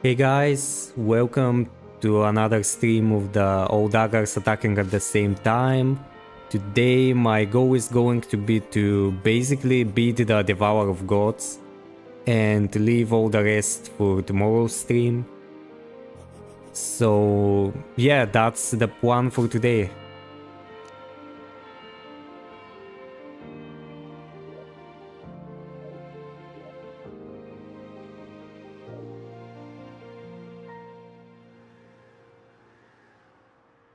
Hey guys, welcome to another stream of the ALL Daggers attacking at the same time. Today my goal is going to be to basically beat the Devourer of Gods and leave all the rest for tomorrow's stream. So yeah, that's the plan for today.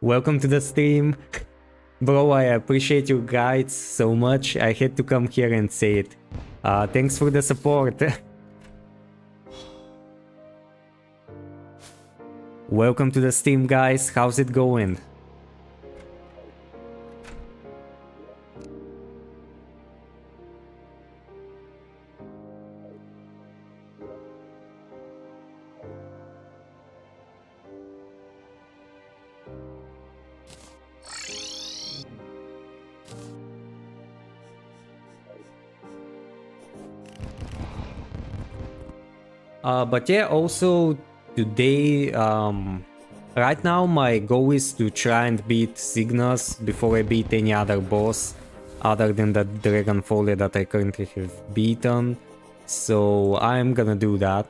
Welcome to the stream. Bro, I appreciate your guides so much. I had to come here and say it. Thanks for the support. Welcome to the stream, guys. How's it going? But yeah, also today, right now my goal is to try and beat Cygnus before I beat any other boss other than the Dragon Folly that I currently have beaten. So I'm gonna do that.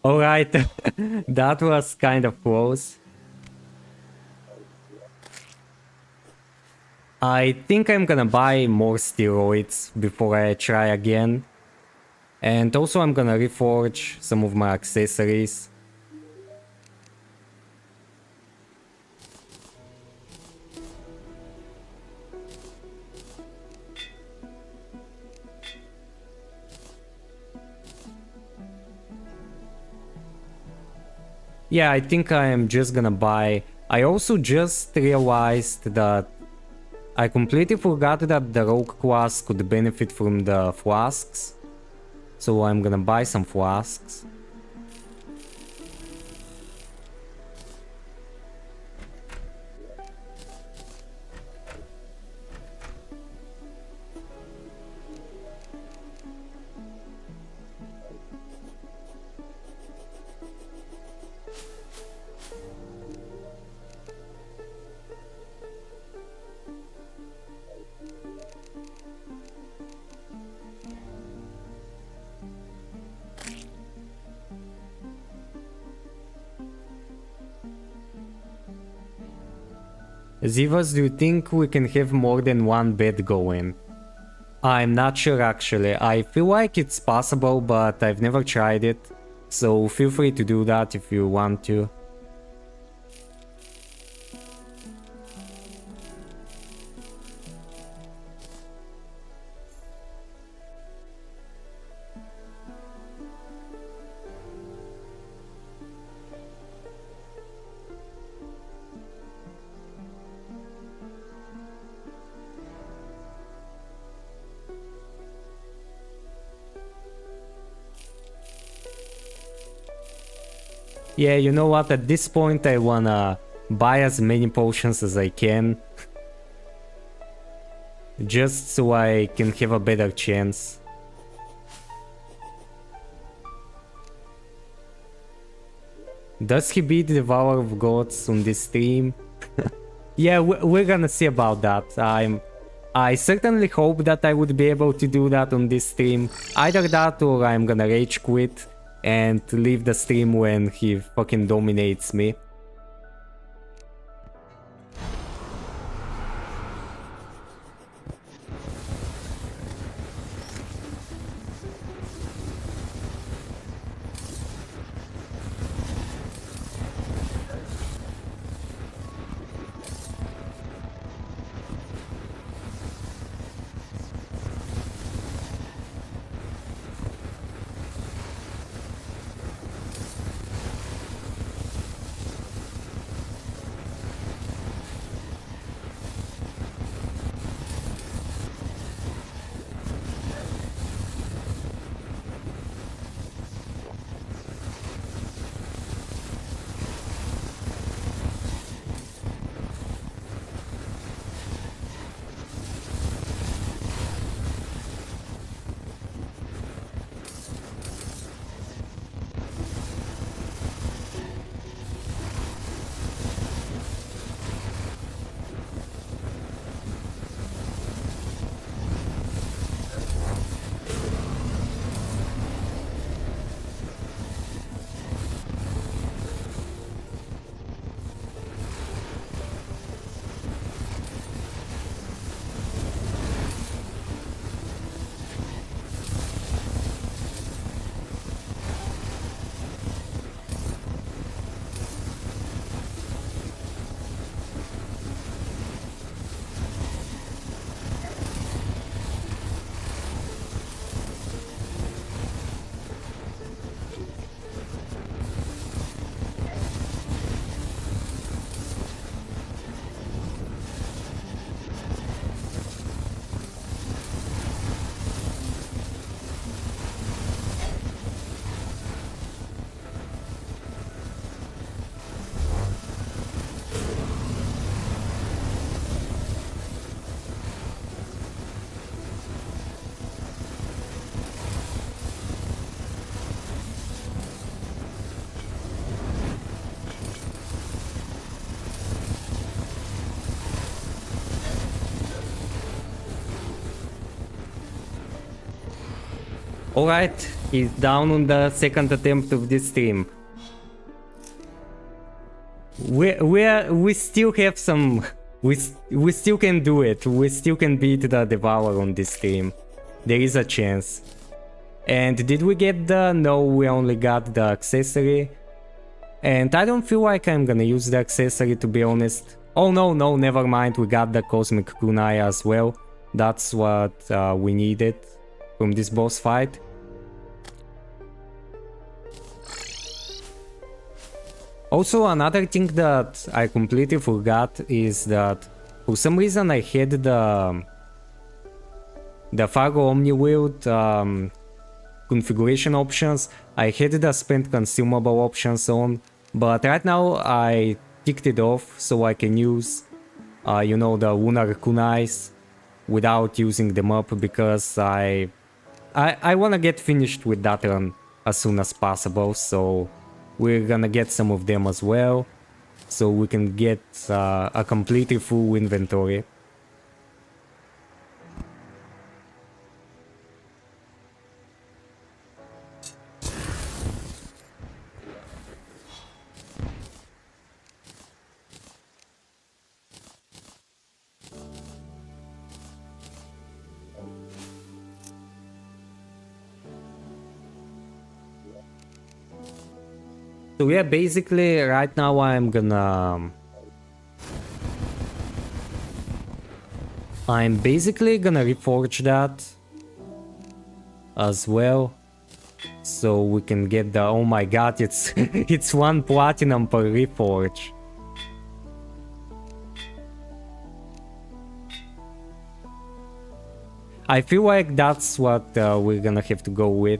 Alright, that was kind of close. I think I'm gonna buy more steroids before I try again. And also I'm gonna reforge some of my accessories. Yeah, I think I am just gonna buy... I also just realized that I completely forgot that the rogue class could benefit from the flasks. So I'm gonna buy some flasks. Zivas, do you think we can have more than one bed going? I'm not sure actually. I feel like it's possible, but I've never tried it. So feel free to do that if you want to. Yeah, you know what, at this point I wanna buy as many potions as I can. Just so I can have a better chance. Does he beat the Devourer of Gods on this stream? Yeah, we're gonna see about that. I certainly hope that I would be able to do that on this stream. Either that or I'm gonna rage quit and leave the stream when he fucking dominates me. Alright, he's down on the second attempt of this stream. We still have some... We still can do it. We still can beat the Devourer on this stream. There is a chance. And did we get the... No, we only got the accessory. And I don't feel like I'm gonna use the accessory, to be honest. Oh no, never mind. We got the Cosmic Kunai as well. That's what we needed from this boss fight. Also, another thing that I completely forgot is that for some reason I had the Fargo Omni Wield configuration options. I had the spent consumable options on, but right now I ticked it off so I can use, you know, the Lunar Kunais without using them up, because I wanna get finished with that run as soon as possible, so we're gonna get some of them as well, so we can get a completely full inventory. So yeah, basically right now I'm basically gonna reforge that as well, so we can get the, oh my god, it's it's 1 platinum per reforge. I feel like that's what we're gonna have to go with.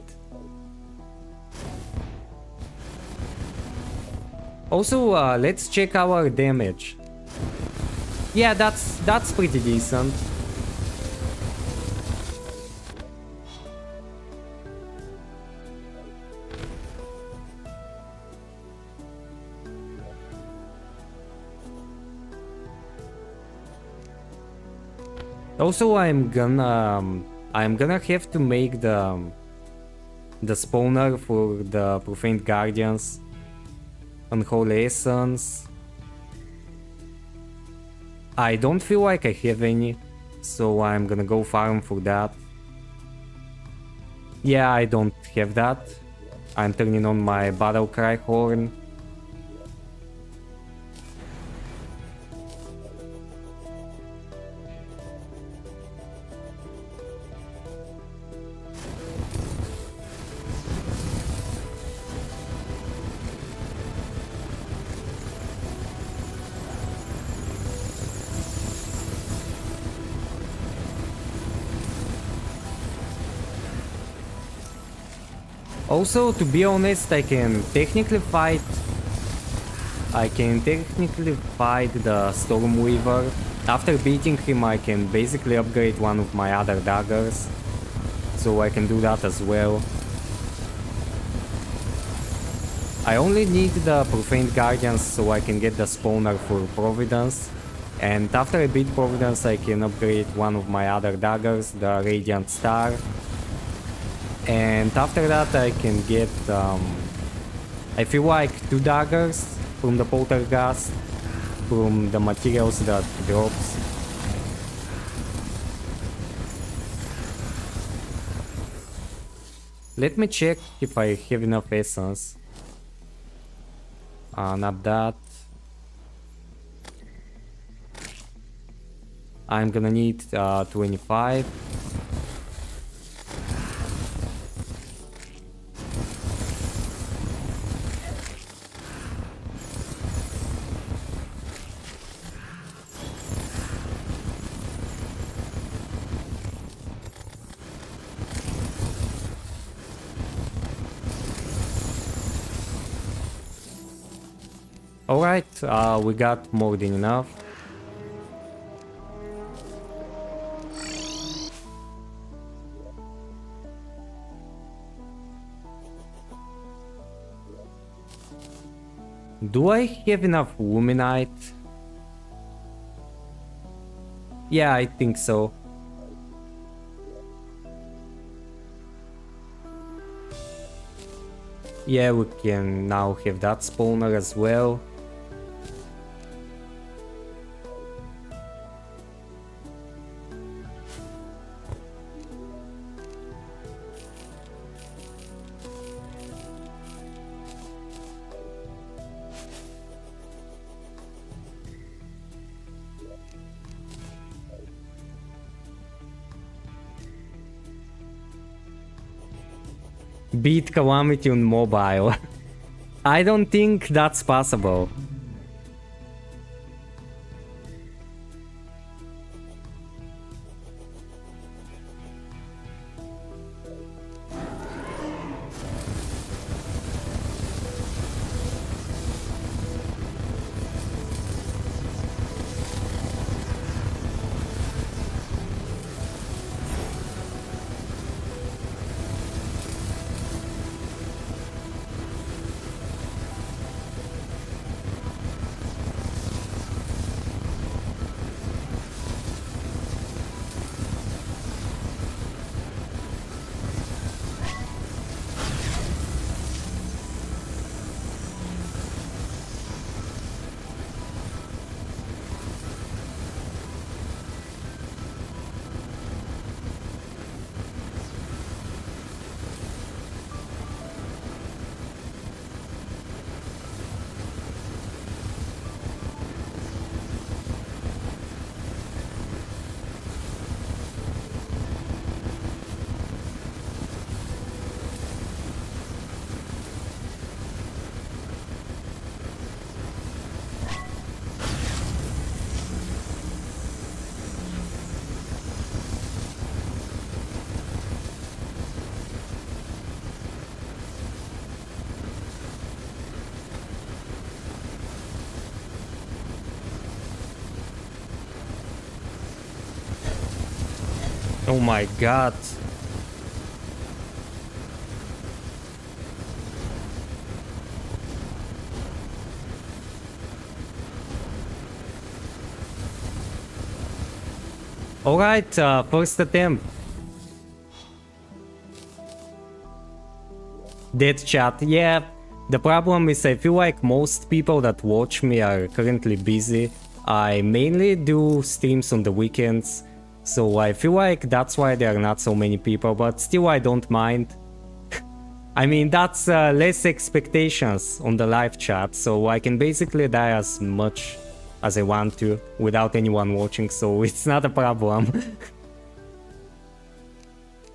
Also, let's check our damage. Yeah, that's pretty decent. Also, I'm gonna have to make the spawner for the Profaned Guardians. Unholy Essence. I don't feel like I have any, so I'm gonna go farm for that. Yeah, I don't have that. I'm turning on my Battle Cry Horn. Also, to be honest, I can technically fight the Stormweaver. After beating him, I can basically upgrade one of my other daggers. So I can do that as well. I only need the Profaned Guardians so I can get the spawner for Providence. And after I beat Providence, I can upgrade one of my other daggers, the Radiant Star. And after that I can get, I feel like 2 daggers from the Poltergeist, from the materials that drops. Let me check if I have enough essence. Not that. I'm gonna need 25. Alright, we got more than enough. Do I have enough Luminite? Yeah, I think so. Yeah, we can now have that spawner as well. Beat Calamity on mobile. I don't think that's possible. Oh my god. Alright, first attempt. Dead chat. Yeah, the problem is I feel like most people that watch me are currently busy. I mainly do streams on the weekends, so I feel like that's why there are not so many people, but still I don't mind. I mean, that's less expectations on the live chat, so I can basically die as much as I want to without anyone watching, so it's not a problem.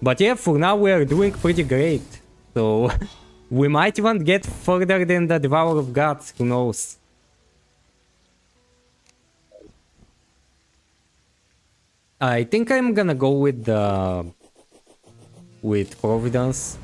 But yeah, for now we're doing pretty great. So we might even get further than the Devourer of Gods, who knows. I think I'm gonna go with Providence.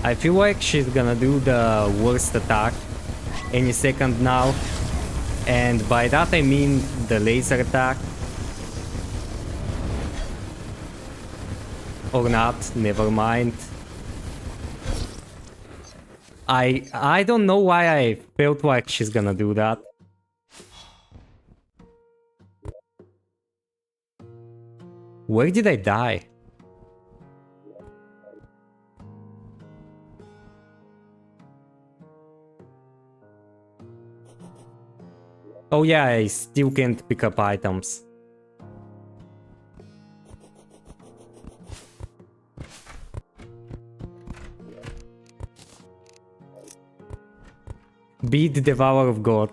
I feel like she's gonna do the worst attack any second now. And by that I mean the laser attack. Or not, never mind. I don't know why I felt like she's gonna do that. Where did I die? Oh yeah, I still can't pick up items. Beat the Devourer of God.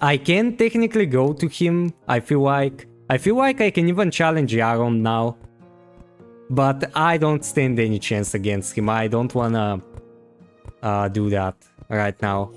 I can technically go to him, I feel like. I feel like I can even challenge Yaron now. But I don't stand any chance against him. I don't wanna do that right now.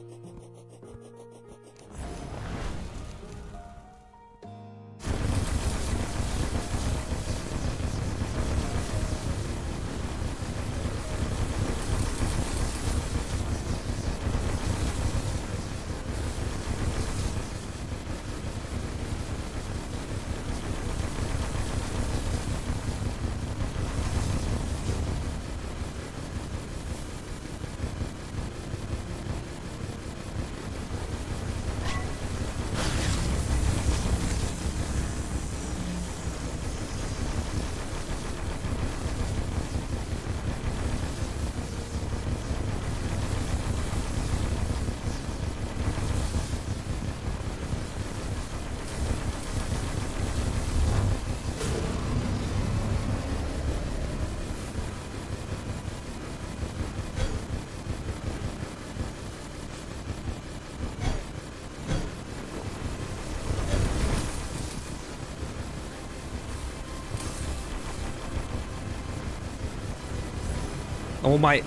Oh my...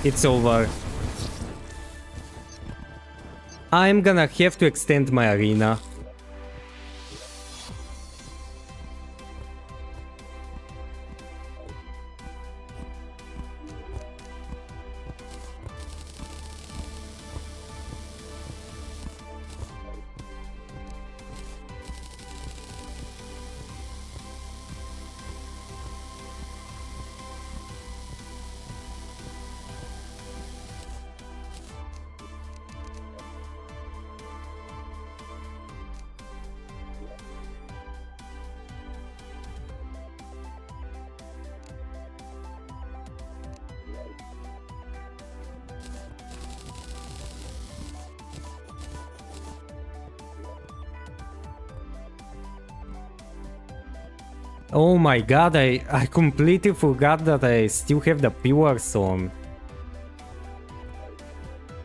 It's over. I'm gonna have to extend my arena. Oh my god, I completely forgot that I still have the pillars on.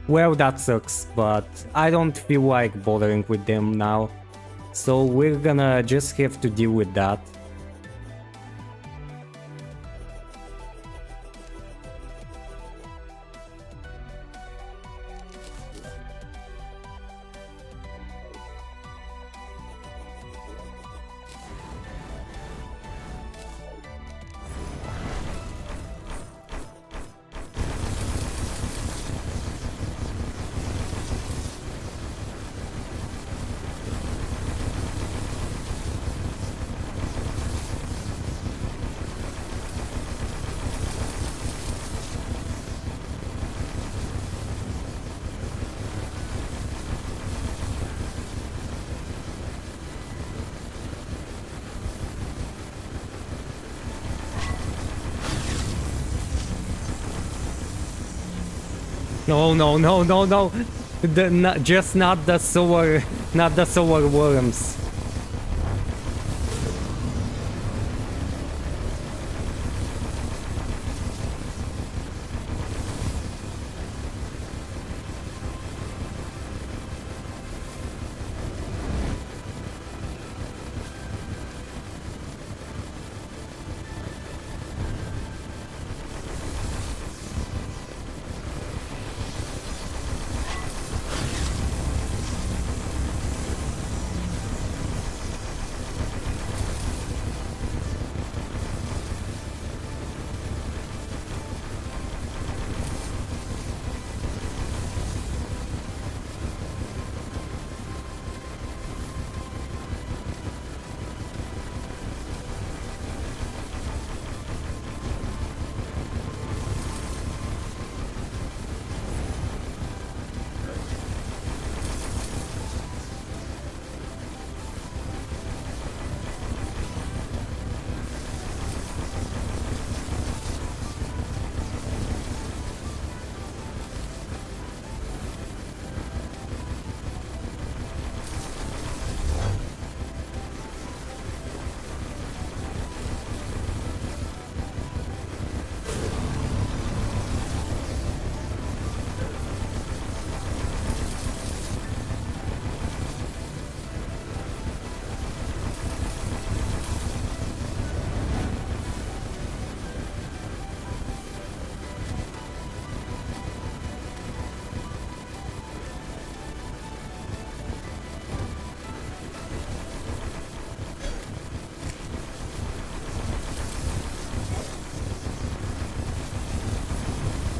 Well, that sucks, but I don't feel like bothering with them now. So we're gonna just have to deal with that. No, no, no, no, no. Just not the solar worms.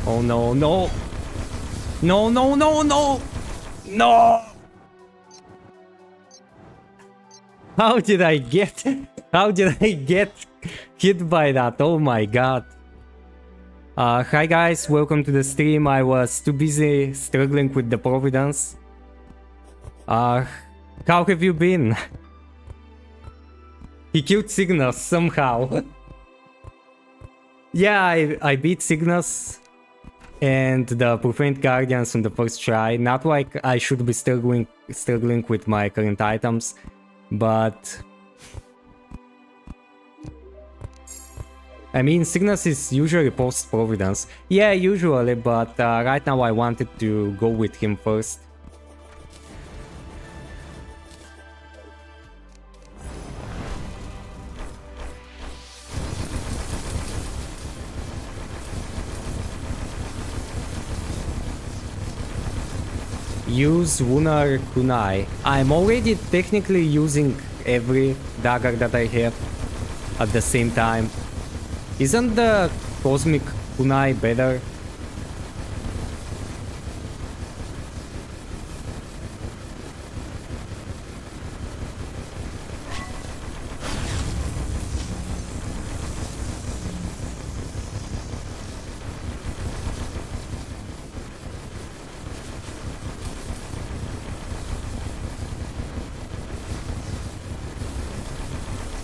Oh no, no. No, no, no, no. No. How did I get hit by that? Oh my god. Hi guys, welcome to the stream. I was too busy struggling with the Providence. How have you been? He killed Cygnus somehow. Yeah, I beat Cygnus and the Profaned Guardians on the first try. Not like I should be struggling with my current items, but I mean, Cygnus is usually post-Providence. Yeah, usually, but right now I wanted to go with him first. Use Lunar Kunai. I'm already technically using every dagger that I have at the same time. Isn't the Cosmic Kunai better?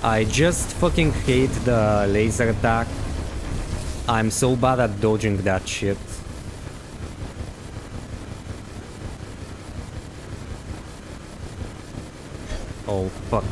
I just fucking hate the laser attack. I'm so bad at dodging that shit. Oh fuck.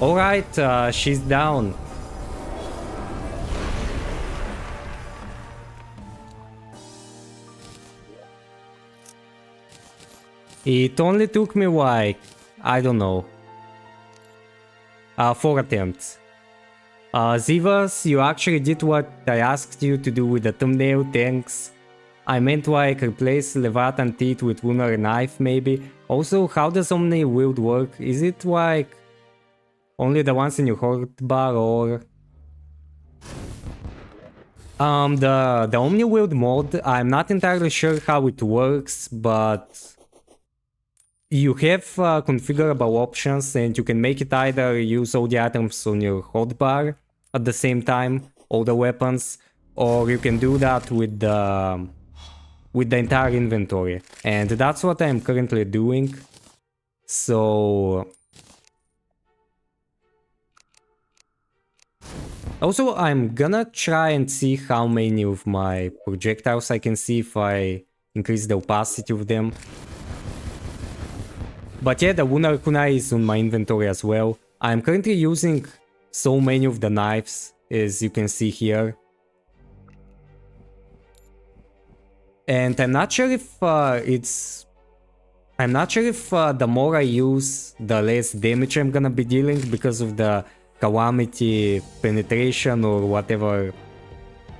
Alright, she's down. It only took me like, I don't know, 4 attempts. Zivas, you actually did what I asked you to do with the thumbnail, thanks. I meant like replace Leviathan teeth with lunar knife maybe. Also, how does Omni wield work? Is it like only the ones in your hotbar or... the Omni wield mod, I'm not entirely sure how it works, but you have configurable options and you can make it either use all the items on your hotbar at the same time, all the weapons, or you can do that with the entire inventory, and that's what I'm currently doing. So also I'm gonna try and see how many of my projectiles I can see if I increase the opacity of them. But yeah, the lunar kunai is on my inventory as well. I'm currently using so many of the knives, as you can see here. And I'm not sure if the more I use, the less damage I'm gonna be dealing because of the Calamity penetration or whatever,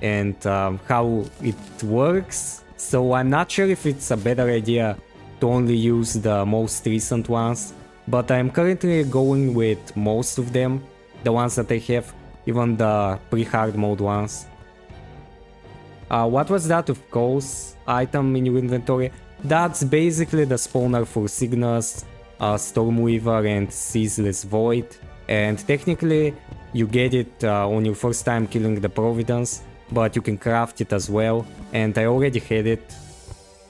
and how it works. So I'm not sure if it's a better idea to only use the most recent ones, but I'm currently going with most of them, the ones that I have, even the pre-hard mode ones. What was that, of course, item in your inventory? That's basically the spawner for Cygnus, Stormweaver and Ceaseless Void, and technically you get it on your first time killing the Providence, but you can craft it as well, and I already had it,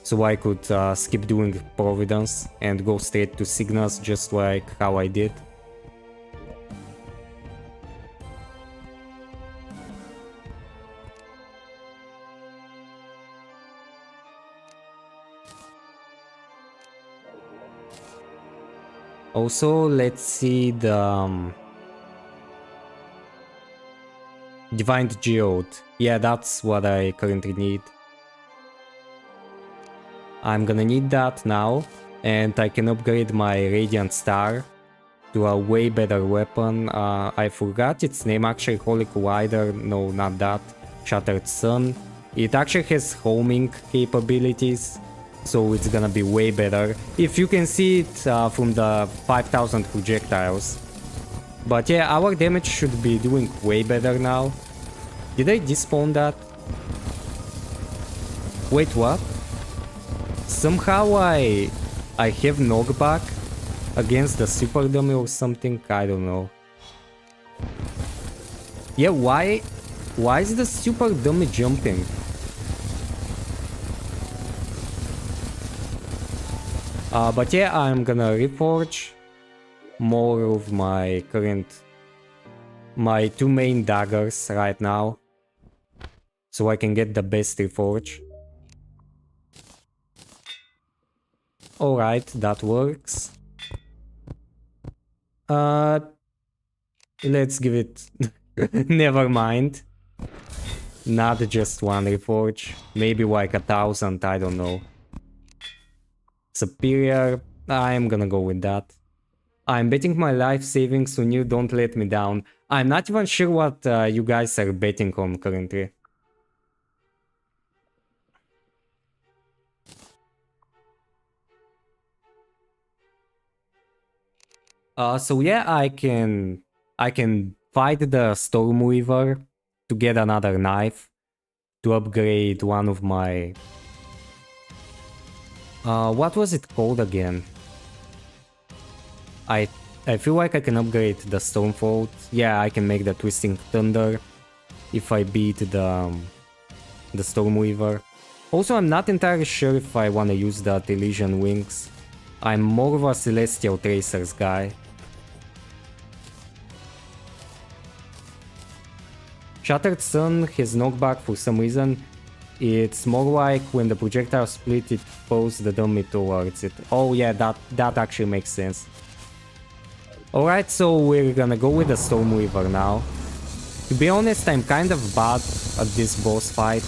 so I could skip doing Providence and go straight to Cygnus just like how I did. Also, let's see the Divine Geode. Yeah, that's what I currently need. I'm gonna need that now, and I can upgrade my Radiant Star to a way better weapon. I forgot its name actually, Holy Collider, no, not that, Shattered Sun. It actually has homing capabilities, so it's gonna be way better. If you can see it from the 5000 projectiles. But yeah, our damage should be doing way better now. Did I despawn that? Wait, what? Somehow I have knockback against the super dummy or something, I don't know. Yeah, why is the super dummy jumping? But yeah, I'm gonna reforge more of my two main daggers right now, so I can get the best reforge. Alright, that works. Let's give it... Never mind. Not just one reforge. Maybe like 1000, I don't know. Superior, I'm gonna go with that. I'm betting my life savings on you, don't let me down. I'm not even sure what you guys are betting on currently. So yeah, I can fight the Stormweaver to get another knife to upgrade one of my... what was it called again? I feel like I can upgrade the Stormfold. Yeah, I can make the Twisting Thunder if I beat the Stormweaver. Also, I'm not entirely sure if I want to use the Elysian Wings. I'm more of a Celestial Tracers guy. Shattered Sun has knockback for some reason. It's more like when the projectile split, it pulls the dummy towards it. Oh yeah, that actually makes sense. Alright, so we're gonna go with the Storm Weaver now. To be honest, I'm kind of bad at this boss fight.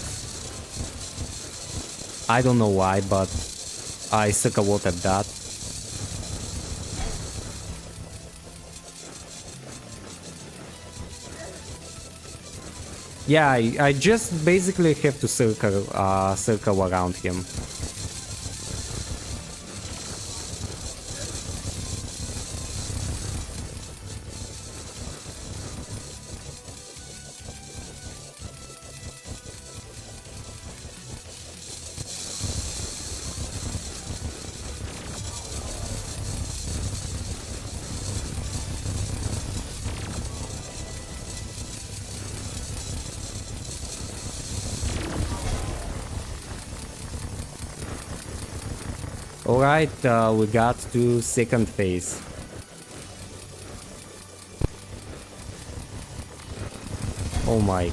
I don't know why, but I suck a lot at that. Yeah, I just basically have to circle around him. Alright, we got to second phase. Oh my.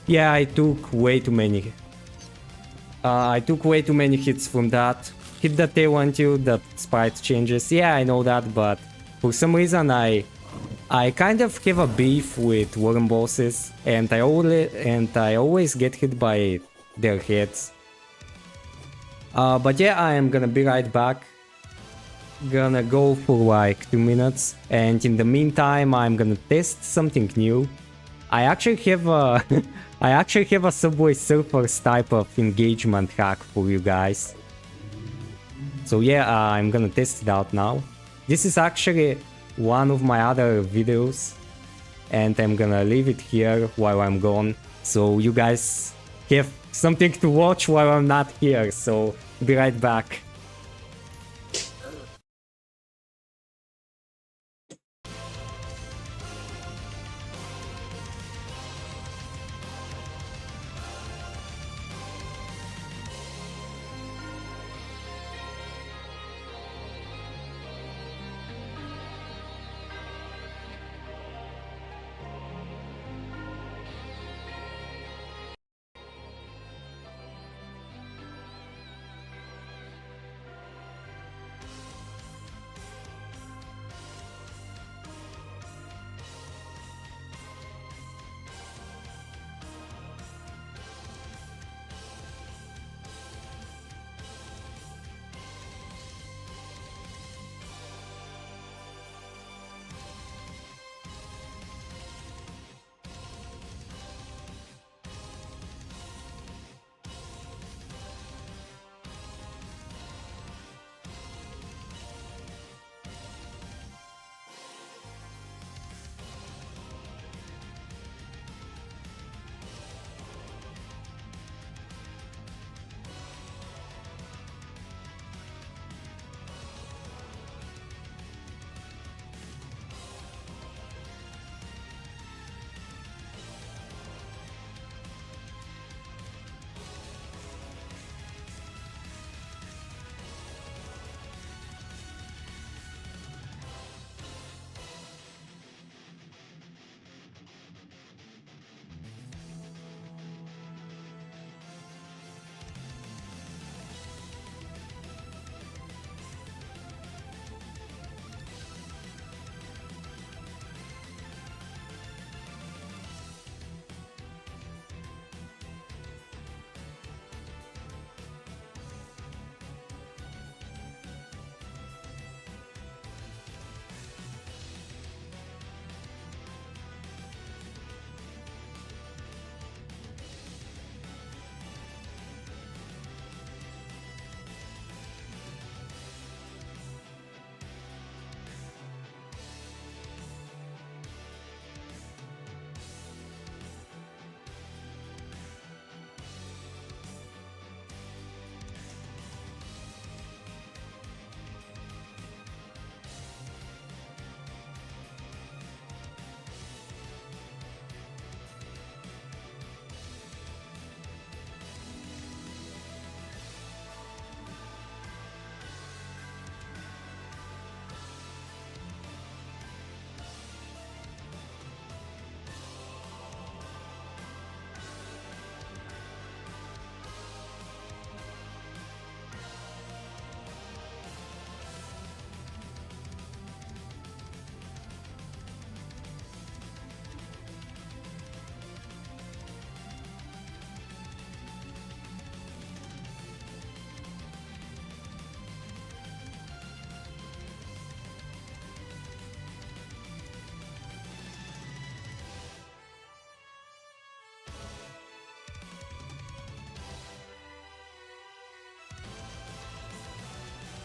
Yeah, I took way too many. I took way too many hits from that. Hit the tail until the sprite changes. Yeah, I know that, but for some reason I kind of have a beef with worm bosses, and I always get hit by their heads. But yeah, I am gonna be right back. Gonna go for like 2 minutes, and in the meantime, I'm gonna test something new. I actually have a I actually have a Subway Surfers type of engagement hack for you guys. So yeah, I'm gonna test it out now. This is actually one of my other videos, and I'm gonna leave it here while I'm gone, so you guys have something to watch while I'm not here. So be right back.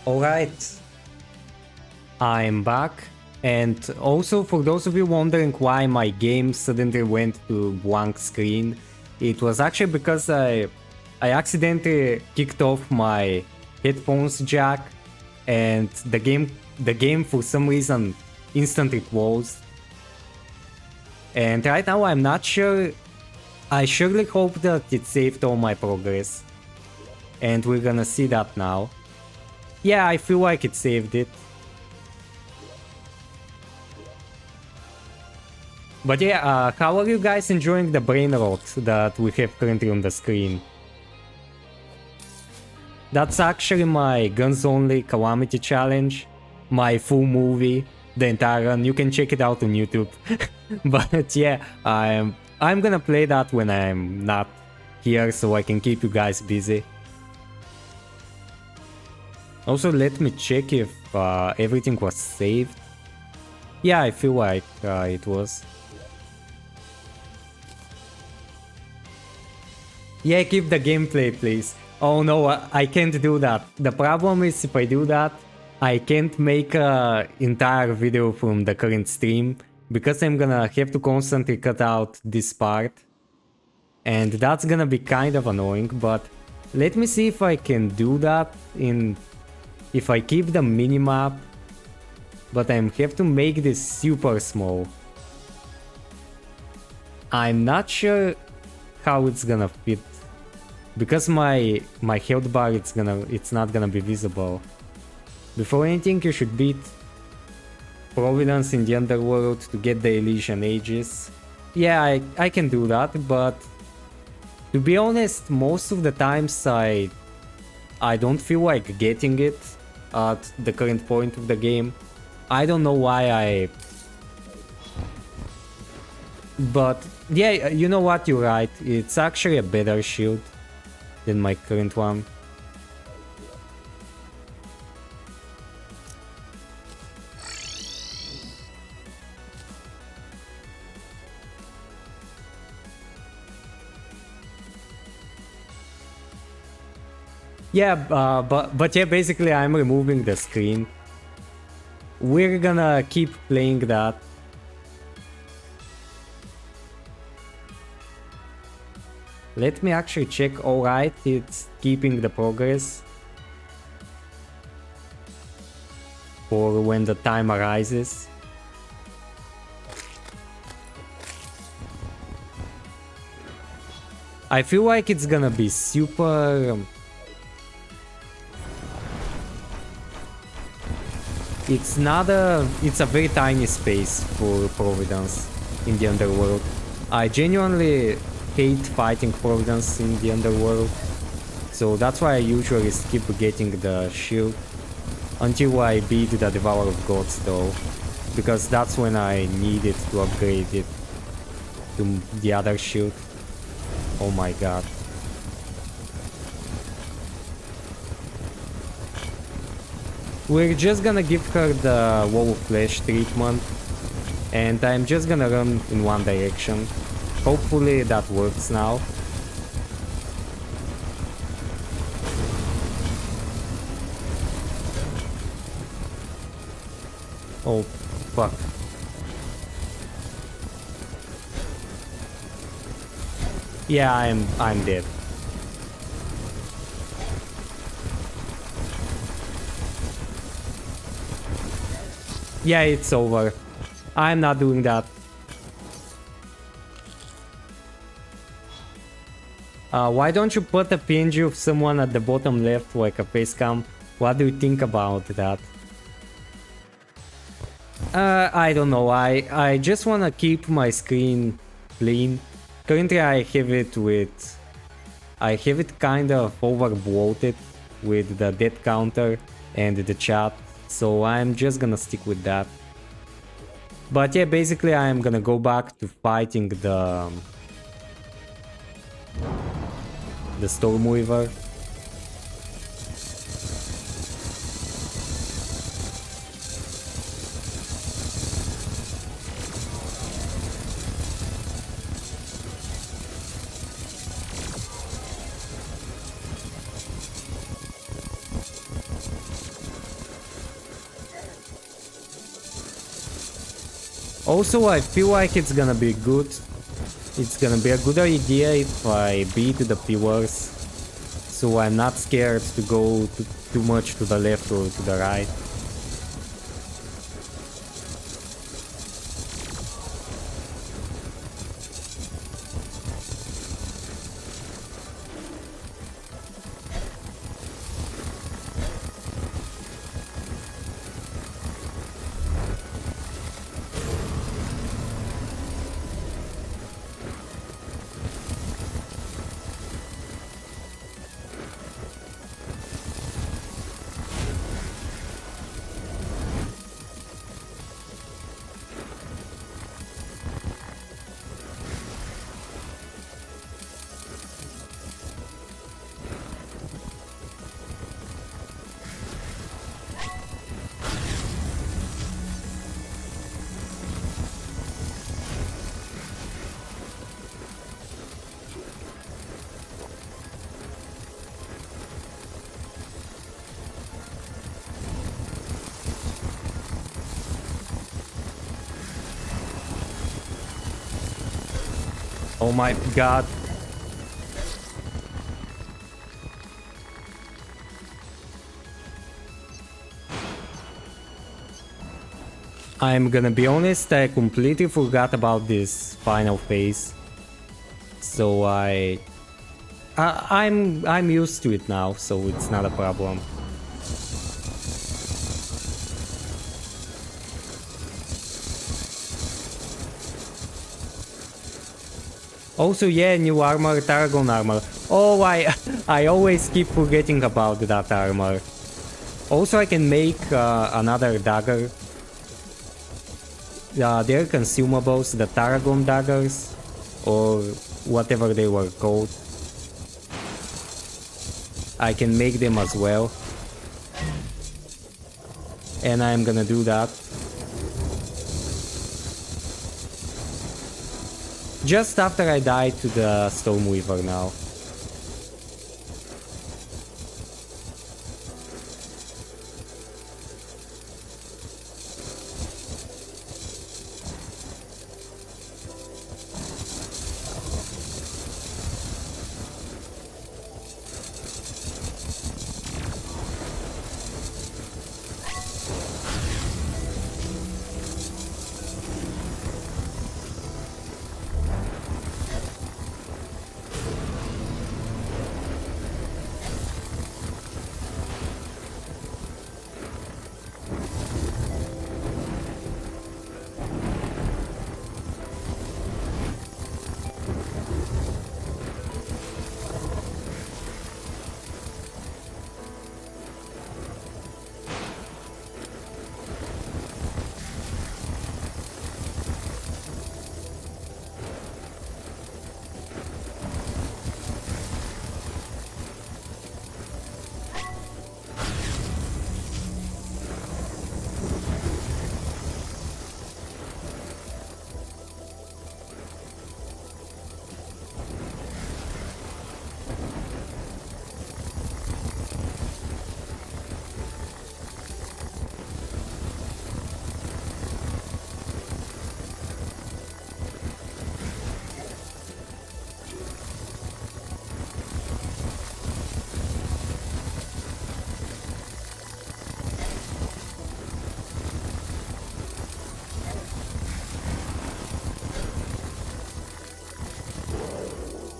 Alright, I'm back, and also for those of you wondering why my game suddenly went to blank screen, it was actually because I accidentally kicked off my headphones jack, and the game for some reason instantly closed. And right now I'm not sure. I surely hope that it saved all my progress, and we're gonna see that now. Yeah, I feel like it saved it. But yeah, how are you guys enjoying the brain rot that we have currently on the screen? That's actually my guns only Calamity challenge, my full movie, the entire run. You can check it out on YouTube. But yeah, I'm gonna play that when I'm not here so I can keep you guys busy. Also, let me check if everything was saved. Yeah, I feel like it was. Yeah, keep the gameplay, please. Oh no, I can't do that. The problem is if I do that, I can't make an entire video from the current stream because I'm gonna have to constantly cut out this part. And that's gonna be kind of annoying, but let me see if I can do that if I keep the minimap, but I have to make this super small. I'm not sure how it's gonna fit. Because my health bar it's not gonna be visible. Before anything, you should beat Providence in the Underworld to get the Elysian Aegis. Yeah, I can do that, but to be honest, most of the times I don't feel like getting it at the current point of the game. I don't know why But yeah, you know what, you're right. It's actually a better shield than my current one. Yeah, but yeah, basically I'm removing the screen. We're gonna keep playing that. Let me actually check. Alright, it's keeping the progress for when the time arises. I feel like it's gonna be super... It's a very tiny space for Providence in the Underworld. I genuinely hate fighting Providence in the Underworld, so that's why I usually skip getting the shield until I beat the Devourer of Gods though, because that's when I need it to upgrade it to the other shield. Oh my god. We're just gonna give her the Wall of Flesh treatment, and I'm just gonna run in one direction. Hopefully that works now. Oh, fuck. Yeah, I'm dead. Yeah, it's over. I'm not doing that. Why don't you put a PNG of someone at the bottom left like a face cam? What do you think about that? I don't know. I just wanna keep my screen clean. Currently I have it kind of over bloated with the death counter and the chat, so I'm just gonna stick with that. But yeah, basically I'm gonna go back to fighting the Stormweaver. Also, I feel like it's gonna be good. It's gonna be a good idea if I beat the pillars, so I'm not scared to go too much to the left or to the right. Oh my god. I'm gonna be honest, I completely forgot about this final phase. So I'm used to it now, so it's not a problem. Also, yeah, new armor, Tarragon armor. Oh, I always keep forgetting about that armor. Also, I can make another dagger. They're consumables, the Tarragon daggers, or whatever they were called. I can make them as well. And I'm gonna do that. Just after I die to the Stormweaver now.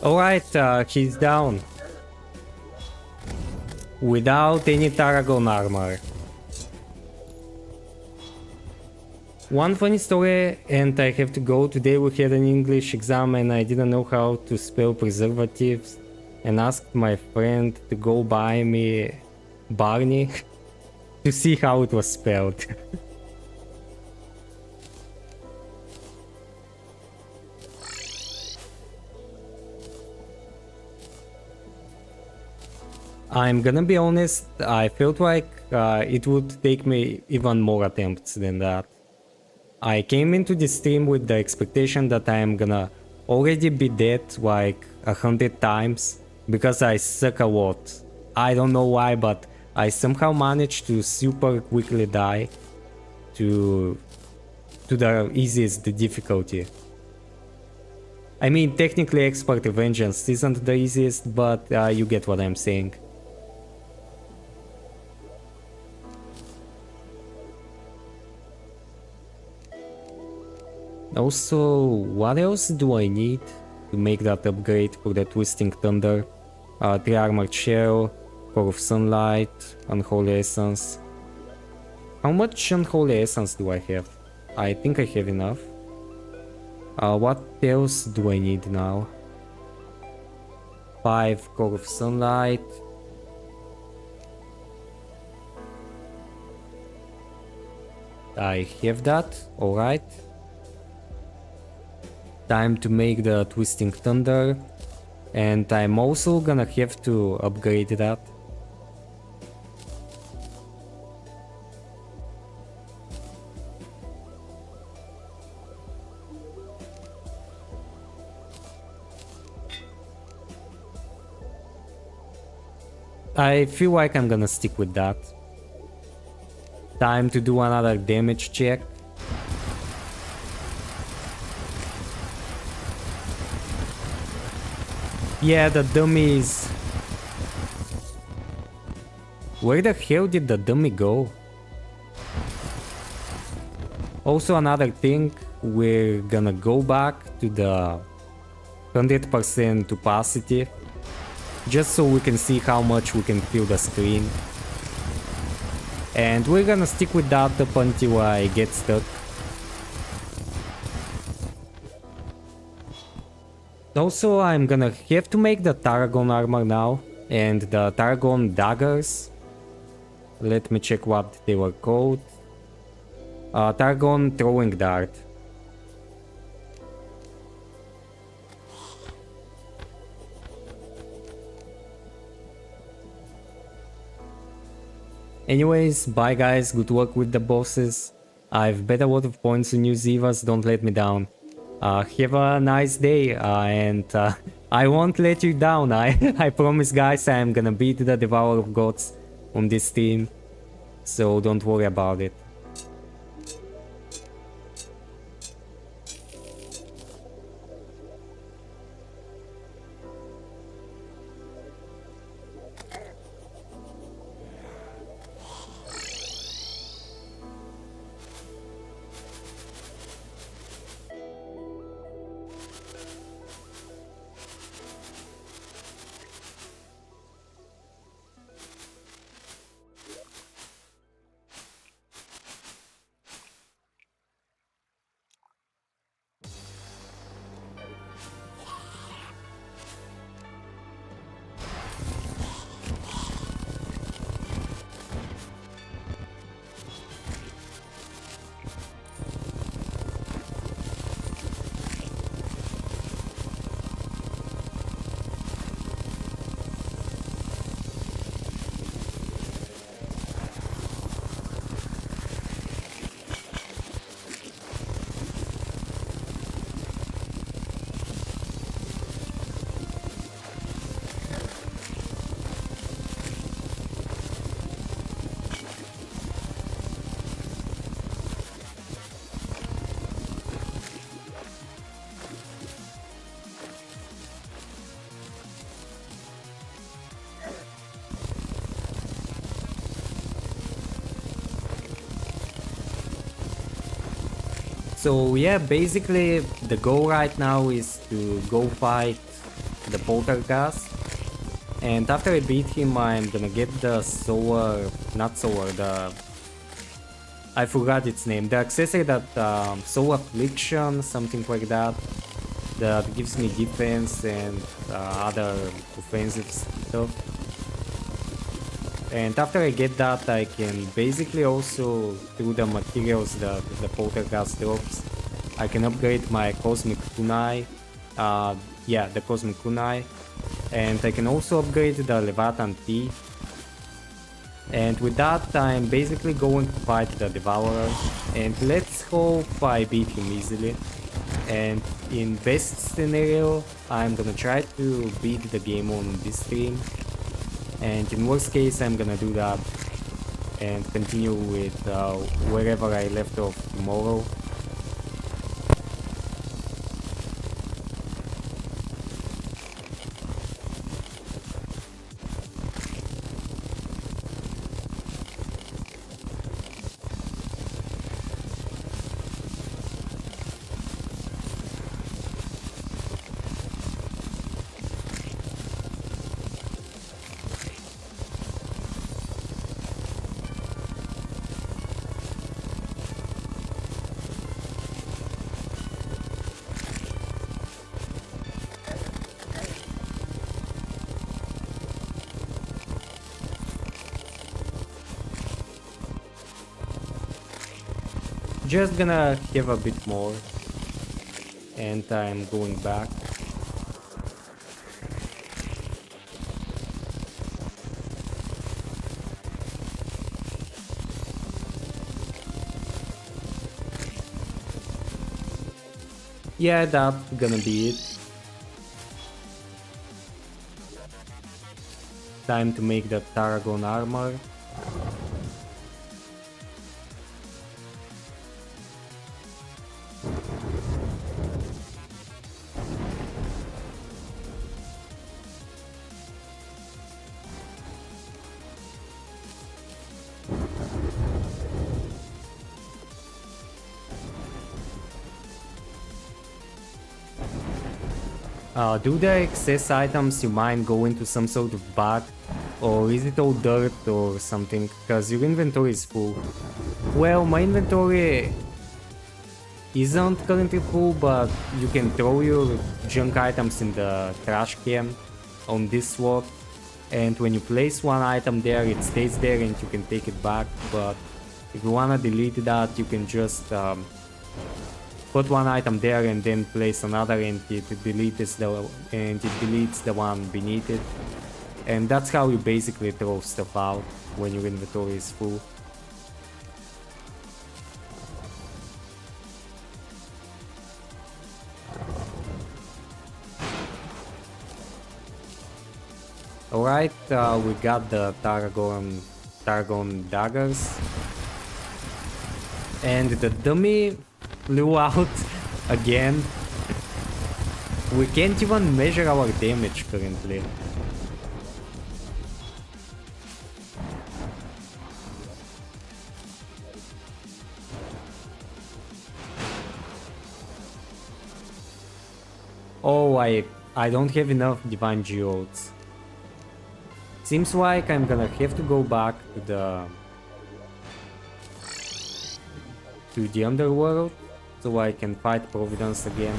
Alright, he's down. Without any Tarragon armor. One funny story, and I have to go. Today we had an English exam and I didn't know how to spell preservatives and asked my friend to go buy me Barney to see how it was spelled. I'm gonna be honest, I felt like it would take me even more attempts than that. I came into this stream with the expectation that I am gonna already be dead like 100 times, because I suck a lot. I don't know why, but I somehow managed to super quickly die to to the easiest difficulty. I mean, technically Expert Vengeance isn't the easiest, but you get what I'm saying. Also, what else do I need to make that upgrade for the Twisting Thunder? 3 Armored Shell, Core of Sunlight, Unholy Essence. How much Unholy Essence do I have? I think I have enough. What else do I need now? 5 Core of Sunlight. I have that, alright. Time to make the Twisting Thunder. And I'm also gonna have to upgrade that. I feel like I'm gonna stick with that. Time to do another damage check. Yeah, the dummies. Where the hell did the dummy go? Also, another thing, we're gonna go back to the 100% opacity, just so we can see how much we can fill the screen. And we're gonna stick with that up until I get stuck. Also, I'm gonna have to make the Tarragon armor now, and the Tarragon daggers. Let me check what they were called. Tarragon throwing dart. Anyways, bye guys, good luck with the bosses. I've bet a lot of points on New Zivas, don't let me down. Have a nice day, and I won't let you down. I promise guys, I'm gonna beat the Devourer of Gods on this team, so don't worry about it. So yeah, basically the goal right now is to go fight the Poltergeist, and after I beat him I'm gonna get the I forgot its name, the accessory that Soul Affliction, something like that, that gives me defense and other offensive stuff. And after I get that, I can basically also, through the materials that the Poltergeist drops, I can upgrade my Cosmic Kunai, the Cosmic Kunai, and I can also upgrade the Leviathan T. And with that, I'm basically going to fight the Devourer, and let's hope I beat him easily. And in best scenario, I'm gonna try to beat the game on this stream. And in worst case, I'm gonna do that and continue with wherever I left off tomorrow. Just gonna have a bit more. And I'm going back. Yeah, that's gonna be it. Time to make the Tarragon armor. Do the excess items you mine go into some sort of bag? Or is it all dirt or something? Because your inventory is full. Well, my inventory isn't currently full, but you can throw your junk items in the trash can on this slot. And when you place one item there, it stays there and you can take it back. But if you wanna delete that, you can just put one item there and then place another, and it deletes the one beneath it. And that's how you basically throw stuff out when your inventory is full. Alright, we got the Tarragon daggers. And the dummy flew out again. We can't even measure our damage currently. Oh, I don't have enough divine geodes. Seems like I'm gonna have to go back to the underworld so I can fight Providence again.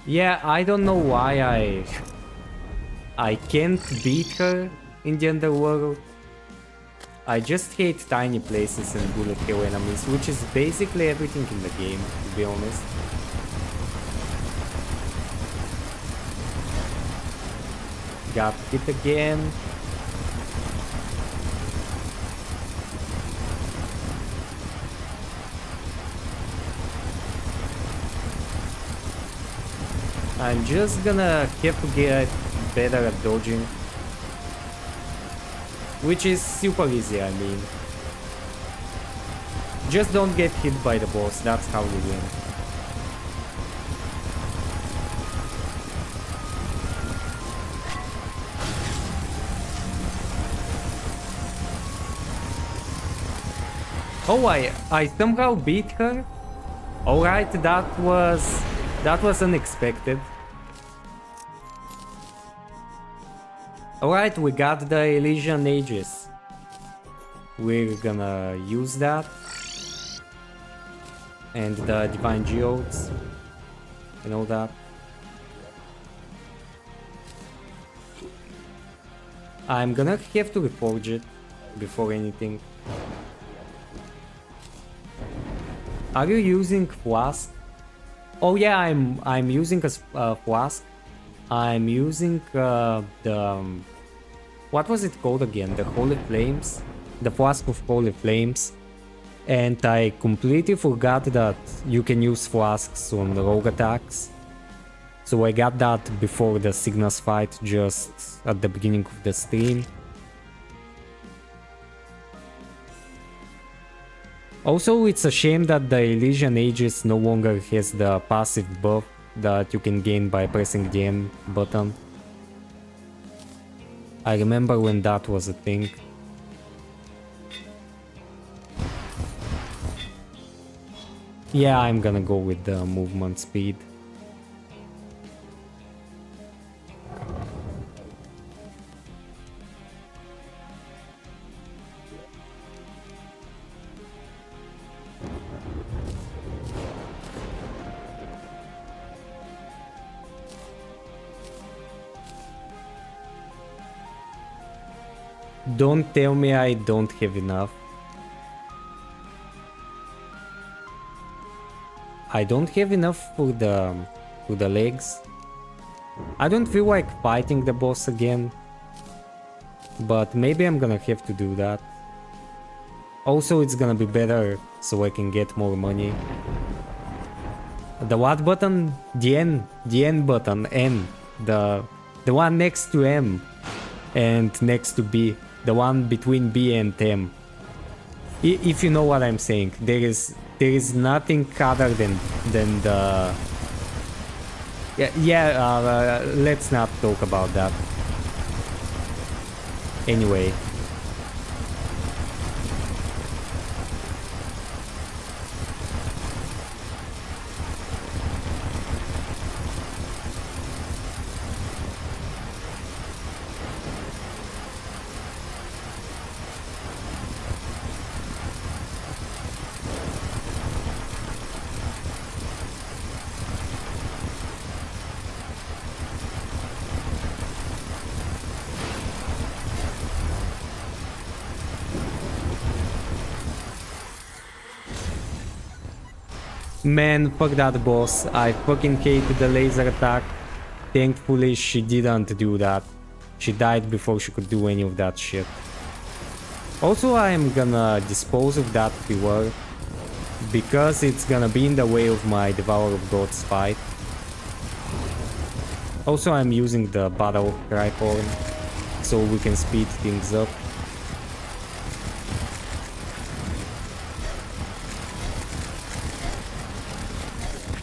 Yeah, I don't know why I can't beat her in the underworld. I just hate tiny places and bullet hell enemies, which is basically everything in the game, to be honest. Got hit again. I'm just gonna have to get better at dodging. Which is super easy, I mean. Just don't get hit by the boss, that's how you win. Oh, I somehow beat her? Alright, that was unexpected. Alright, we got the Elysian Aegis. We're gonna use that. And the Divine Geodes. And all that. I'm gonna have to reforge it before anything. Are you using Flask? Oh yeah, I'm using a Flask. I'm using what was it called again? The Holy Flames? The Flask of Holy Flames. And I completely forgot that you can use flasks on rogue attacks. So I got that before the Cygnus fight, just at the beginning of the stream. Also, it's a shame that the Elysian Aegis no longer has the passive buff that you can gain by pressing the M button. I remember when that was a thing. Yeah, I'm gonna go with the movement speed. Don't tell me I don't have enough. I don't have enough for the legs. I don't feel like fighting the boss again, but maybe I'm gonna have to do that. Also, it's gonna be better so I can get more money. The what button? The N button, N. The one next to M and next to B. The one between B and M. If you know what I'm saying, there is nothing other than the... let's not talk about that. Anyway. Man, fuck that boss. I fucking hated the laser attack. Thankfully, she didn't do that. She died before she could do any of that shit. Also, I am gonna dispose of that reward because it's gonna be in the way of my Devourer of Gods fight. Also, I'm using the Battle Cry Horn so we can speed things up.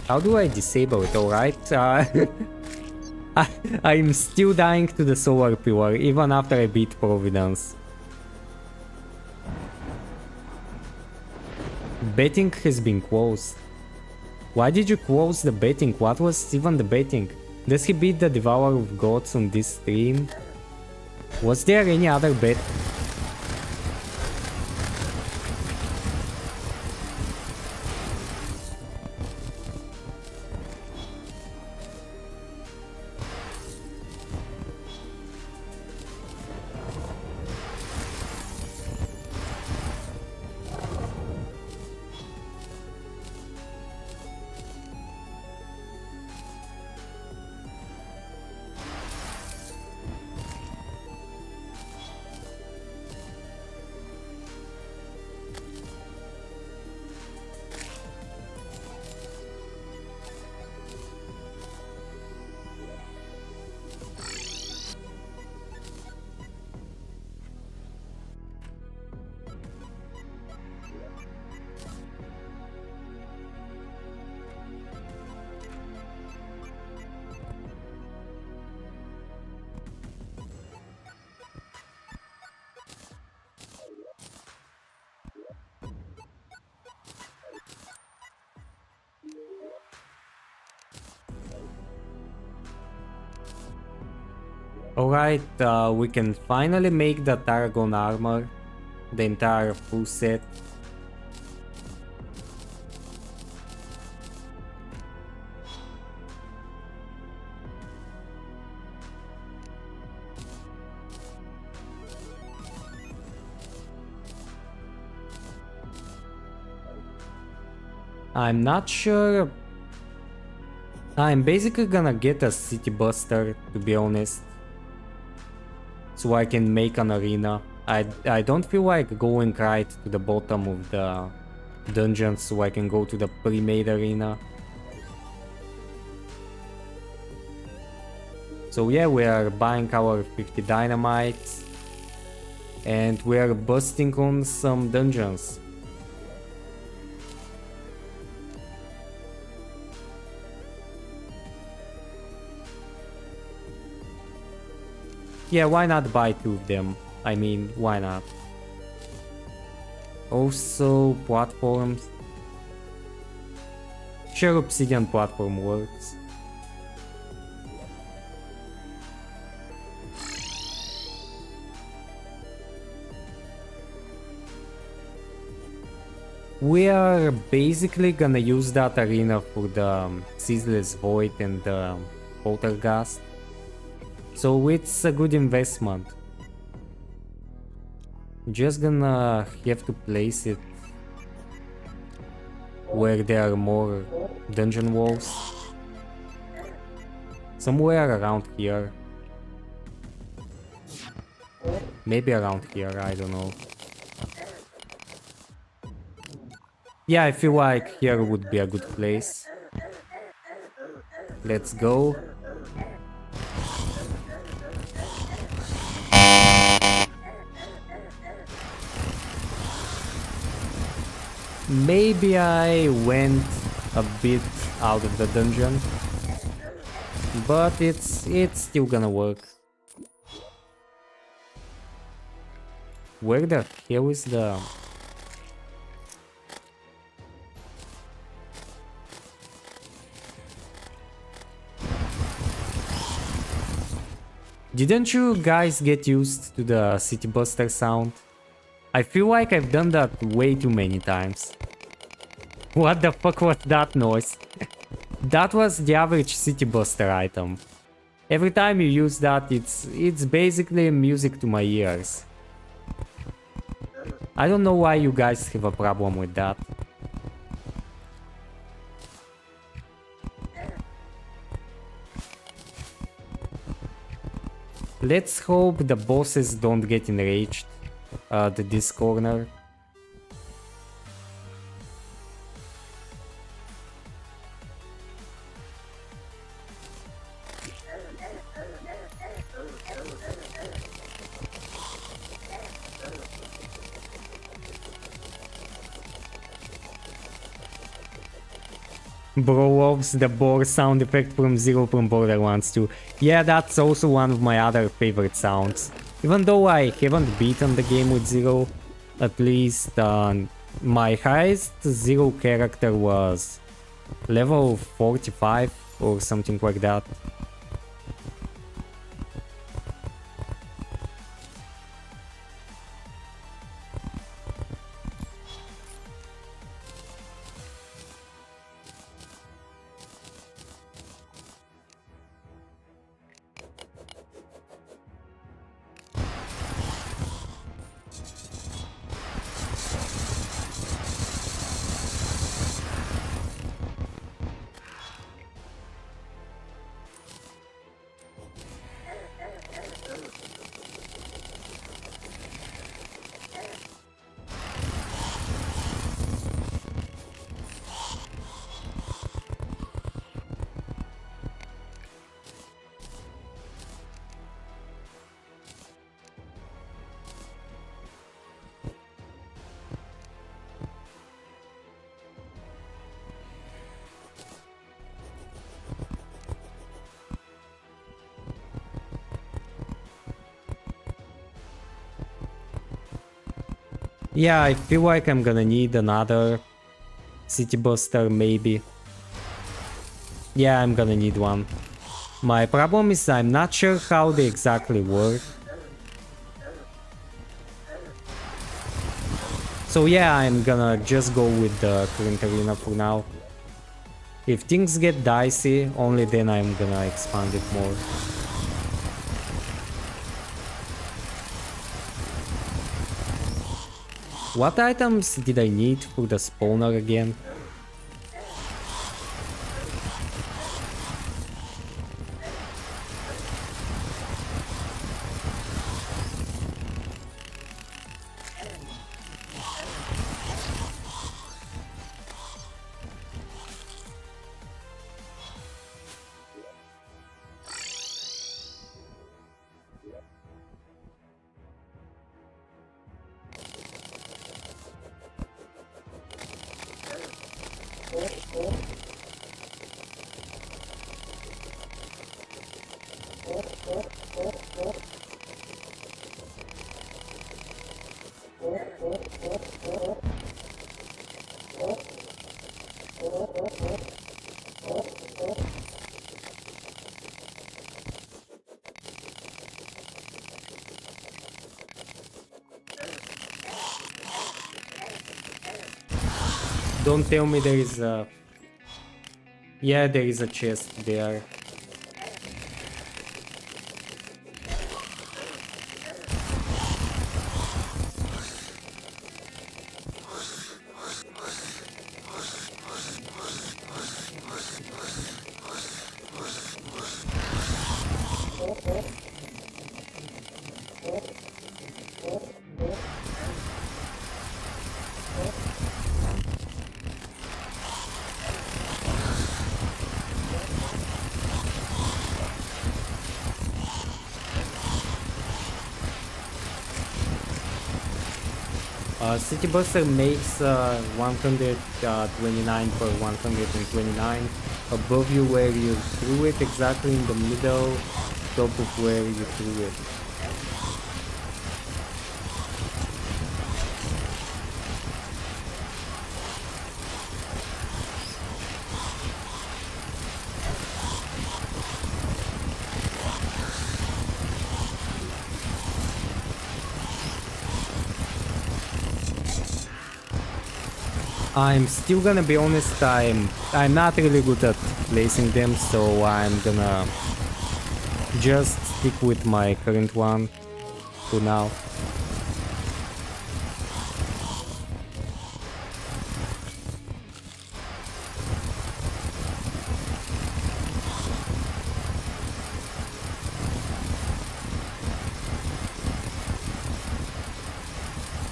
How do I disable it? Alright. I'm still dying to the Solar Pillar, even after I beat Providence. Betting has been closed. Why did you close the betting? What was even the betting? Does he beat the Devourer of Gods on this stream? Was there any other bet? Alright, we can finally make the Tarragon armor, the entire full set. I'm not sure. I'm basically gonna get a City Buster, to be honest, so I can make an arena. I don't feel like going right to the bottom of the dungeon, so I can go to the pre-made arena. So yeah, we are buying our 50 dynamites and we are busting on some dungeons. Yeah, why not buy 2 of them? I mean, why not? Also, platforms. Sure, obsidian platform works. We are basically gonna use that arena for the Ceaseless Void and the Poltergeist. So it's a good investment. Just gonna have to place it where there are more dungeon walls. Somewhere around here. Maybe around here, I don't know. Yeah, I feel like here would be a good place. Let's go. Maybe I went a bit out of the dungeon, but it's still gonna work. Where the hell is the... Didn't you guys get used to the City Buster sound? I feel like I've done that way too many times. What the fuck was that noise? That was the average City Buster item. Every time you use that, it's basically music to my ears. I don't know why you guys have a problem with that. Let's hope the bosses don't get enraged at this corner. Bro loves the boar sound effect from Zero from Borderlands 2. Yeah, that's also one of my other favorite sounds. Even though I haven't beaten the game with Zero, at least my highest Zero character was level 45 or something like that. Yeah, I feel like I'm gonna need another City Buster, maybe. Yeah, I'm gonna need one. My problem is I'm not sure how they exactly work. So yeah, I'm gonna just go with the current arena for now. If things get dicey, only then I'm gonna expand it more. What items did I need for the spawner again? Don't tell me there is a... Yeah, there is a chest there. City Buster makes 129 per 129 above you where you threw it, exactly in the middle, top of where you threw it. I'm still gonna be honest, I'm not really good at placing them, so I'm gonna just stick with my current one for now.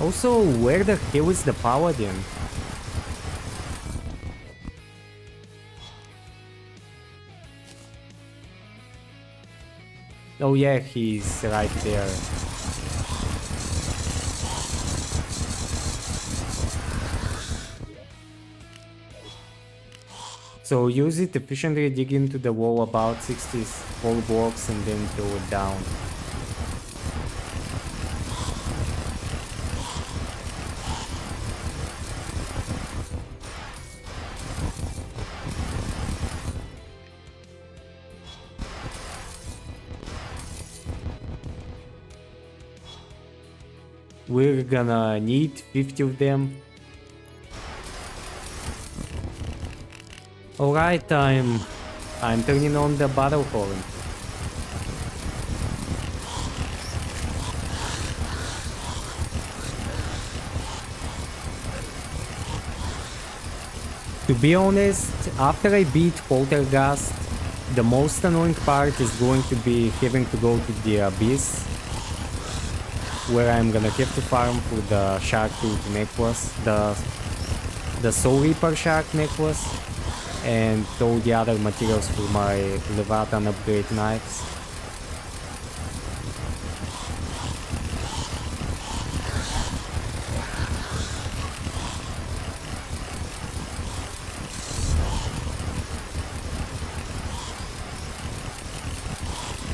Also, where the hell is the paladin? Oh yeah, he's right there. So use it efficiently, dig into the wall about 64 blocks and then throw it down. We're gonna need 50 of them. Alright, I'm turning on the battle horn. To be honest, after I beat Poltergust, the most annoying part is going to be having to go to the Abyss, where I'm gonna have to farm for the Shark Tooth necklace, the Soul Reaper Shark necklace, and all the other materials for my Leviathan upgrade knives.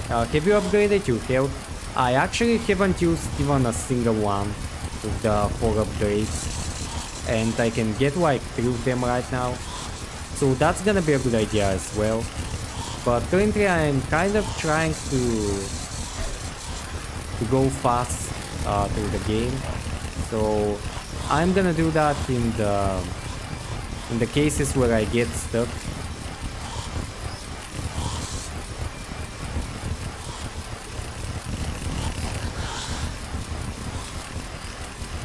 Have you upgraded your health? I actually haven't used even a single one of the 4 upgrades, and I can get like 3 of them right now, so that's gonna be a good idea as well. But currently I'm kind of trying to go fast through the game, so I'm gonna do that in the cases where I get stuck.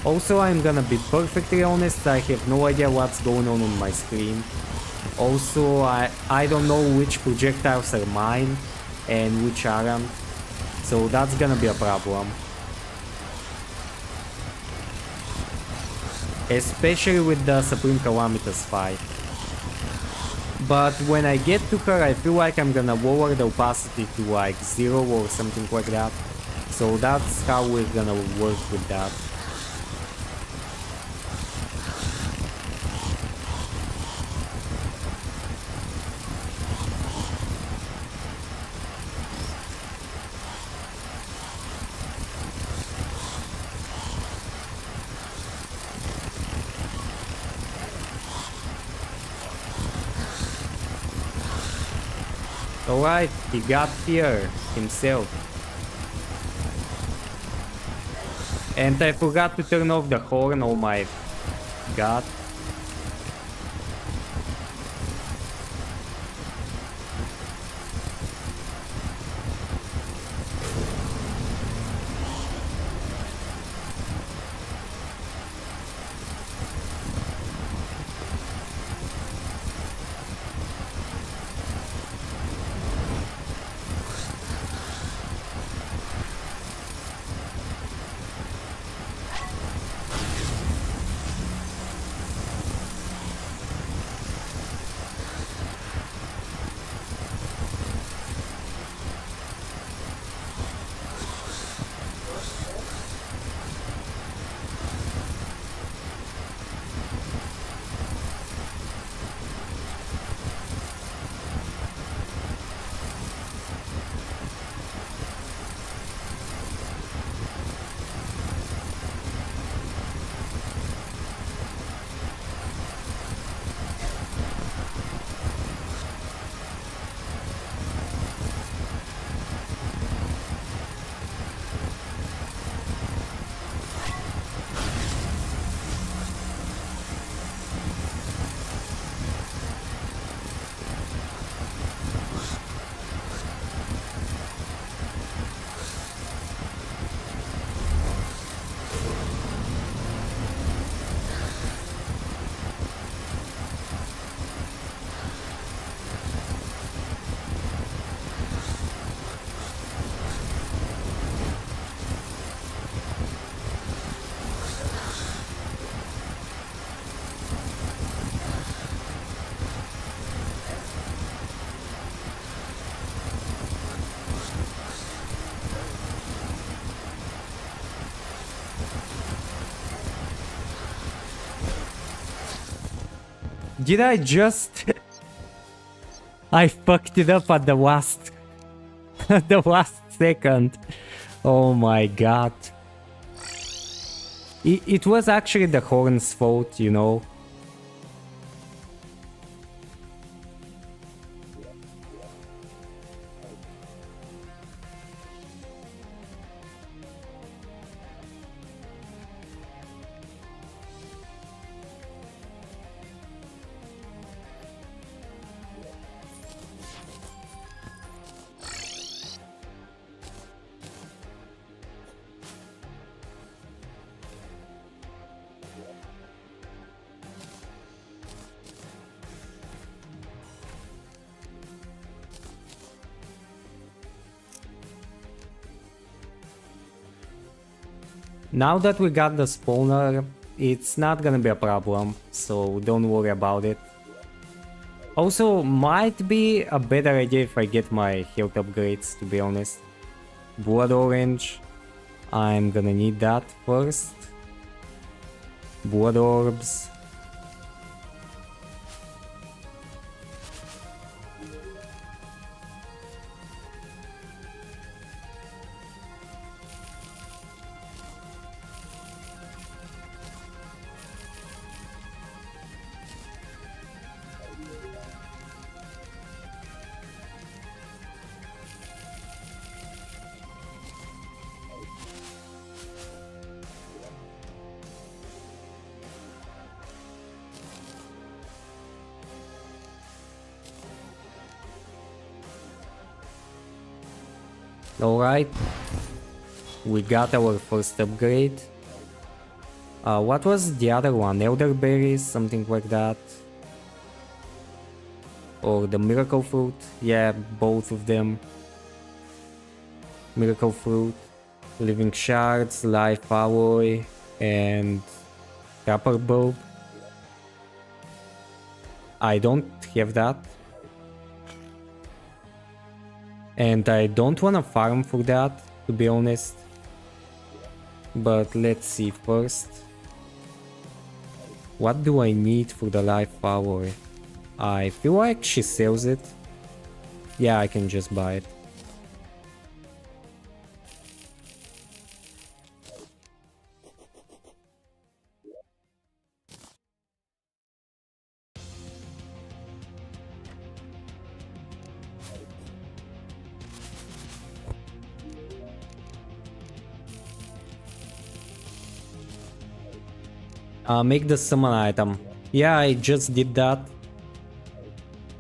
Also, I'm gonna be perfectly honest, I have no idea what's going on my screen. Also, I don't know which projectiles are mine and which aren't, so that's gonna be a problem. Especially with the Supreme Calamity's fight. But when I get to her, I feel like I'm gonna lower the opacity to like 0 or something like that. So that's how we're gonna work with that. Alright, he got here himself. And I forgot to turn off the horn, oh my god. Did I just... I fucked it up at the last... the last second. Oh my god. It was actually the horn's fault, you know. Now that we got the spawner, it's not gonna be a problem, so don't worry about it. Also, might be a better idea if I get my health upgrades, to be honest. Blood orange, I'm gonna need that first. Blood orbs. Alright, we got our first upgrade. What was the other one? Elderberries, something like that. Or the miracle fruit? Yeah, both of them. Miracle fruit, living shards, life alloy, and copper bulb. I don't have that. And I don't wanna farm for that, to be honest. But let's see first. What do I need for the life alloy? I feel like she sells it. Yeah, I can just buy it. Make the summon item. Yeah, I just did that.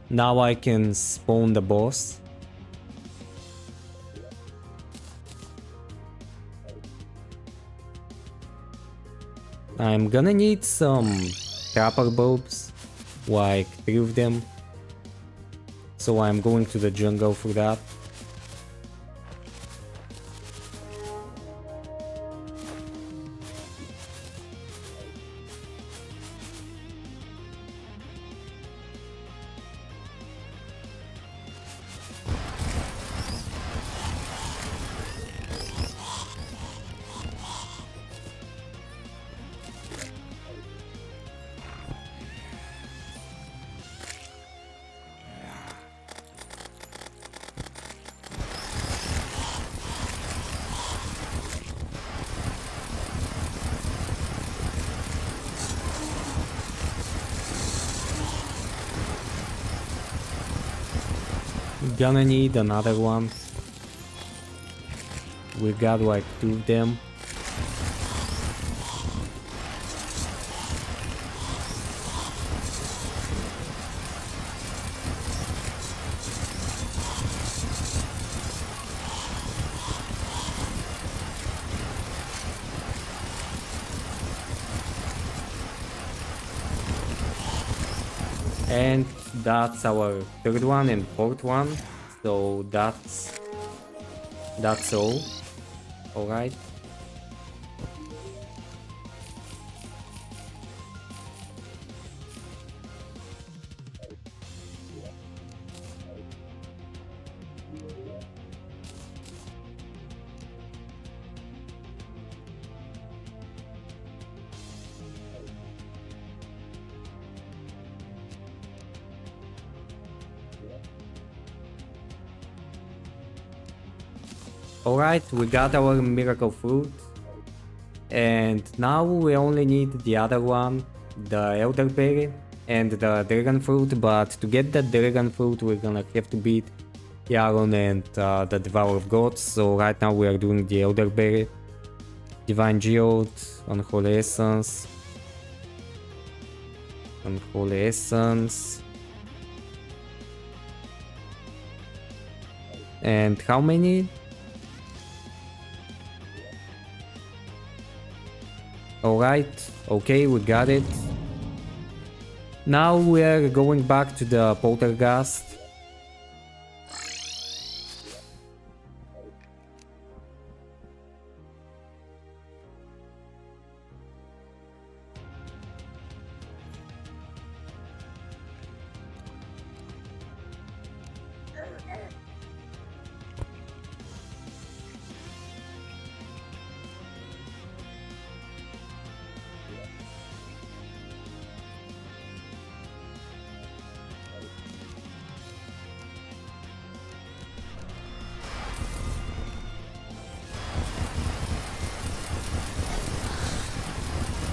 Now I can spawn the boss. I'm gonna need some trapper bulbs, like 3 of them. So I'm going to the jungle for that. Gonna need another one. We got like 2 of them. And that's our 3rd one and 4th one. So that's all. Alright. Alright, we got our miracle fruit. And now we only need the other one, the elderberry and the dragon fruit. But to get the dragon fruit, we're gonna have to beat Yaron and the Devourer of Gods. So right now we are doing the elderberry. Divine Geode, Unholy Essence. Unholy Essence. And how many? Alright, okay, we got it. Now we are going back to the poltergeist.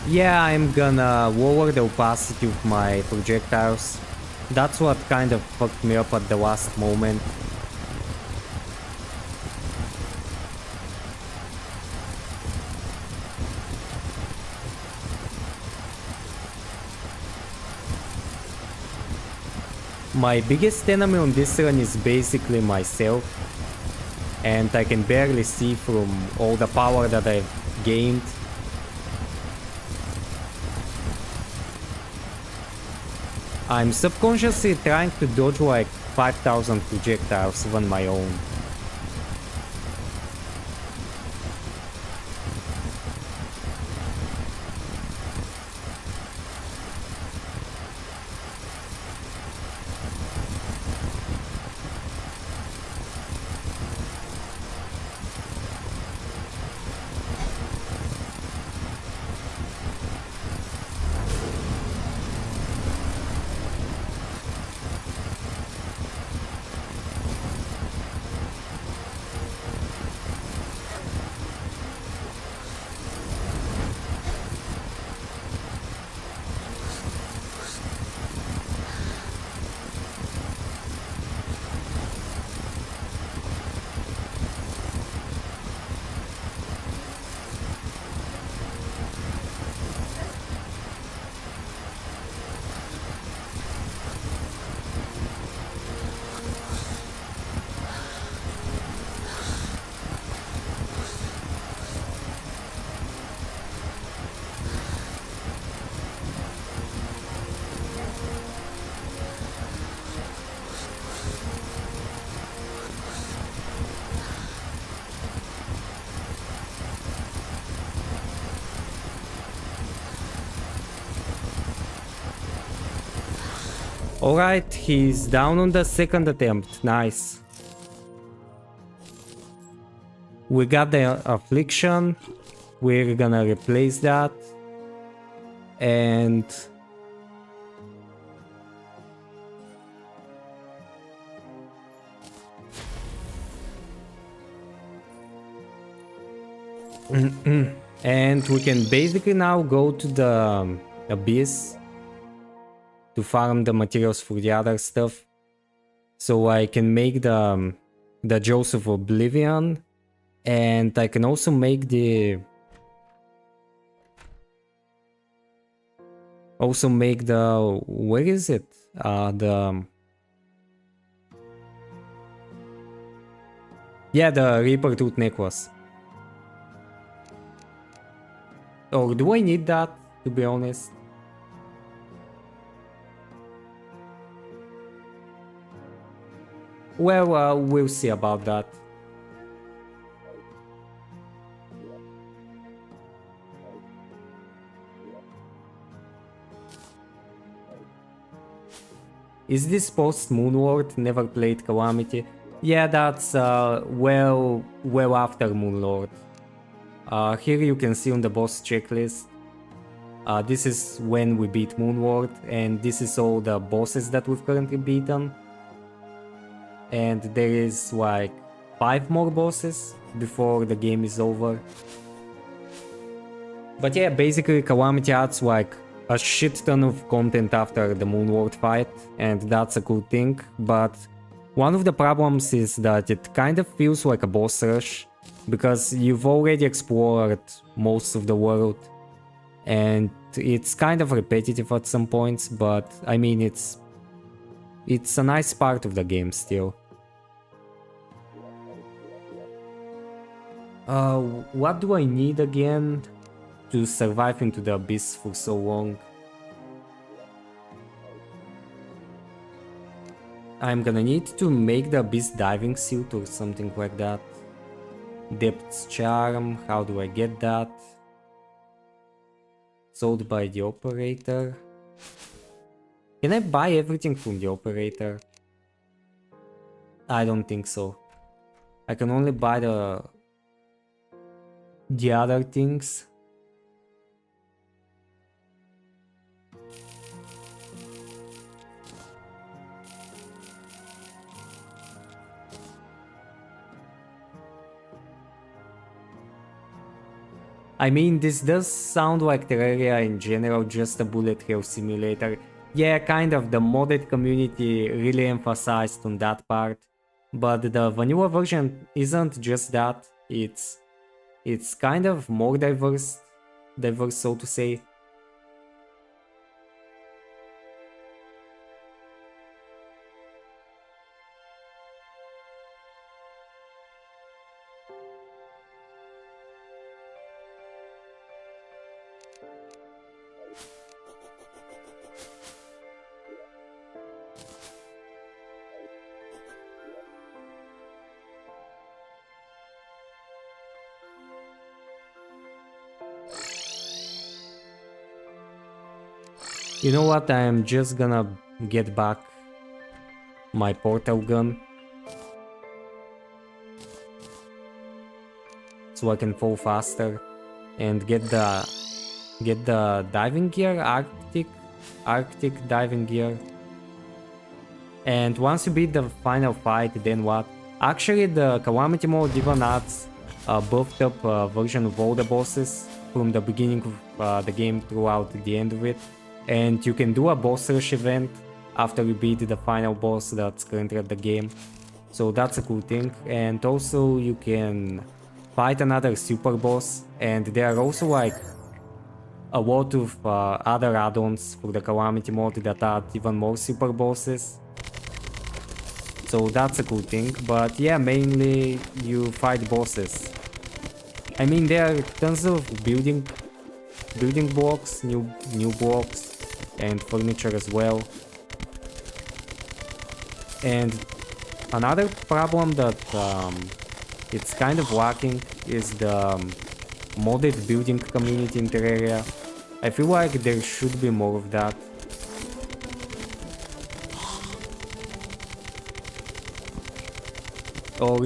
Yeah, I'm gonna lower the opacity of my projectiles. That's what kind of fucked me up at the last moment. My biggest enemy on this run is basically myself. And I can barely see from all the power that I've gained. I'm subconsciously trying to dodge like 5,000 projectiles on my own. Alright, he's down on the second attempt. Nice. We got the affliction. We're gonna replace that. And and we can basically now go to the abyss to farm the materials for the other stuff. So I can make the Joseph Oblivion, and I can also make the where is it? The Reaper Tooth necklace. Or do I need that, to be honest? Well, we'll see about that. Is this post Moonlord? Never played Calamity. Yeah, that's well after Moonlord. Here you can see on the boss checklist. This is when we beat Moonlord, and this is all the bosses that we've currently beaten. And there is like 5 more bosses before the game is over. But yeah, basically Calamity adds like a shit ton of content after the Moonlord fight, and that's a cool thing. But one of the problems is that it kind of feels like a boss rush, because you've already explored most of the world, and it's kind of repetitive at some points, but I mean it's a nice part of the game still. What do I need again to survive into the abyss for so long? I'm gonna need to make the abyss diving suit or something like that. Depth's charm, how do I get that? Sold by the operator. Can I buy everything from the operator? I don't think so. I can only buy the other things. I mean, this does sound like Terraria in general, just a bullet hell simulator. Yeah, kind of, the modded community really emphasized on that part. But the vanilla version isn't just that, it's kind of more diverse so to say. You know what, I am just gonna get back my portal gun so I can fall faster and get the diving gear, Arctic diving gear. And once you beat the final fight, then what? Actually, the Calamity mode even adds a buffed up version of all the bosses from the beginning of the game throughout the end of it. And you can do a boss rush event after you beat the final boss that's currently at the game. So that's a cool thing. And also you can fight another super boss. And there are also like a lot of other add-ons for the Calamity mode that add even more super bosses. So that's a cool thing. But yeah, mainly you fight bosses. I mean, there are tons of building blocks, new blocks, and furniture as well. And another problem that it's kind of lacking is the modded building community in Terraria. I feel like there should be more of that. Oh,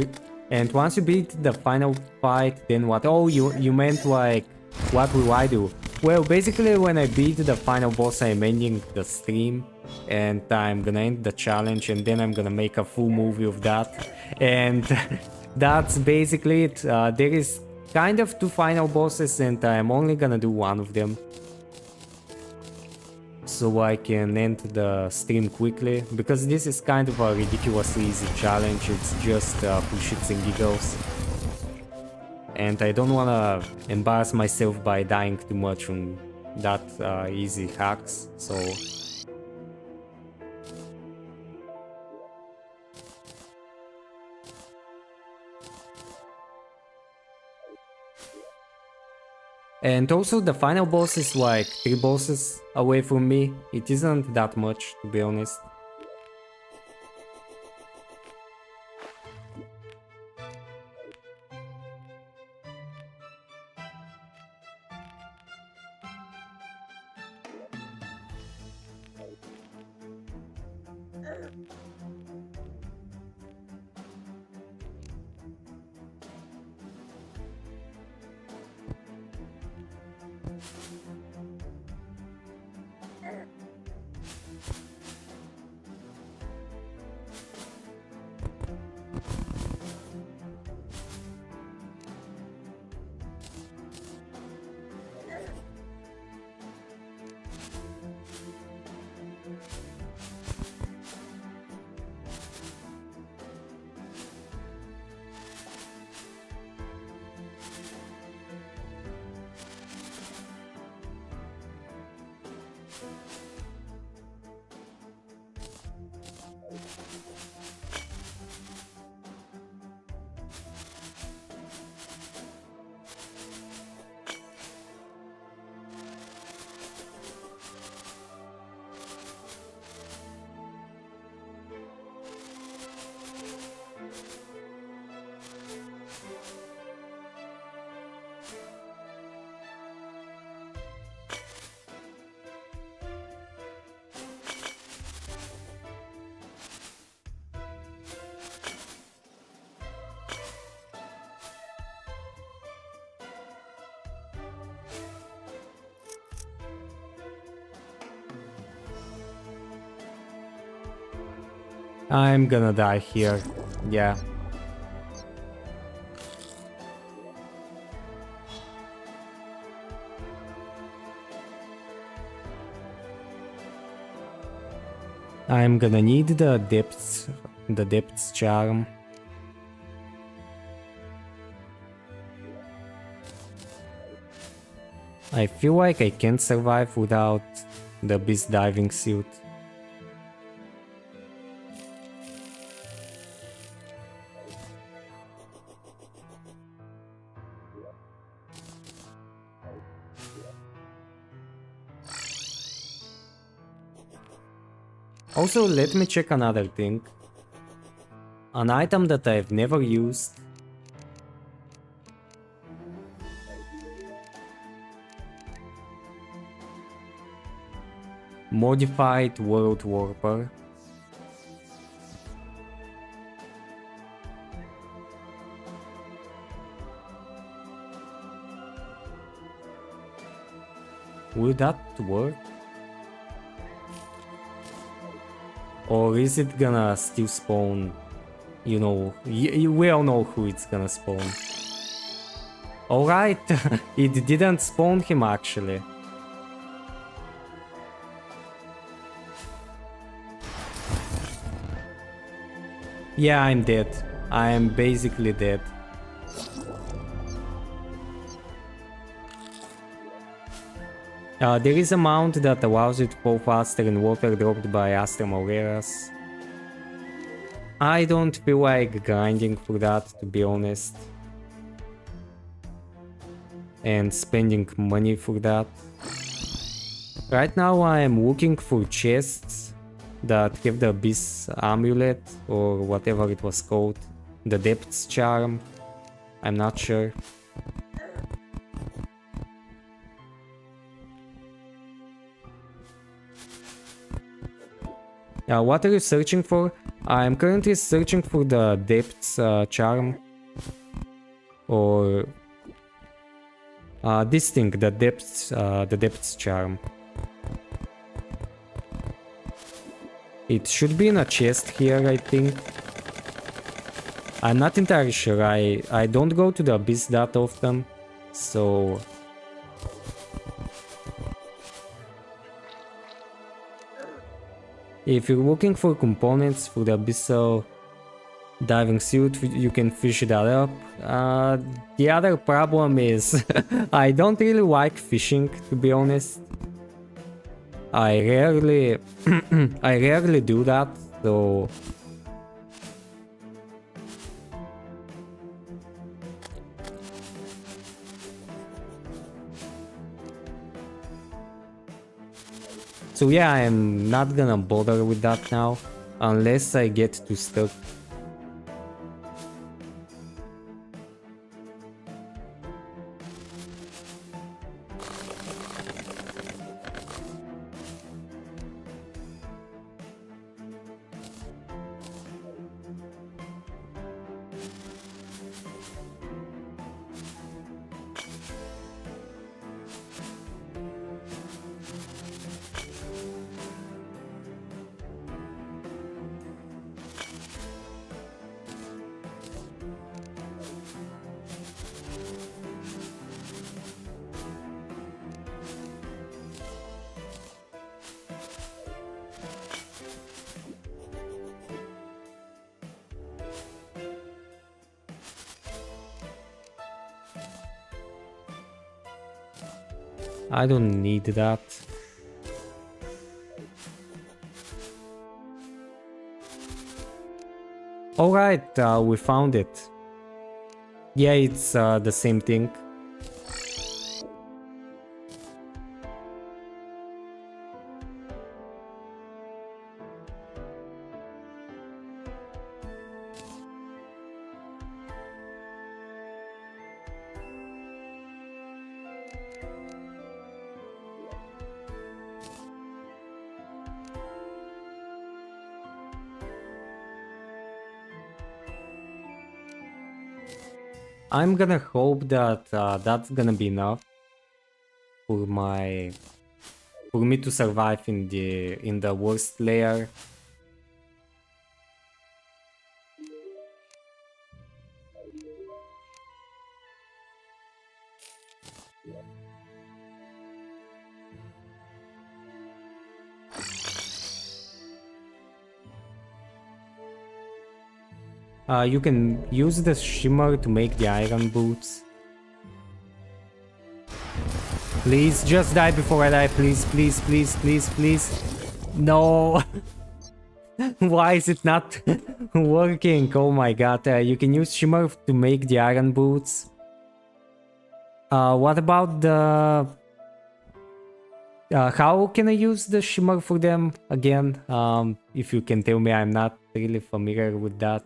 and once you beat the final fight, then what? Oh, you meant like, what will I do? Well, basically when I beat the final boss, I'm ending the stream and I'm gonna end the challenge and then I'm gonna make a full movie of that. And that's basically it. There is kind of 2 final bosses and I'm only gonna do one of them, so I can end the stream quickly, because this is kind of a ridiculously easy challenge. It's just for shits and giggles. And I don't wanna embarrass myself by dying too much on that easy hacks, so... And also the final boss is like 3 bosses away from me. It isn't that much, to be honest. I'm gonna die here, yeah. I'm gonna need the depths charm. I feel like I can't survive without the beast diving suit. Also, let me check another thing. An item that I've never used. Modified World Warper. Will that work? Or is it gonna still spawn? You know, we all know who it's gonna spawn. Alright, it didn't spawn him actually. Yeah, I'm dead. I am basically dead. There is a mount that allows you to fall faster in water dropped by Astra Maureras. I don't feel like grinding for that, to be honest. And spending money for that. Right now I am looking for chests that have the Abyss Amulet, or whatever it was called. The Depths Charm. I'm not sure. What are you searching for? I'm currently searching for the depths charm. Or this thing, the depths charm. It should be in a chest here, I think. I'm not entirely sure. I don't go to the abyss that often, so if you're looking for components for the abyssal diving suit, you can fish that up. The other problem is I don't really like fishing, to be honest. I rarely I rarely do that, so yeah, I'm not gonna bother with that now unless I get to stuck. I don't need that. Alright, we found it. Yeah, it's the same thing. I'm gonna hope that that's gonna be enough for me to survive in the worst layer. You can use the shimmer to make the iron boots. Please, just die before I die, please, please, please, please, please. No! Why is it not working? Oh my god, you can use shimmer to make the iron boots. What about the... how can I use the shimmer for them again? If you can tell me, I'm not really familiar with that.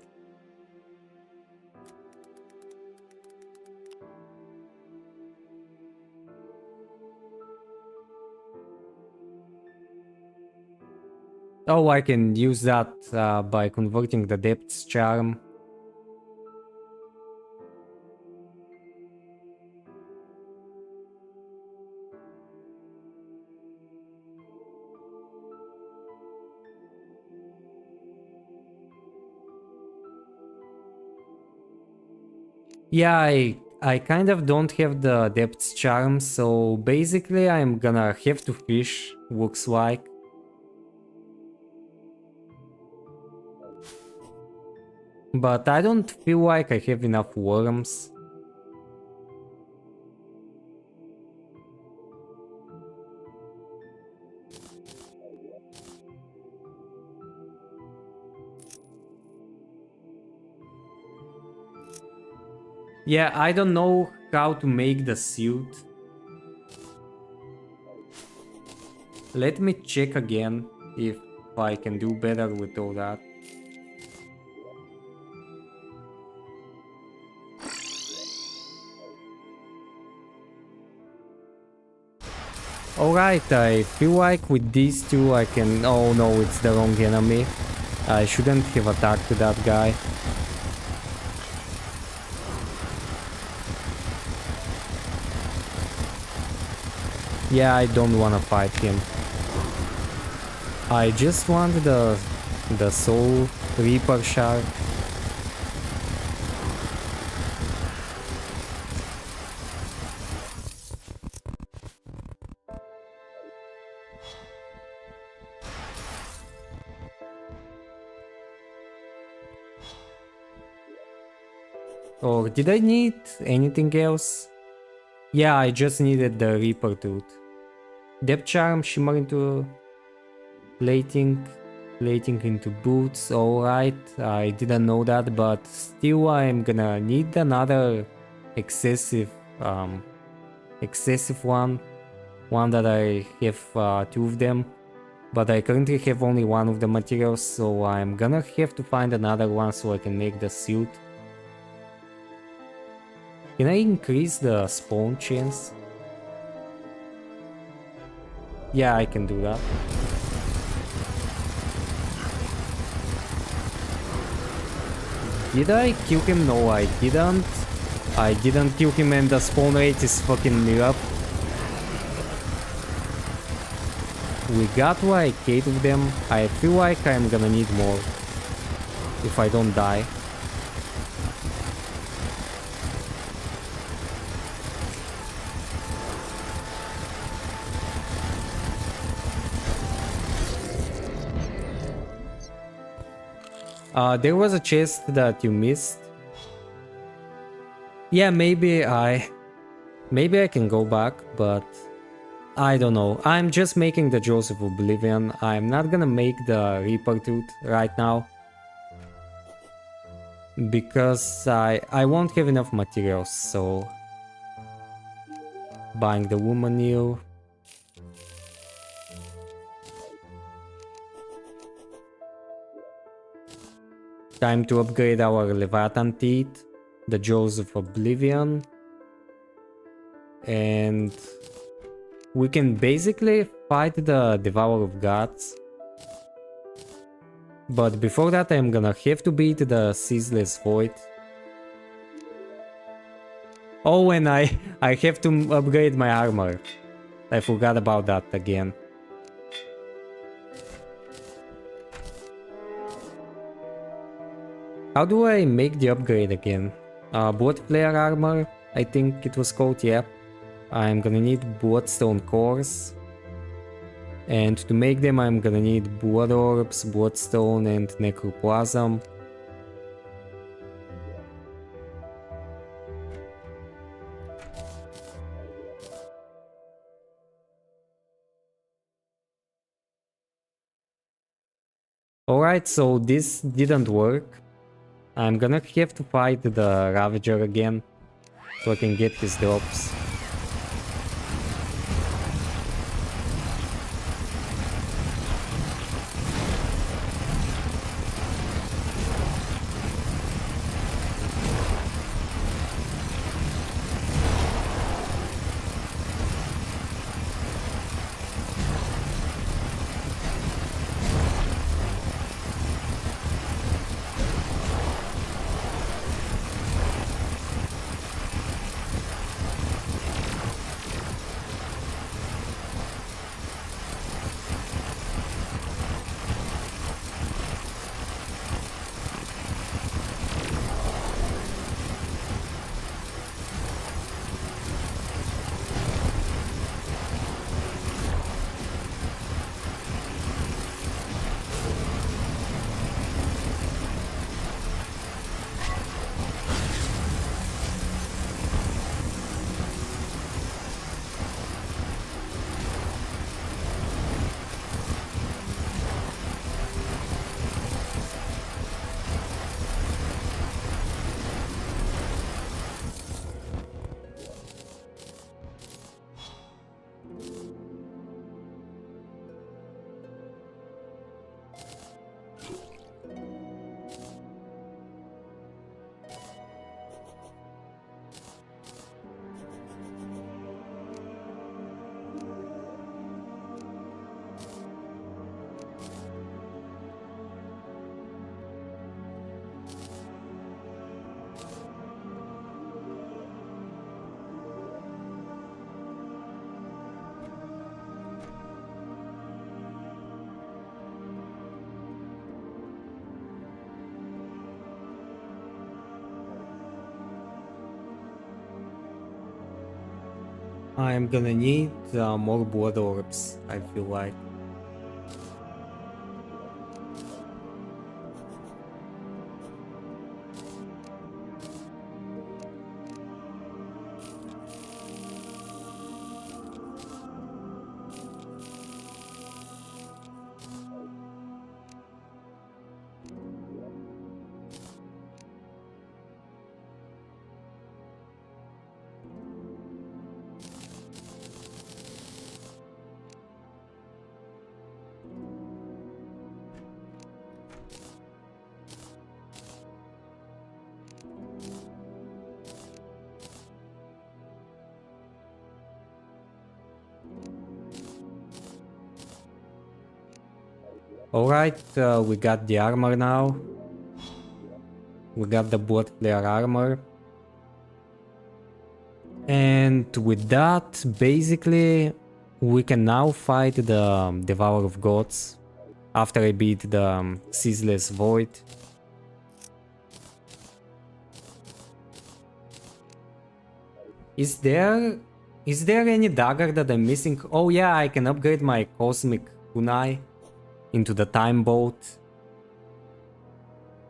Oh, I can use that by converting the depths charm. Yeah, I kind of don't have the depths charm, so basically I'm gonna have to fish, looks like. But I don't feel like I have enough worms. Yeah, I don't know how to make the suit. Let me check again if I can do better with all that. Alright, I feel like with these two I can... Oh no, it's the wrong enemy. I shouldn't have attacked that guy. Yeah, I don't wanna fight him. I just want the Soul Reaper shard. Or did I need anything else? Yeah, I just needed the Reaper Tooth. Depth Charm, Shimmer into plating into boots. Alright, I didn't know that, but still I'm gonna need another excessive one that I have two of them, but I currently have only one of the materials, so I'm gonna have to find another one so I can make the suit. Can I increase the spawn chance? Yeah, I can do that. Did I kill him? No, I didn't. I didn't kill him and the spawn rate is fucking me up. We got like 8 of them. I feel like I'm gonna need more if I don't die. There was a chest that you missed. Yeah, maybe I can go back, but I don't know. I'm just making the Jaws of Oblivion. I'm not gonna make the Reaper Tooth right now, because I won't have enough materials, so buying the woman new. Time to upgrade our Leviathan teeth, the Jaws of Oblivion, and we can basically fight the Devourer of Gods. But before that I'm gonna have to beat the Ceaseless Void. Oh, and I have to upgrade my armor. I forgot about that again. How do I make the upgrade again? Blood Flare armor, I think it was called, yeah. I'm gonna need Bloodstone cores. And to make them I'm gonna need Blood Orbs, Bloodstone and Necroplasm. Alright, so this didn't work. I'm gonna have to fight the Ravager again so I can get his drops. I'm gonna need more blood orbs, I feel like. Alright, we got the armor now. We got the blood flare armor. And with that, basically, we can now fight the Devourer of Gods after I beat the Ceaseless Void. Is there any dagger that I'm missing? Oh yeah, I can upgrade my Cosmic Kunai into the Time Bolt.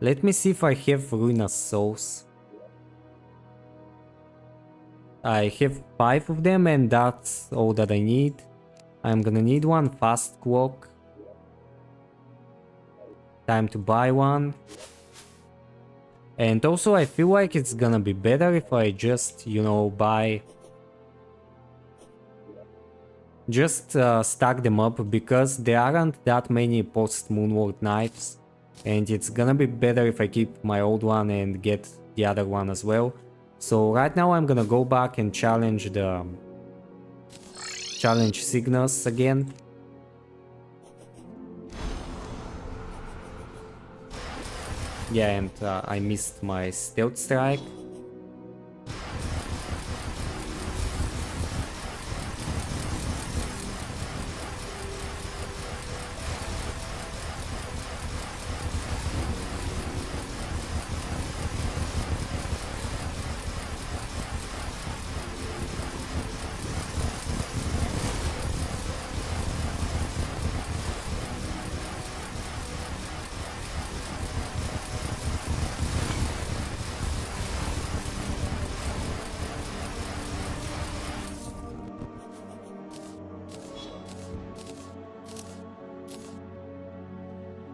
Let me see if I have Ruinous Souls. I have 5 of them and that's all that I need. I'm gonna need one fast clock. Time to buy one. And also I feel like it's gonna be better if I just, you know, buy... Just stack them up because there aren't that many post-Moonward knives. And it's gonna be better if I keep my old one and get the other one as well. So right now I'm gonna go back and challenge the... Challenge Cygnus again. Yeah, and I missed my Stealth Strike.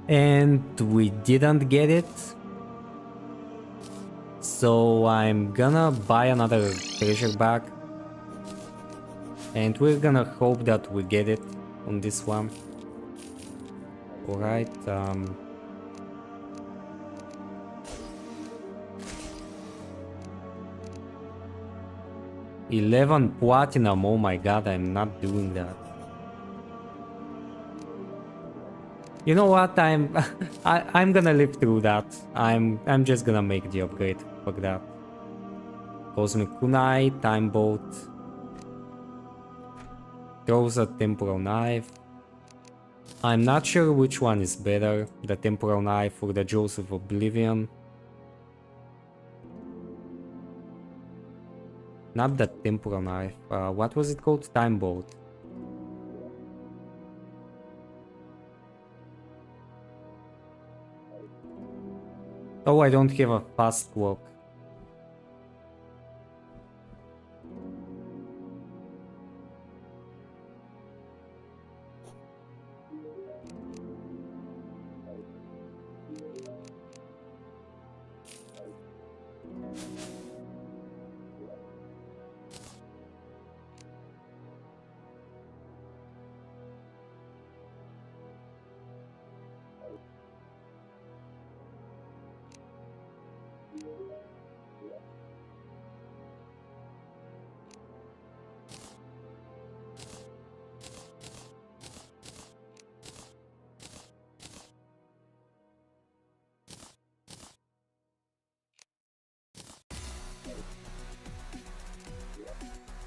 And we didn't get it. So I'm gonna buy another treasure bag. And we're gonna hope that we get it on this one. Alright, 11 platinum, oh my god, I'm not doing that. You know what? I'm gonna live through that. I'm just gonna make the upgrade. Fuck that. Cosmic Kunai, Time Bolt. Throws a Temporal Knife. I'm not sure which one is better, the Temporal Knife or the Jaws of Oblivion. Not the Temporal Knife. What was it called? Time Bolt. Oh, I don't have a fast walk.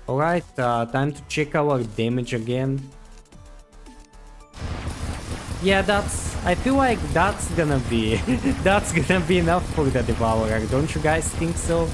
Alright, time to check our damage again. Yeah, I feel like that's gonna be that's gonna be enough for the Devourer, don't you guys think so?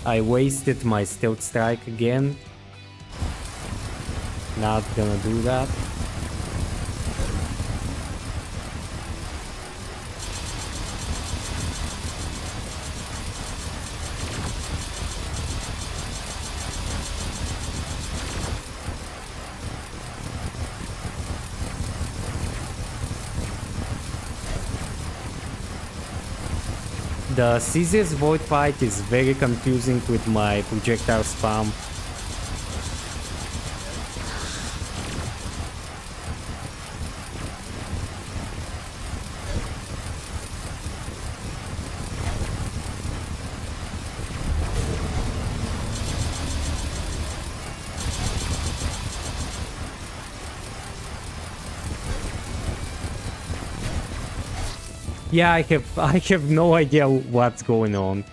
I wasted my stealth strike again. Not gonna do that. The Caesar's Void fight is very confusing with my projectile spam. Yeah, I have no idea what's going on.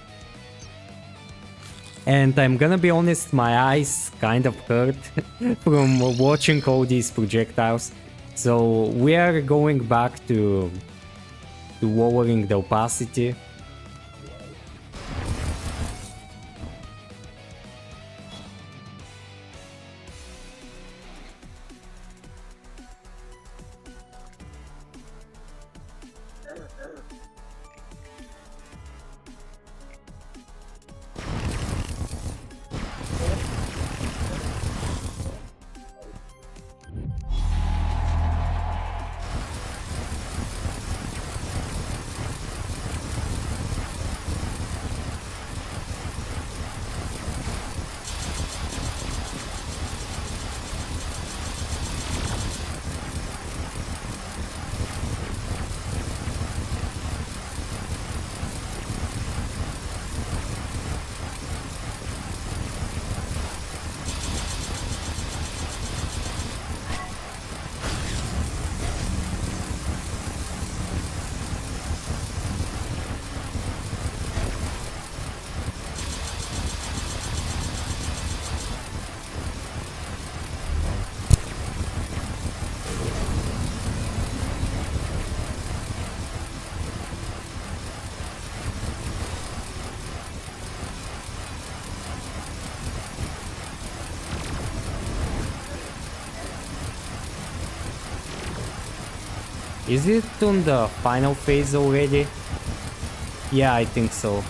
And I'm gonna be honest, my eyes kind of hurt from watching all these projectiles. So we are going back to lowering the opacity. Is it on the final phase already? Yeah, I think so.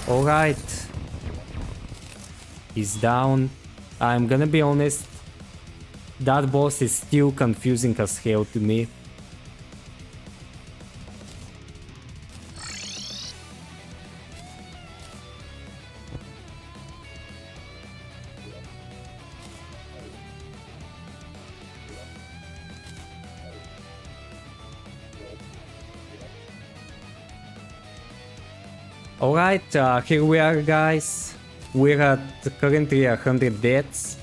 Alright. He's down. I'm gonna be honest, that boss is still confusing as hell to me. Alright, here we are, guys. We're at currently 100 deaths,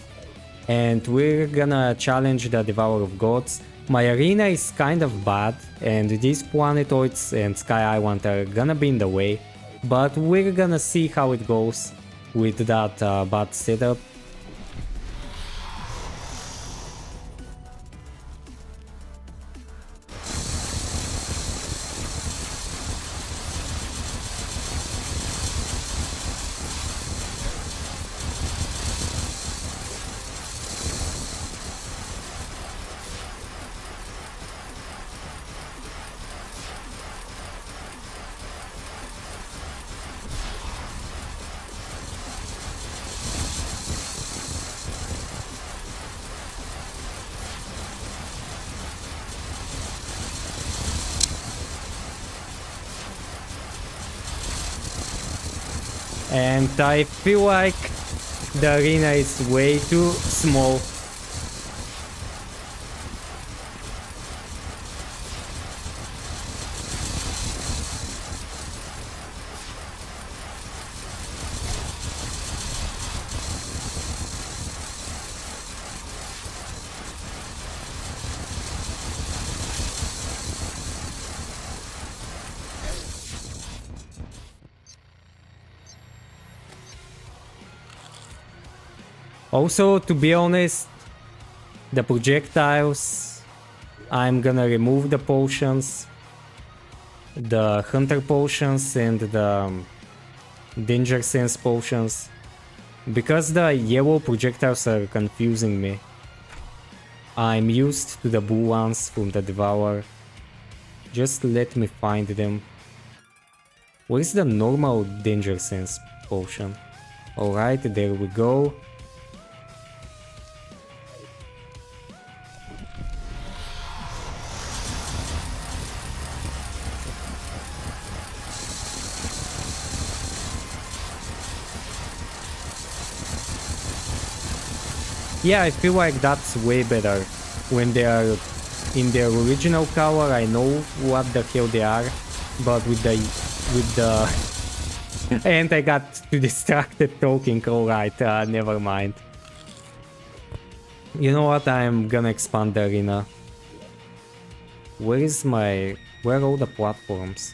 and we're gonna challenge the Devourer of Gods. My arena is kind of bad, and these planetoids and Sky Island are gonna be in the way, but we're gonna see how it goes with that bad setup. And I feel like the arena is way too small. Also, to be honest, the projectiles, I'm gonna remove the potions, the hunter potions and the danger sense potions, because the yellow projectiles are confusing me. I'm used to the blue ones from the Devour. Just let me find them. Where is the normal danger sense potion? Alright, there we go. Yeah, I feel like that's way better. When they are in their original color, I know what the hell they are, but with the and I got too distracted talking. Alright, never mind. You know what? I'm gonna expand the arena. Where are all the platforms?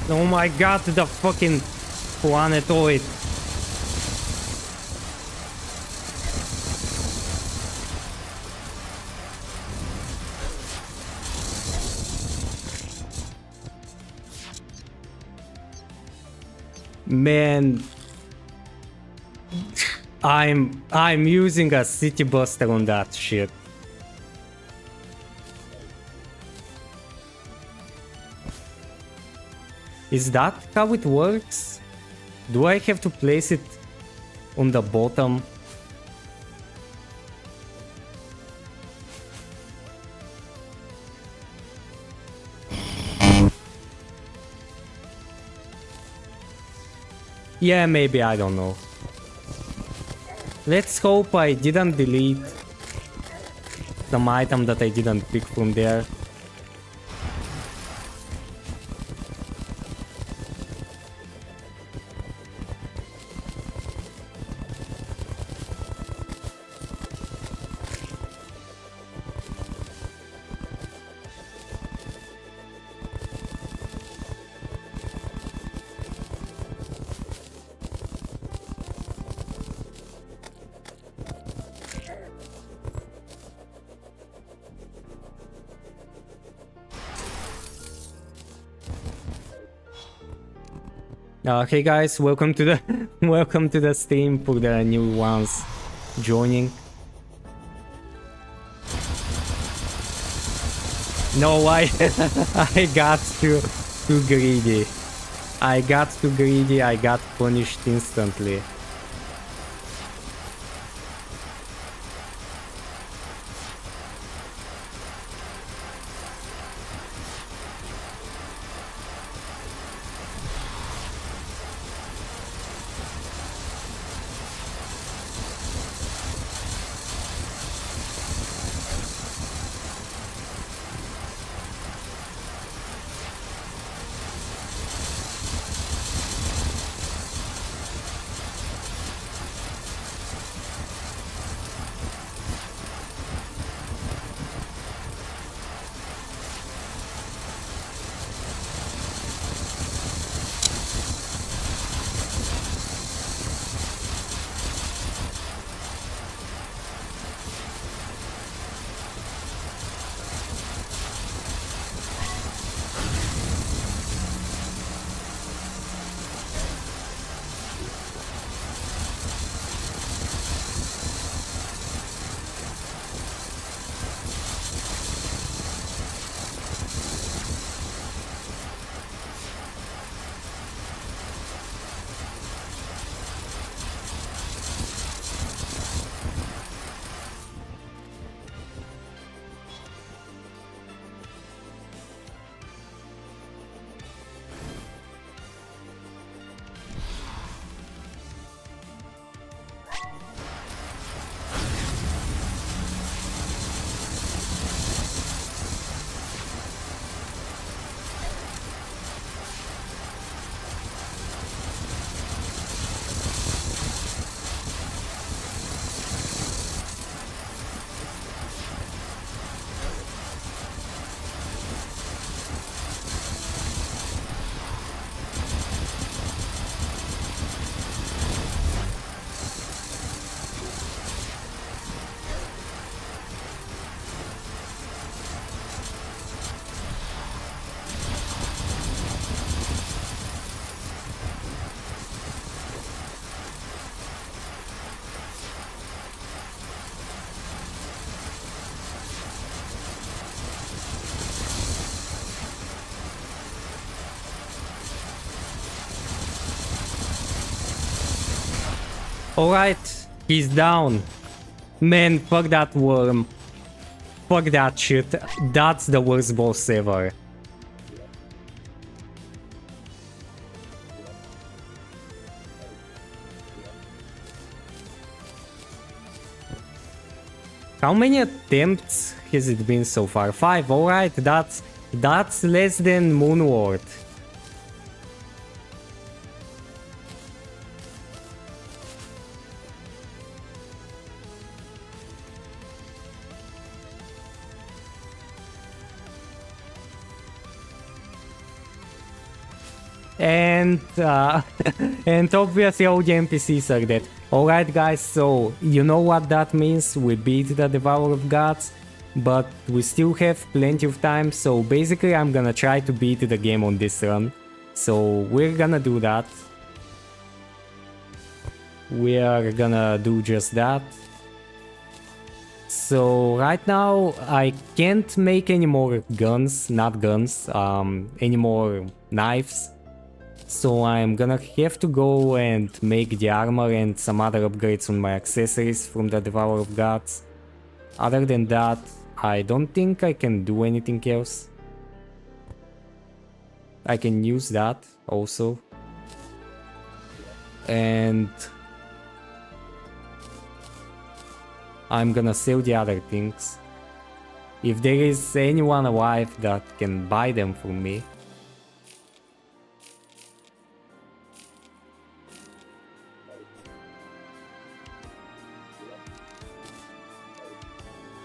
Oh my god, the fucking planetoid. Man, I'm using a city buster on that shit. Is that how it works? Do I have to place it on the bottom? Yeah, maybe, I don't know. Let's hope I didn't delete some item that I didn't pick from there. Hey guys, welcome to the welcome to the stream for the new ones joining. No, I I got too greedy. I got too greedy. I got punished instantly. Alright, he's down. Man, fuck that worm. Fuck that shit. That's the worst boss ever. How many attempts has it been so far? 5, alright, that's less than Moonward. And and obviously all the NPCs are dead. Alright guys, so you know what that means, we beat the Devourer of Gods, but we still have plenty of time, so basically I'm gonna try to beat the game on this run. So we're gonna do that. We are gonna do just that. So right now I can't make any more guns, not guns, any more knives. So I'm gonna have to go and make the armor and some other upgrades on my accessories from the Devourer of Gods. Other than that, I don't think I can do anything else. I can use that also. And I'm gonna sell the other things. If there is anyone alive that can buy them from me.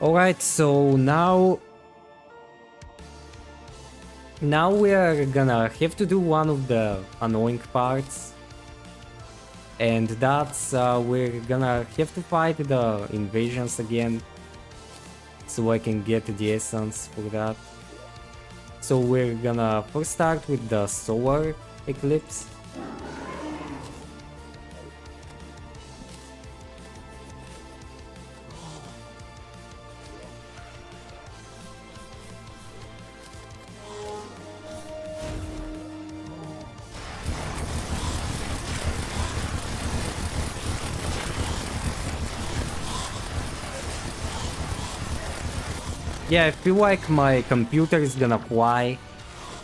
Alright, so now we are gonna have to do one of the annoying parts. And that's we're gonna have to fight the invasions again. So I can get the essence for that. So we're gonna first start with the solar eclipse. Yeah, I feel like my computer is gonna fly.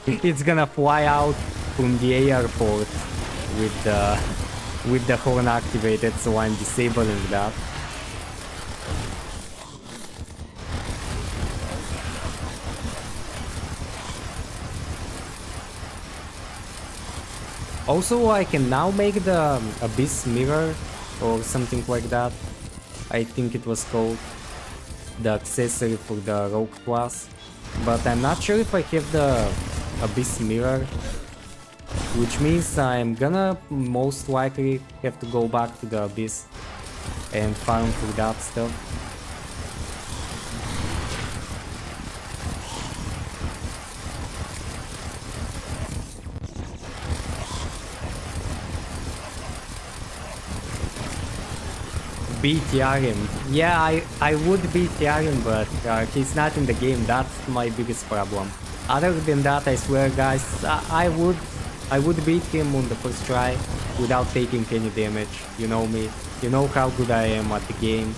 It's gonna fly out from the airport with the horn activated, so I'm disabling that. Also, I can now make the Abyss Mirror or something like that. I think it was called. The accessory for the Rogue class. But I'm not sure if I have the Abyss Mirror. Which means I'm gonna most likely have to go back to the Abyss and farm for that stuff. Beat Yarim. Yeah, I would beat Yarim, but he's not in the game. That's my biggest problem. Other than that, I swear, guys, I would beat him on the first try without taking any damage. You know me. You know how good I am at the game.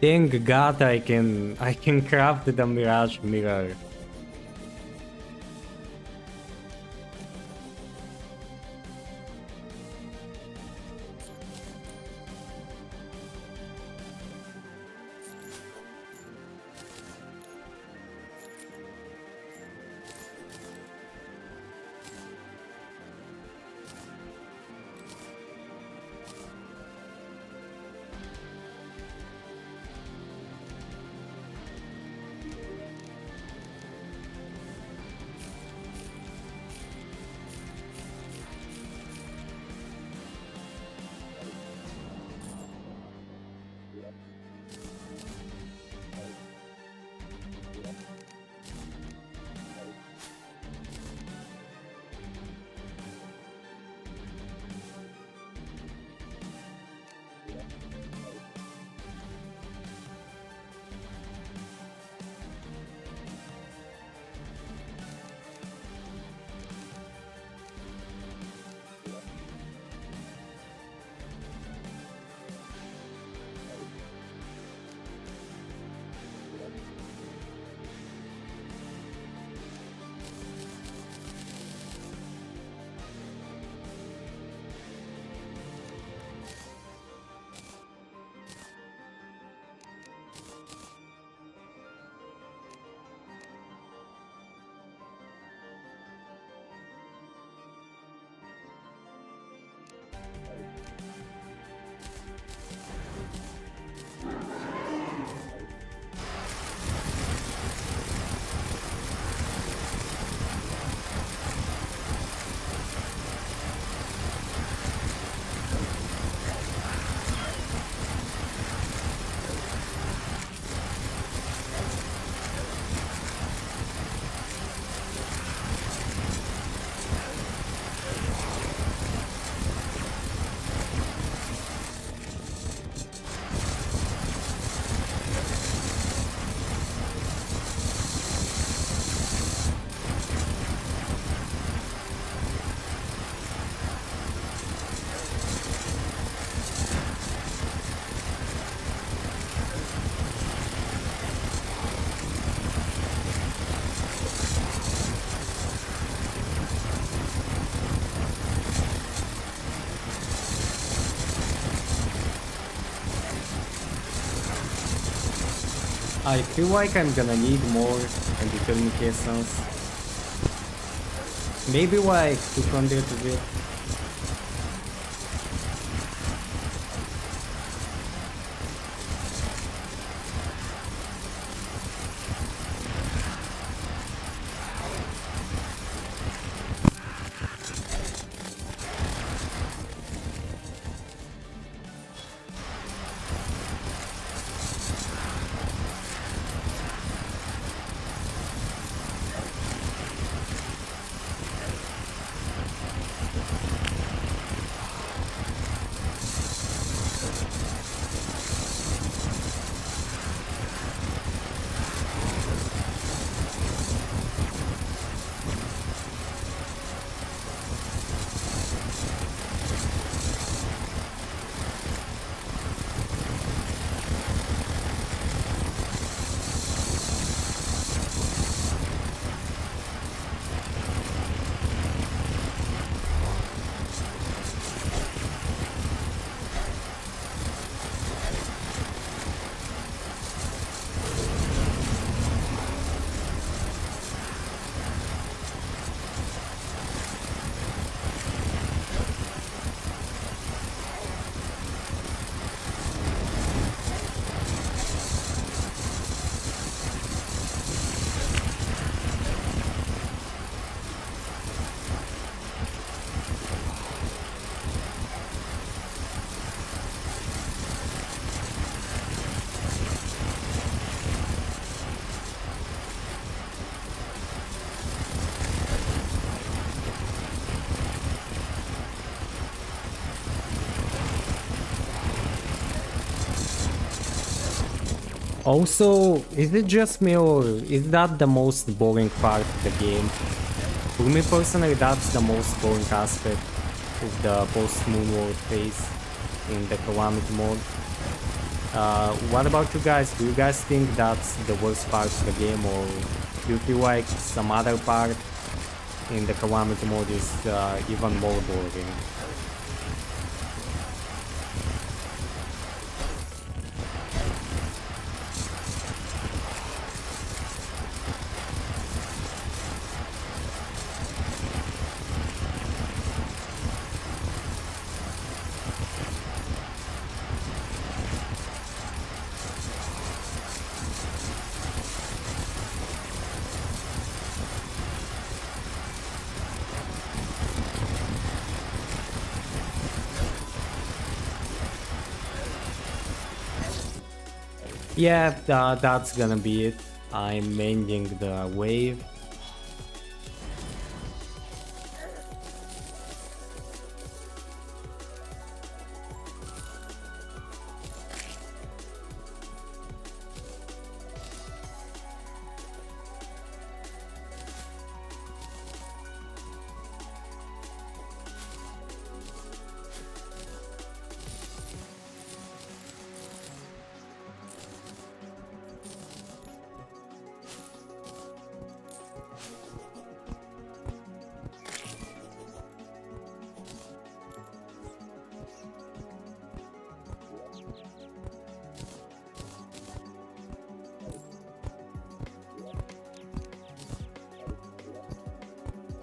Thank God I can craft the Mirage Mirror. I feel like I'm gonna need more communications. Maybe like 200 of it. Also, is it just me or is that the most boring part of the game? For me personally, that's the most boring aspect of the post-moonward phase in the Calamity mode. What about you guys? Do you guys think that's the worst part of the game, or do you feel like some other part in the Calamity mode is even more boring? Yeah, that's gonna be it. I'm ending the wave.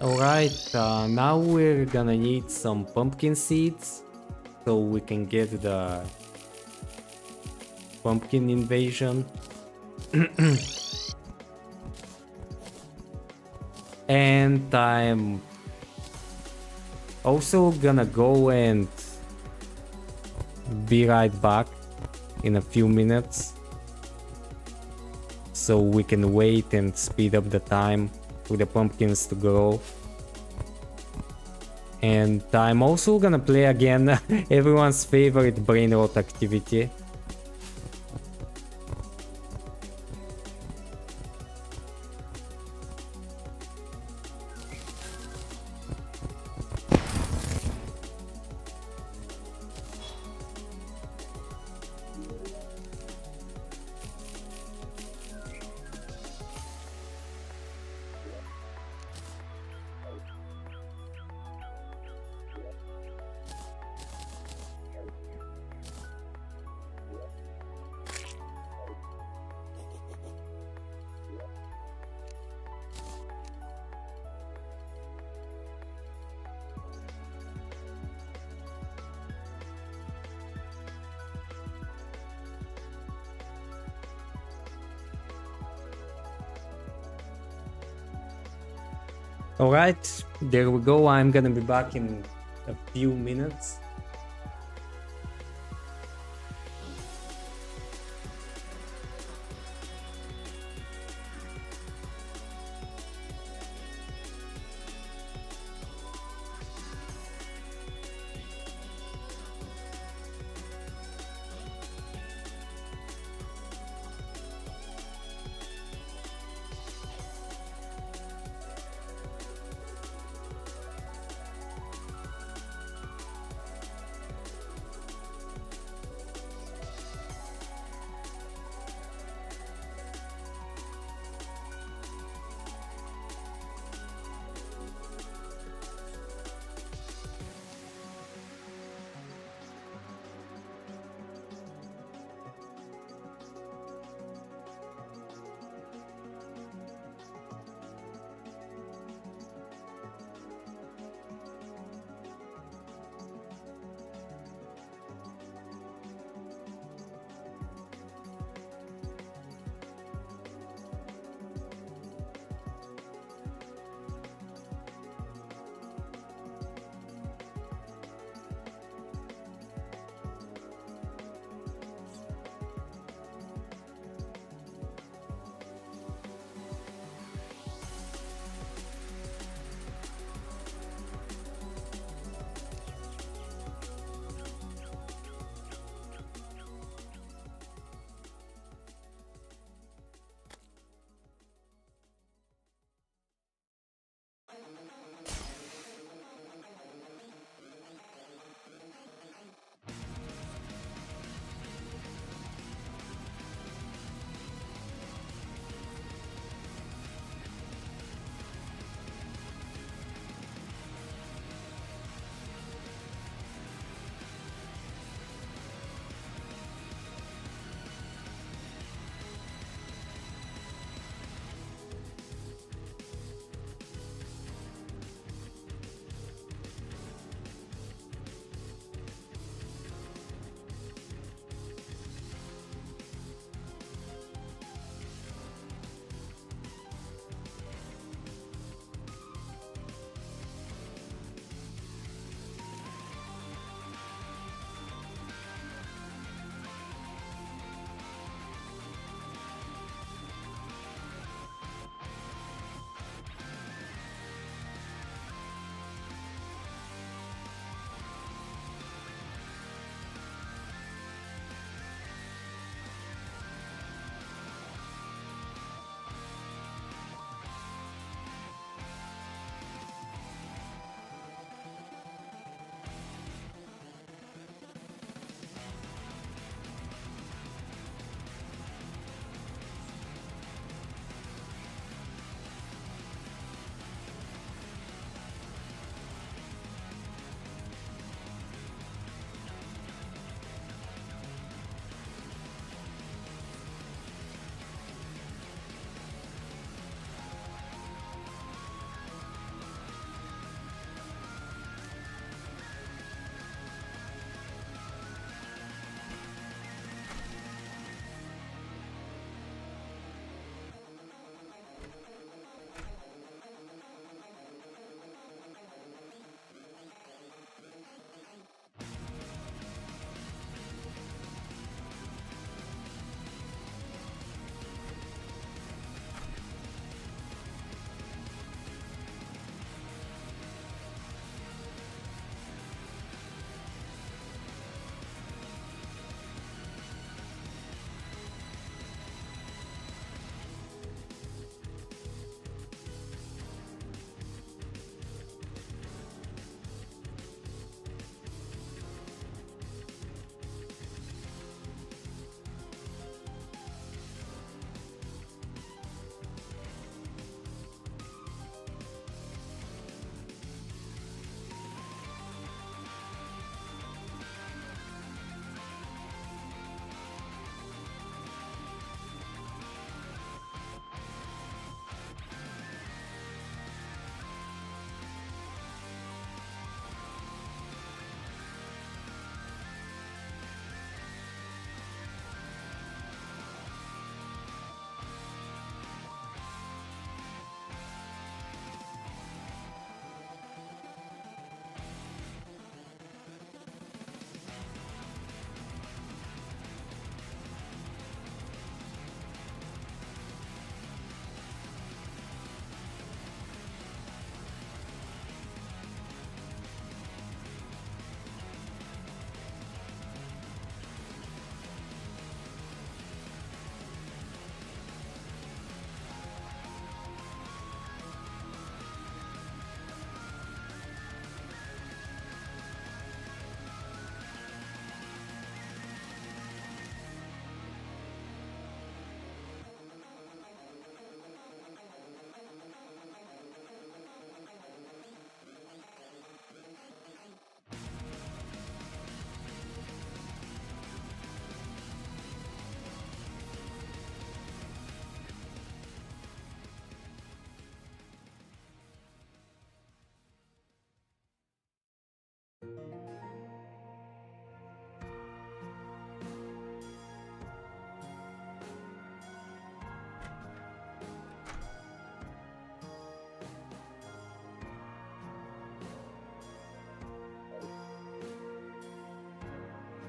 Alright, now we're gonna need some pumpkin seeds so we can get the pumpkin invasion. And I'm also gonna go and be right back in a few minutes so we can wait and speed up the time for the pumpkins to grow. And I'm also gonna play again everyone's favorite brain rot activity. Alright, there we go. I'm gonna be back in a few minutes.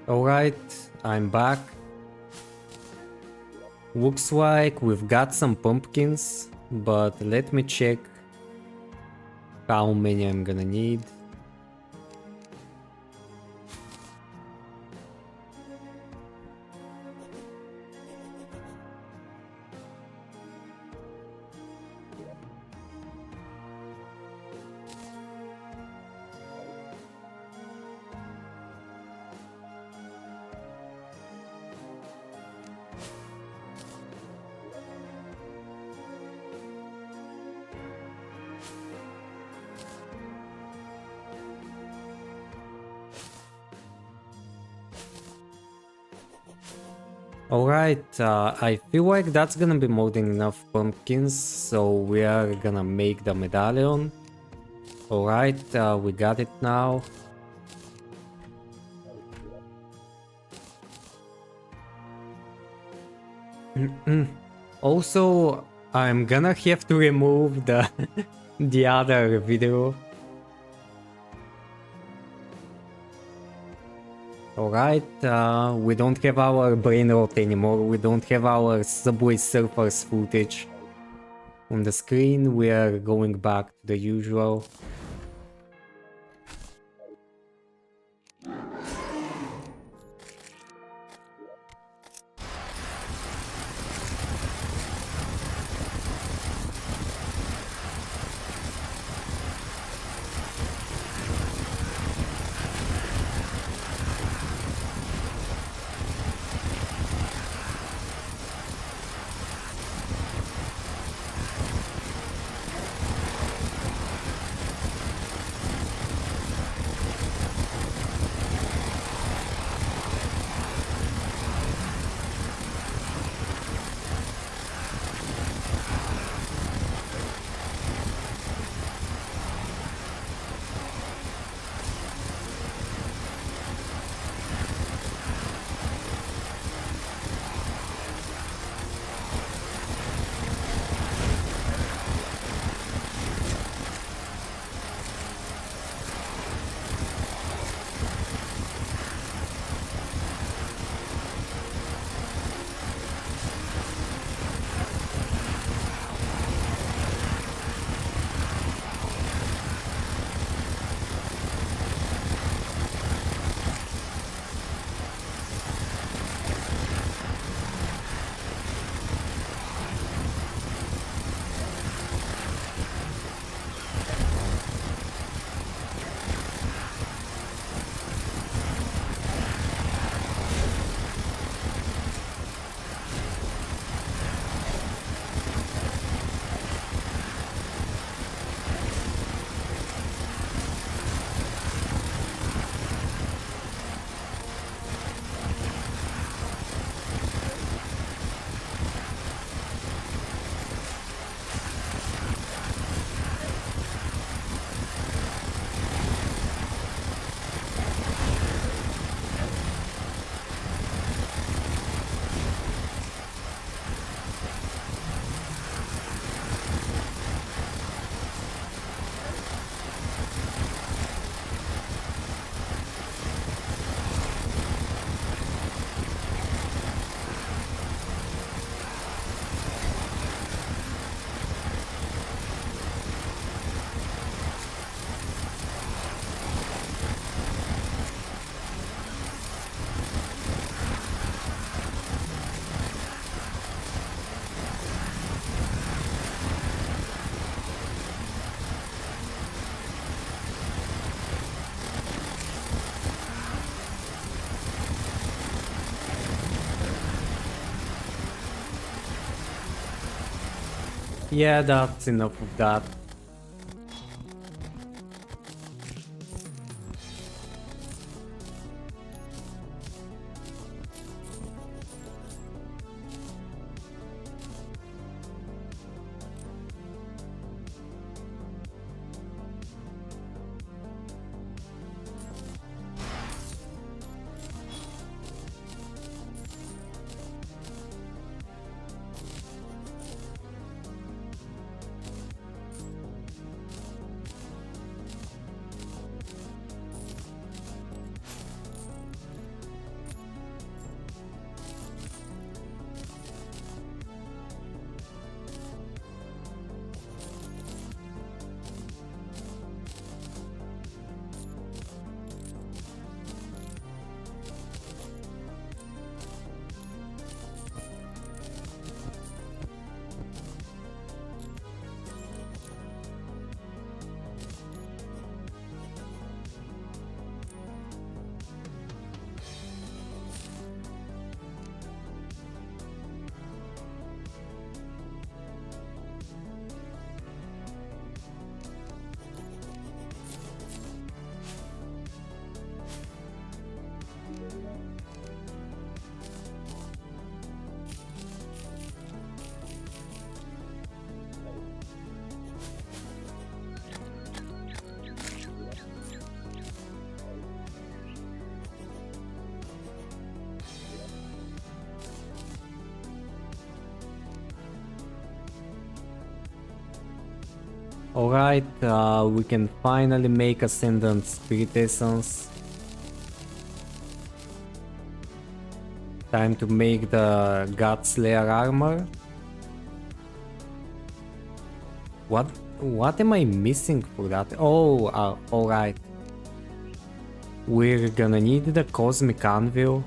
Alright, I'm back. Looks like we've got some pumpkins, but let me check how many I'm gonna need. Alright, I feel like that's gonna be more than enough pumpkins, so we are gonna make the medallion. Alright, we got it now. Also, I'm gonna have to remove the the other video. Alright, we don't have our brain rot anymore, we don't have our Subway Surfers footage on the screen, we are going back to the usual. Yeah, that's enough of that. Alright, we can finally make Ascendant Spirit Essence. Time to make the God Slayer armor. What am I missing for that? Oh, alright. We're gonna need the Cosmic Anvil.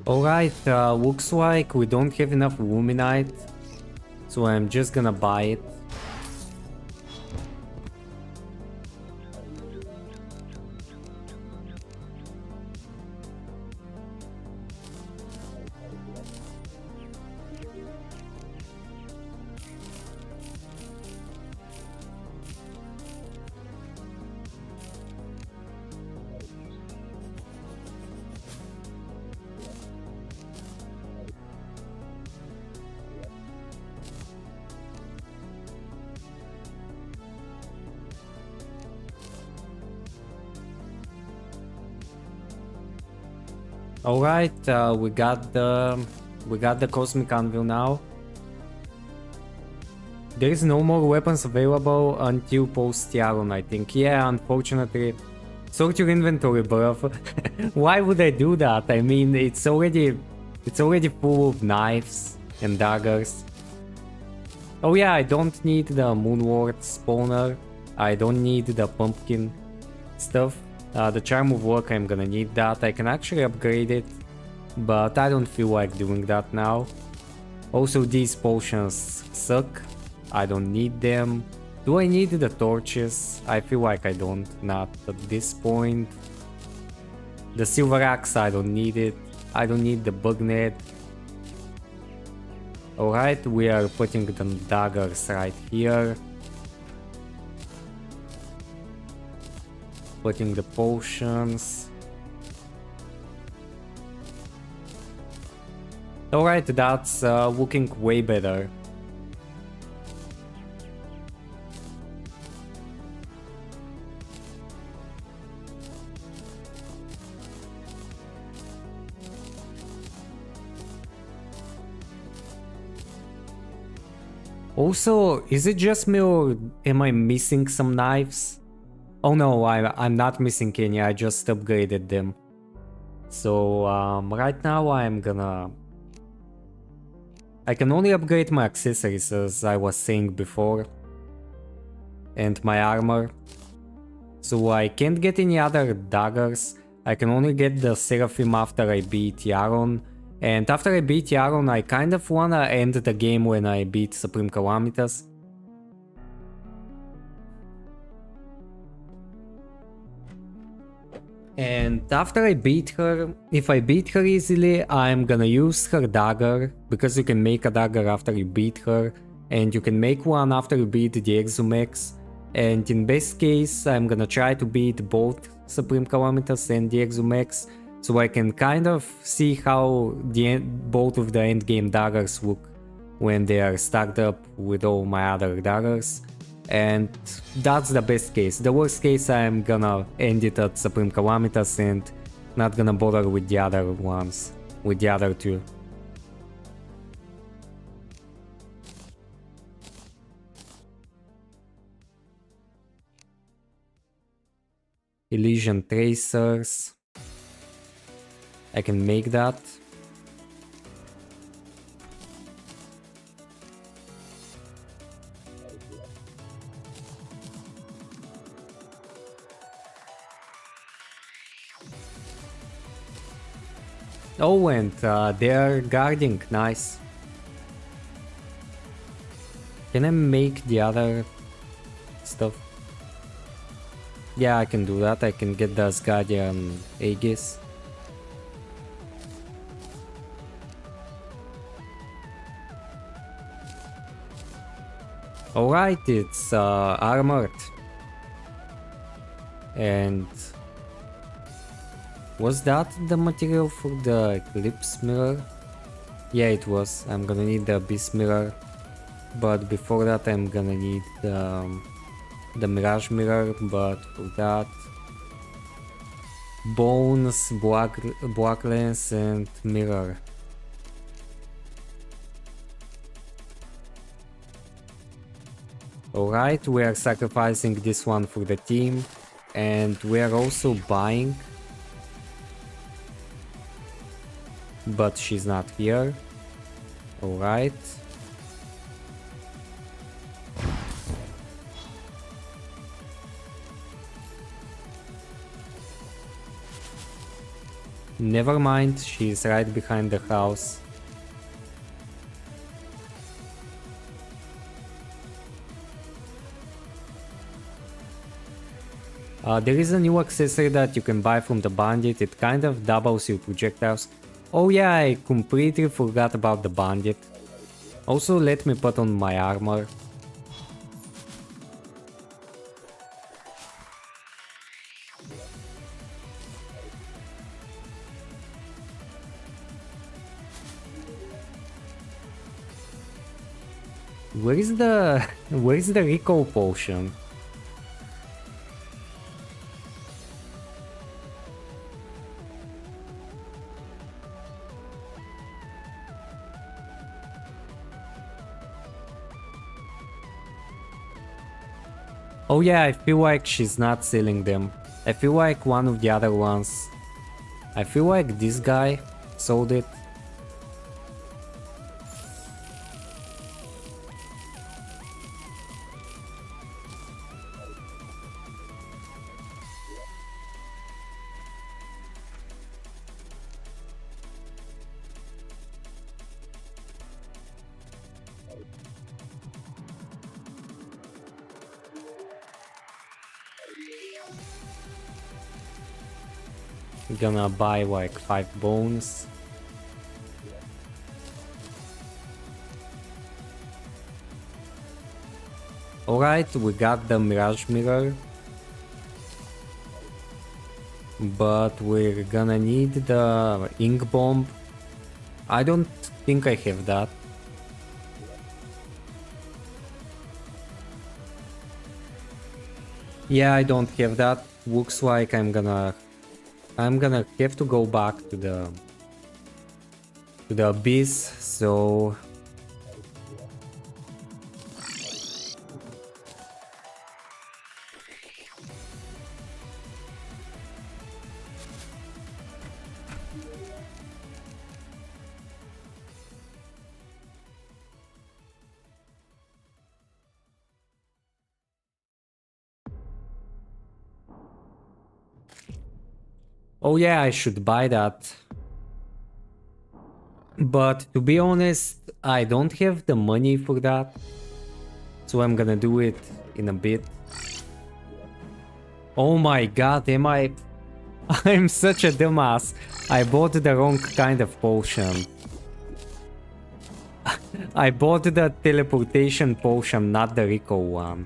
Alright, looks like we don't have enough Luminite, so I'm just gonna buy it. Alright, we got the Cosmic Anvil now. There is no more weapons available until post Yaron, I think. Yeah, unfortunately. Sort your inventory, bruv. Why would I do that? I mean, it's already full of knives and daggers. Oh yeah, I don't need the Moonward spawner. I don't need the pumpkin stuff. The Charm of Work, I'm gonna need that. I can actually upgrade it, but I don't feel like doing that now. Also, these potions suck. I don't need them. Do I need the torches? I feel like I don't, not at this point. The Silver Axe, I don't need it. I don't need the Bug Net. Alright, we are putting the daggers right here. Putting the potions. Alright, that's looking way better. Also, is it just me or am I missing some knives? Oh no, I'm not missing any, I just upgraded them. So right now I can only upgrade my accessories as I was saying before. And my armor. So I can't get any other daggers. I can only get the Seraphim after I beat Yaron. And after I beat Yaron, I kind of wanna end the game when I beat Supreme Calamitas. And after I beat her, if I beat her easily, I'm gonna use her dagger, because you can make a dagger after you beat her, and you can make one after you beat the Exumex. And in best case, I'm gonna try to beat both Supreme Calamitas and the Exumex, so I can kind of see how both of the endgame daggers look when they are stacked up with all my other daggers. And that's the best case. The worst case, I'm gonna end it at Supreme Calamitas and not gonna bother with the other ones, with the other two. Elysian Tracers. I can make that. Oh, and they're guarding. Nice. Can I make the other stuff? Yeah, I can do that. I can get the Asgardian Aegis. Alright, it's armored. And was that the material for the Eclipse Mirror? Yeah, it was. I'm gonna need the Abyss Mirror. But before that I'm gonna need the Mirage Mirror, but for that... Bones, Black Lens and Mirror. Alright, we are sacrificing this one for the team. And we are also buying. But she's not here. Alright. Never mind, she's right behind the house. There is a new accessory that you can buy from the bandit. It kind of doubles your projectiles. Oh yeah, I completely forgot about the bandit. Also, let me put on my armor. Where is the recall potion? Oh yeah, I feel like she's not selling them. I feel like one of the other ones. I feel like this guy sold it. Gonna buy like 5 bones. Alright, we got the Mirage Mirror. But we're gonna need the Ink Bomb. I don't think I have that. Yeah, I don't have that. Looks like I'm gonna have to go back to the Abyss, so... Oh yeah, I should buy that. But to be honest, I don't have the money for that. So I'm gonna do it in a bit. Oh my god, am I... I'm such a dumbass. I bought the wrong kind of potion. I bought the teleportation potion, not the recall one.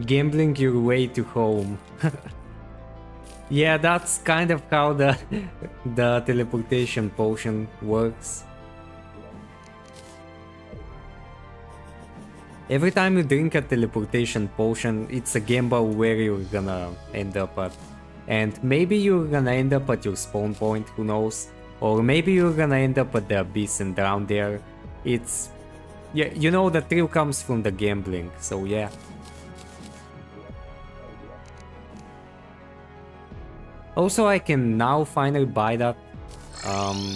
Gambling your way to home. Yeah, that's kind of how the teleportation potion works. Every time you drink a teleportation potion, it's a gamble where you're gonna end up at. And maybe you're gonna end up at your spawn point, who knows? Or maybe you're gonna end up at the abyss and drown there. It's... yeah, you know, the thrill comes from the gambling, so yeah. Also, I can now finally buy that,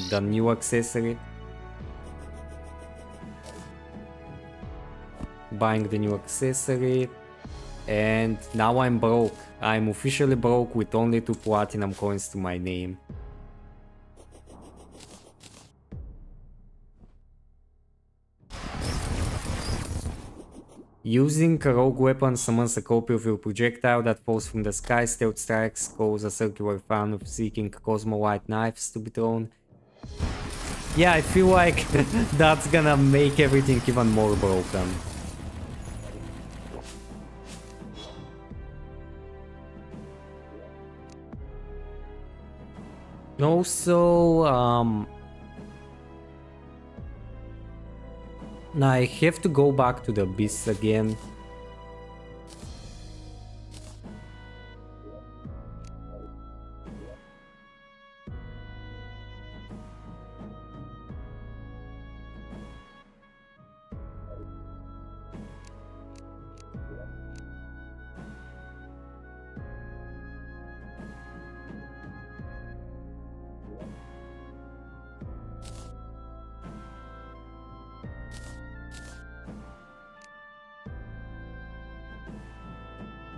the new accessory. Buying the new accessory, and now I'm broke. I'm officially broke with only 2 platinum coins to my name. Using a rogue weapon summons a copy of your projectile that falls from the sky. Stealth strikes cause a circular fan of seeking cosmo-white knives to be thrown. Yeah, I feel like that's gonna make everything even more broken. Also, I have to go back to the abyss again.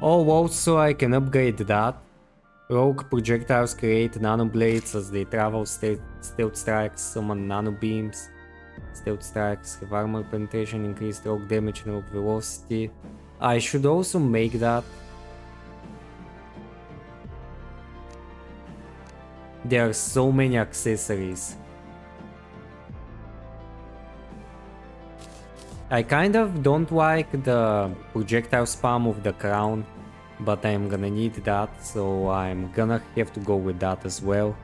Oh, also I can upgrade that. Rogue projectiles create nanoblades as they travel. Stealth strikes summon nanobeams. Stealth strikes have armor penetration, increased rogue damage and rogue velocity. I should also make that. There are so many accessories. I kind of don't like the projectile spam of the crown, but I'm gonna need that, so I'm gonna have to go with that as well.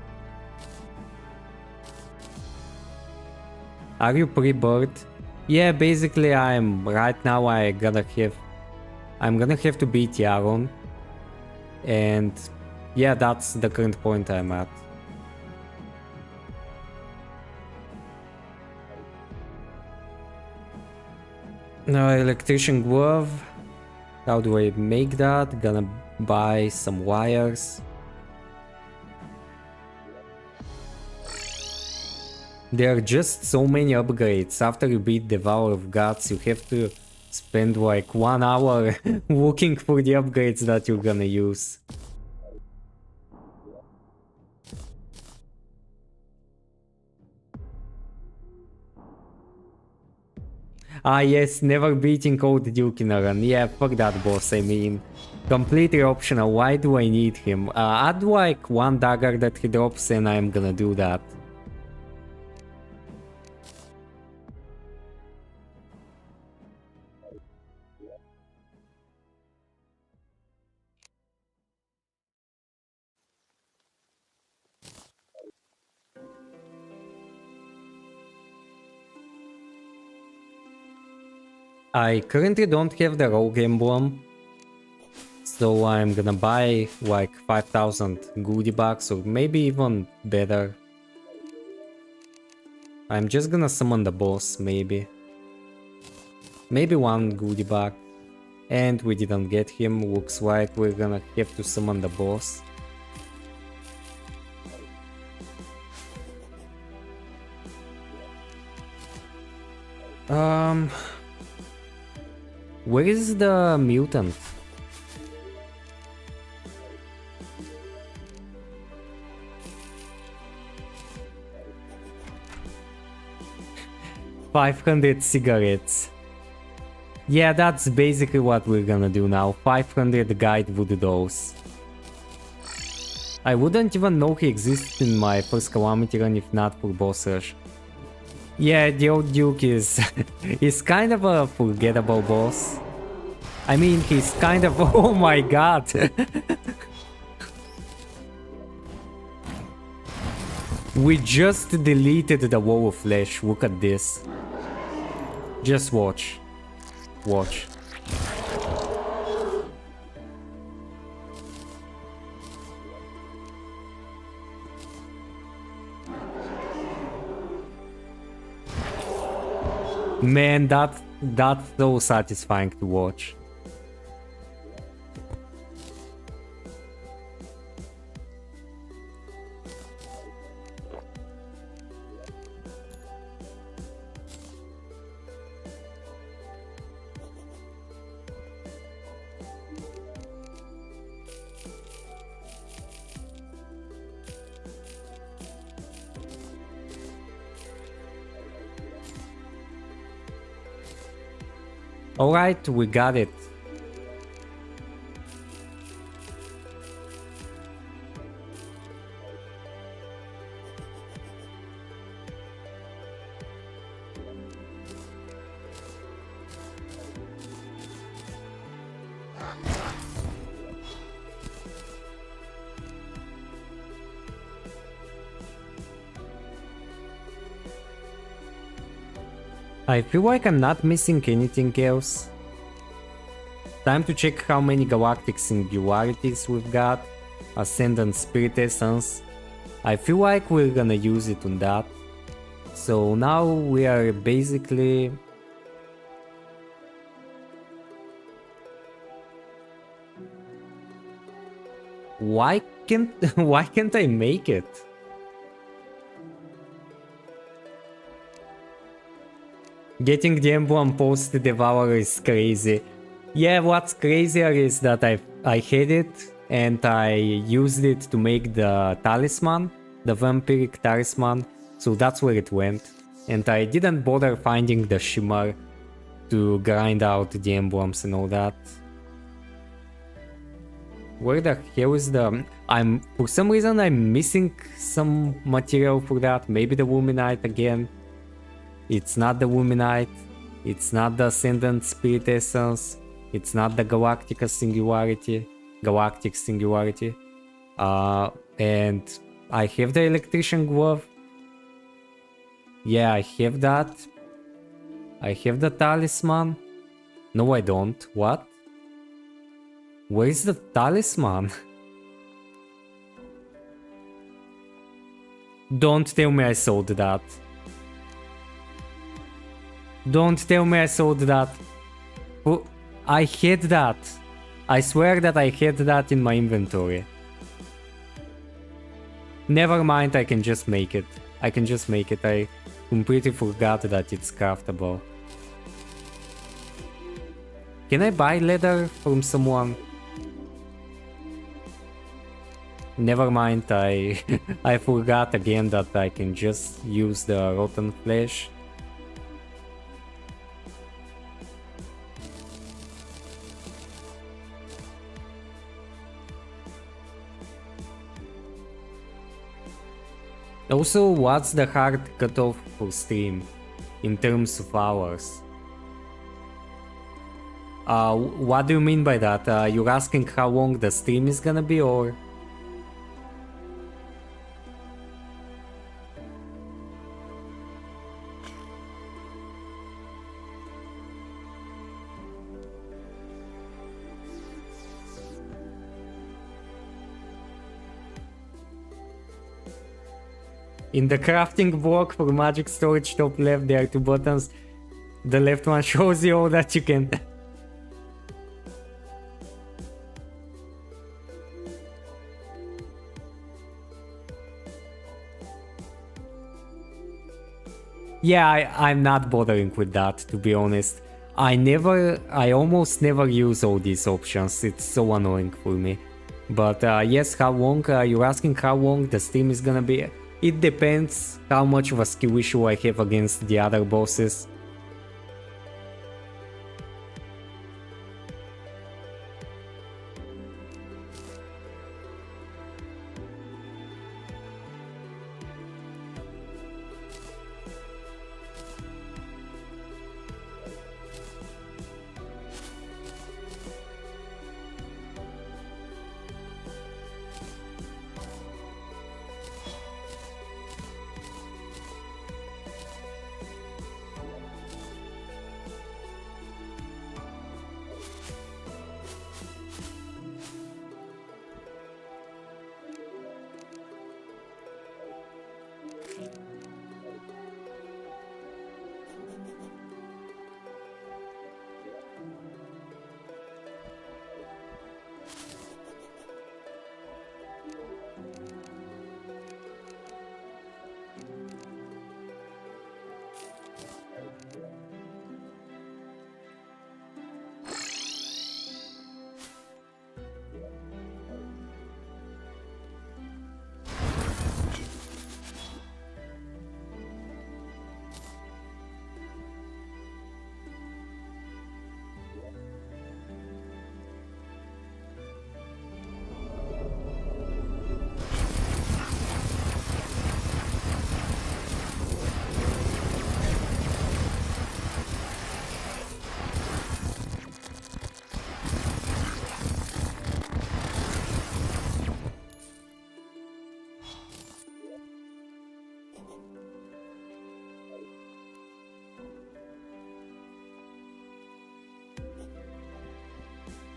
Are you pre-bird? Yeah, basically right now I'm gonna have to beat Yaron, and yeah, that's the current point I'm at. Electrician glove. How do I make that? Gonna buy some wires. There are just so many upgrades. After you beat Devourer of Gods, you have to spend like 1 hour looking for the upgrades that you're gonna use. Ah yes, never beating Old Duke in a run. Yeah, fuck that boss, I mean. Completely optional, why do I need him? Add like 1 dagger that he drops and I'm gonna do that. I currently don't have the rogue emblem, so I'm gonna buy like 5000 goodie bucks or maybe even better. I'm just gonna summon the boss, maybe. Maybe 1 goodie bug. And we didn't get him, looks like we're gonna have to summon the boss. Where is the mutant? $500 cigarettes. Yeah, that's basically what we're gonna do now. 500 guide voodoo dolls. I wouldn't even know he existed in my first Calamity run if not for boss rush. Yeah, the old Duke is is kind of a forgettable boss. I mean, he's kind of... Oh my god! We just deleted the wall of flesh. Look at this. Just watch. Watch. Man, that's so satisfying to watch. Alright, we got it. I feel like I'm not missing anything else. Time to check how many galactic singularities we've got. Ascendant Spirit Essence. I feel like we're gonna use it on that. So now we are basically... Why can't I make it? Getting the emblem post Devourer is crazy. Yeah, what's crazier is that I had it and I used it to make the talisman, the vampiric talisman, so that's where it went. And I didn't bother finding the shimmer to grind out the emblems and all that. Where the hell is the... For some reason I'm missing some material for that, maybe the Luminite again. It's not the Luminite, it's not the Ascendant Spirit Essence, it's not the Galactic Singularity. And I have the Electrician Glove. Yeah, I have that. I have the Talisman. No, I don't. What? Where is the Talisman? Don't tell me I sold that. Don't tell me I sold that. Oh, I had that. I swear that I had that in my inventory. Never mind, I can just make it. I can just make it. I completely forgot that it's craftable. Can I buy leather from someone? Never mind, I forgot again that I can just use the rotten flesh. Also, what's the hard cutoff for stream in terms of hours? What do you mean by that? You're asking how long the stream is gonna be, or? In the crafting block for magic storage top left, there are two buttons. The left one shows you all that you can. Yeah, I'm not bothering with that, to be honest. I almost never use all these options, it's so annoying for me. But yes, how long, you're asking how long the stream is gonna be? It depends how much of a skill issue I have against the other bosses.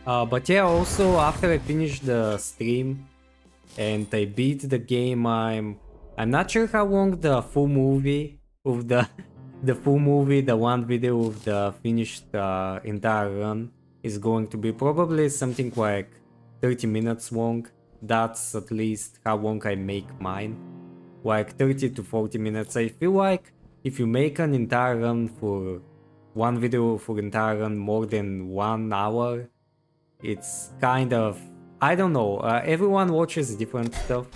But yeah, also after I finished the stream and I beat the game, I'm not sure how long the full movie of the the full movie, the one video of the finished entire run is going to be. Probably something like 30 minutes long. That's at least how long I make mine. Like 30 to 40 minutes. I feel like if you make an entire run for one video for entire run more than 1 hour, it's kind of, I don't know, everyone watches different stuff,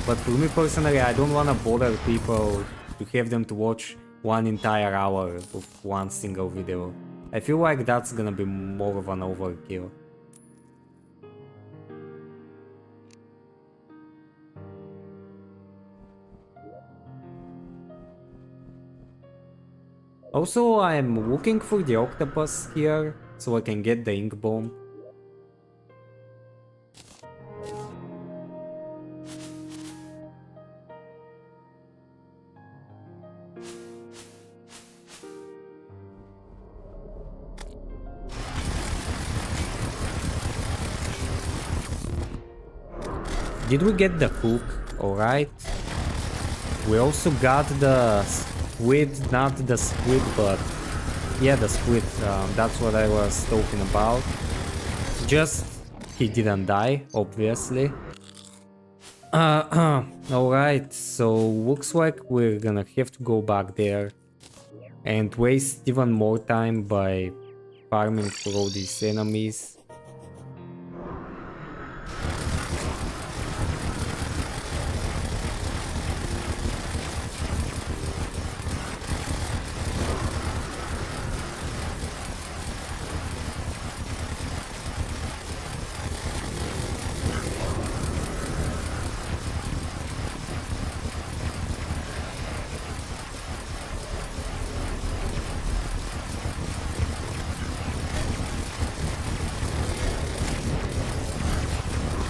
but for me personally, I don't want to bother people to have them to watch one entire hour of one single video. I feel like that's gonna be more of an overkill. Also, I'm looking for the octopus here so I can get the ink bomb. Did we get the hook? Alright. We also got the squid, not the squid, but yeah, the squid. That's what I was talking about. Just he didn't die, obviously. Alright, so looks like we're gonna have to go back there and waste even more time by farming for all these enemies.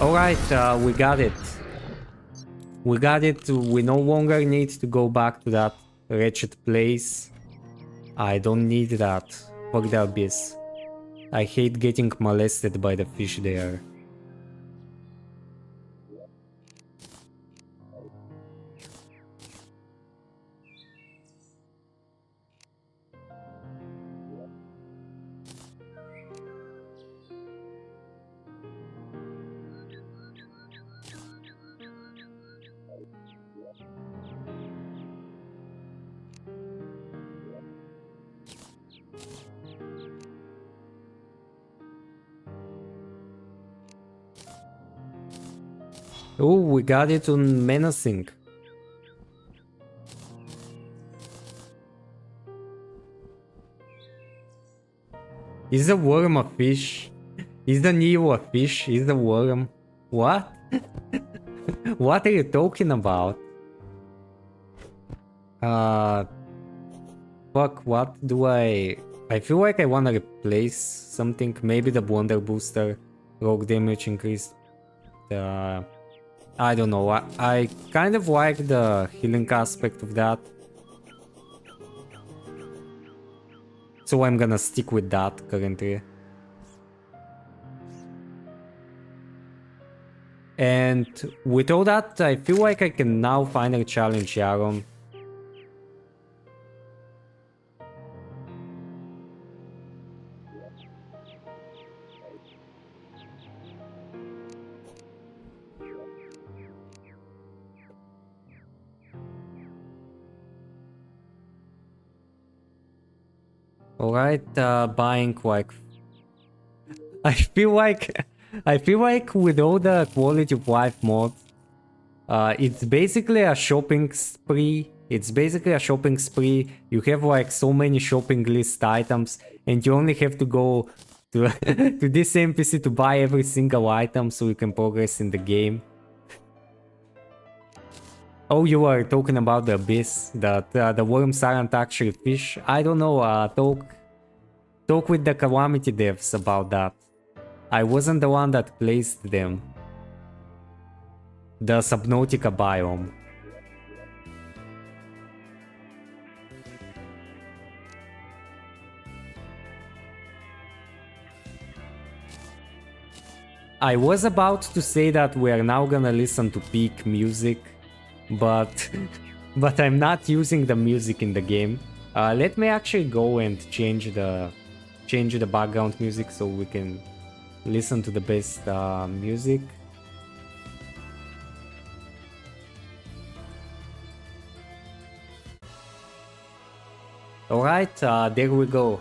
Alright, we got it. We got it. We no longer need to go back to that wretched place. I don't need that. Fuck the abyss. I hate getting molested by the fish there. Oh, we got it on menacing. Is the worm a fish? Is the Neo a fish? Is the worm? What? What are you talking about? Fuck, what do I feel like I wanna replace something. Maybe the Wonder Booster rogue damage increased. I don't know. I kind of like the healing aspect of that. So I'm gonna stick with that currently. And with all that, I feel like I can now finally challenge Yaron. Alright, buying like... I feel like with all the quality of life mods, it's basically a shopping spree. You have like so many shopping list items and you only have to go to, to this NPC to buy every single item so you can progress in the game. Oh, you are talking about the abyss, that the worms aren't actually fish. I don't know, talk with the Calamity devs about that. I wasn't the one that placed them. The Subnautica biome. I was about to say that we are now gonna listen to peak music, but but I'm not using the music in the game. Let me actually go and change the background music so we can listen to the best music. Alright, there we go.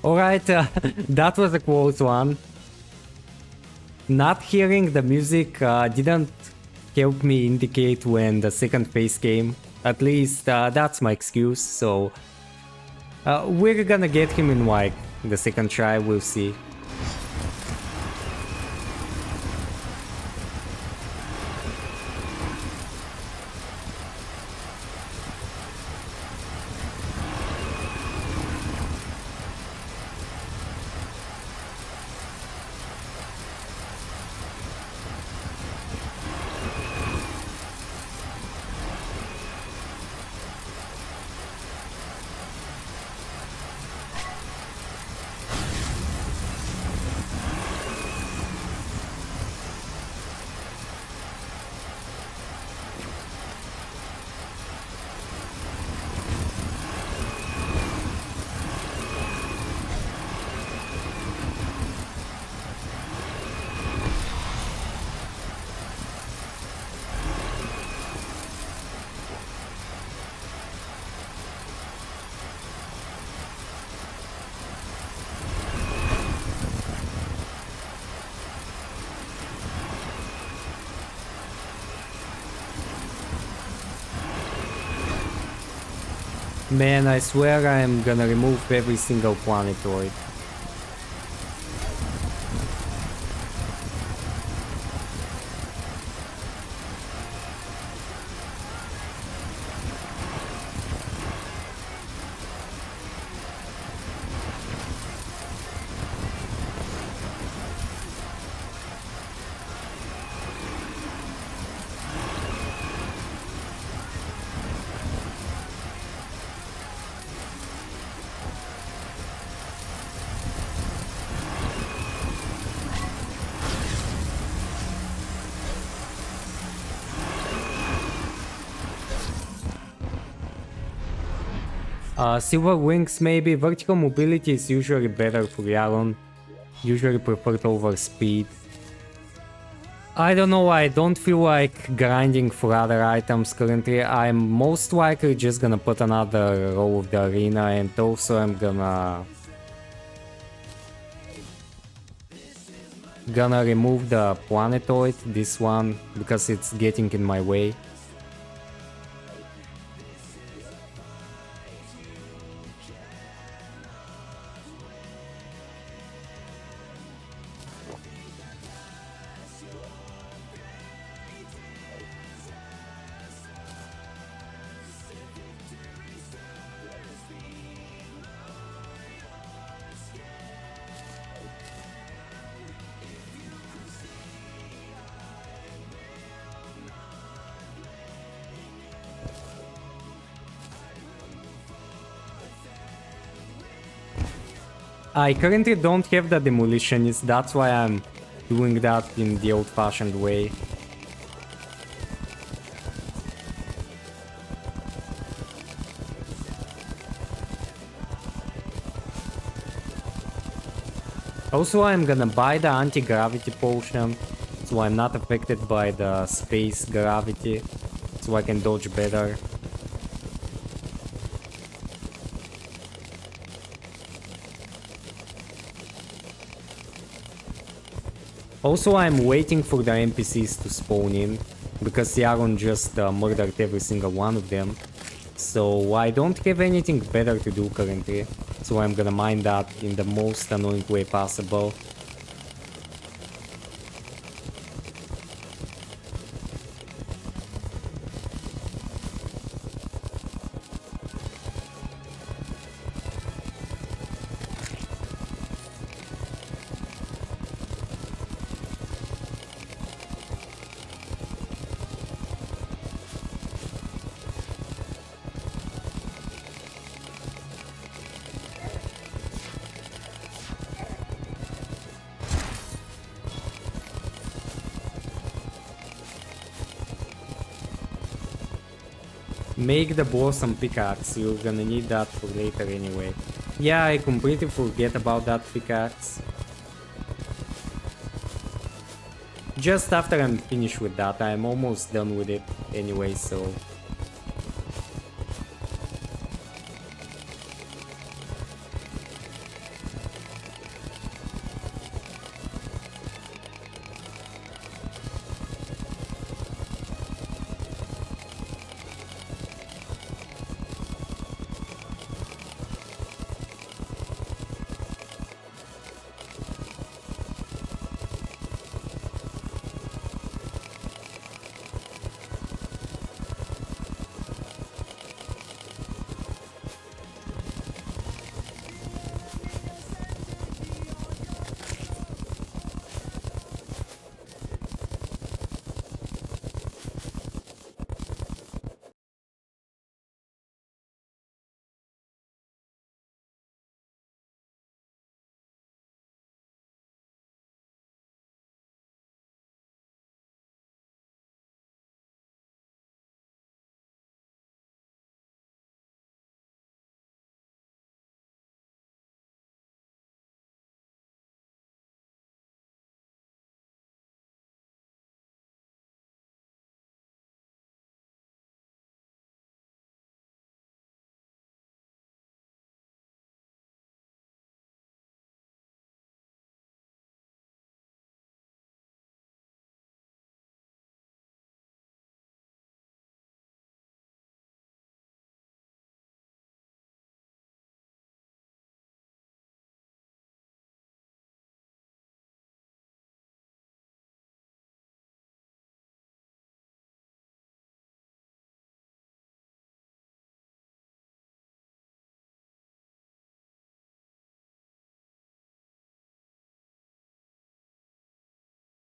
Alright, that was a close one. Not hearing the music didn't help me indicate when the second phase came. At least that's my excuse, so we're gonna get him in like the second try, we'll see. Man, I swear I am gonna remove every single planetoid. Silver wings maybe. Vertical mobility is usually better for Yaron. Usually preferred over speed. I don't know, I don't feel like grinding for other items currently. I'm most likely just gonna put another row of the arena, and also I'm gonna remove the planetoid, this one, because it's getting in my way. I currently don't have the demolitionist, that's why I'm doing that in the old-fashioned way. Also, I'm gonna buy the anti-gravity potion, so I'm not affected by the space gravity, so I can dodge better. Also, I'm waiting for the NPCs to spawn in, because Yaron just murdered every single one of them. So I don't have anything better to do currently, so I'm gonna mine that in the most annoying way possible. Make the blossom pickaxe, you're gonna need that for later anyway. Yeah, I completely forget about that pickaxe. Just after I'm finished with that, I'm almost done with it anyway, so...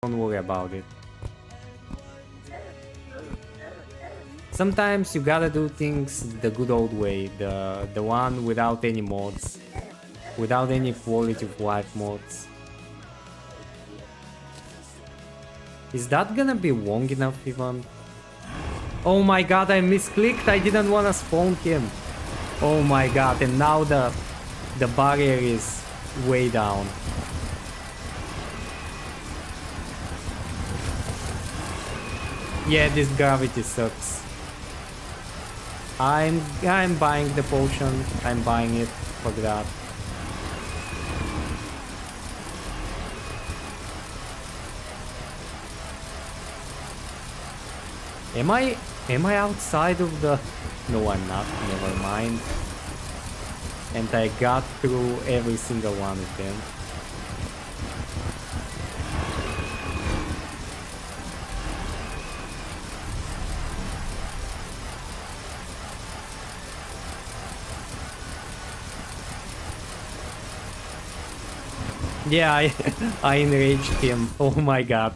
Don't worry about it. Sometimes you gotta do things the good old way, the one without any mods, without any quality of life mods. Is that gonna be long enough even? Oh my god, I misclicked, I didn't wanna spawn him. Oh my god, and now the barrier is way down. Yeah, this gravity sucks. I'm buying the potion. I'm buying it for that. Am I outside of the... No, I'm not. Never mind. And I got through every single one of them. Yeah, I enraged him. Oh my god.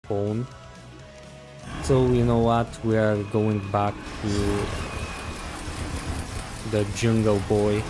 phone. So you know what, we are going back to the Jungle Boy.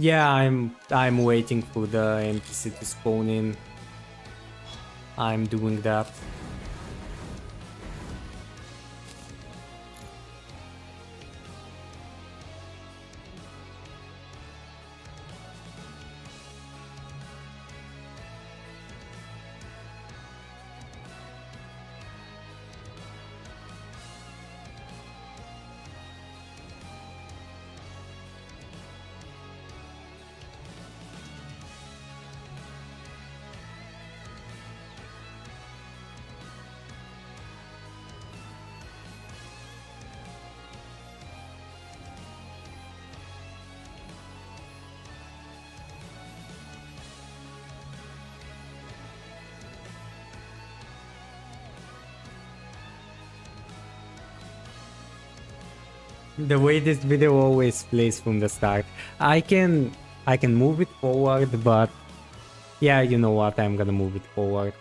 Yeah, I'm waiting for the NPC to spawn in. I'm doing that. The way this video always plays from the start. I can move it forward, but yeah, you know what, I'm gonna move it forward.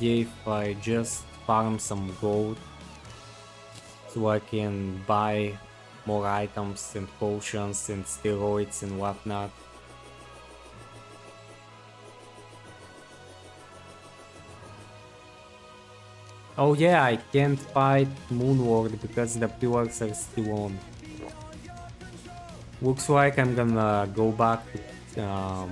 if I just farm some gold so I can buy more items and potions and steroids and whatnot. Oh yeah, I can't fight Moonward because the pillars are still on. Looks like I'm gonna go back to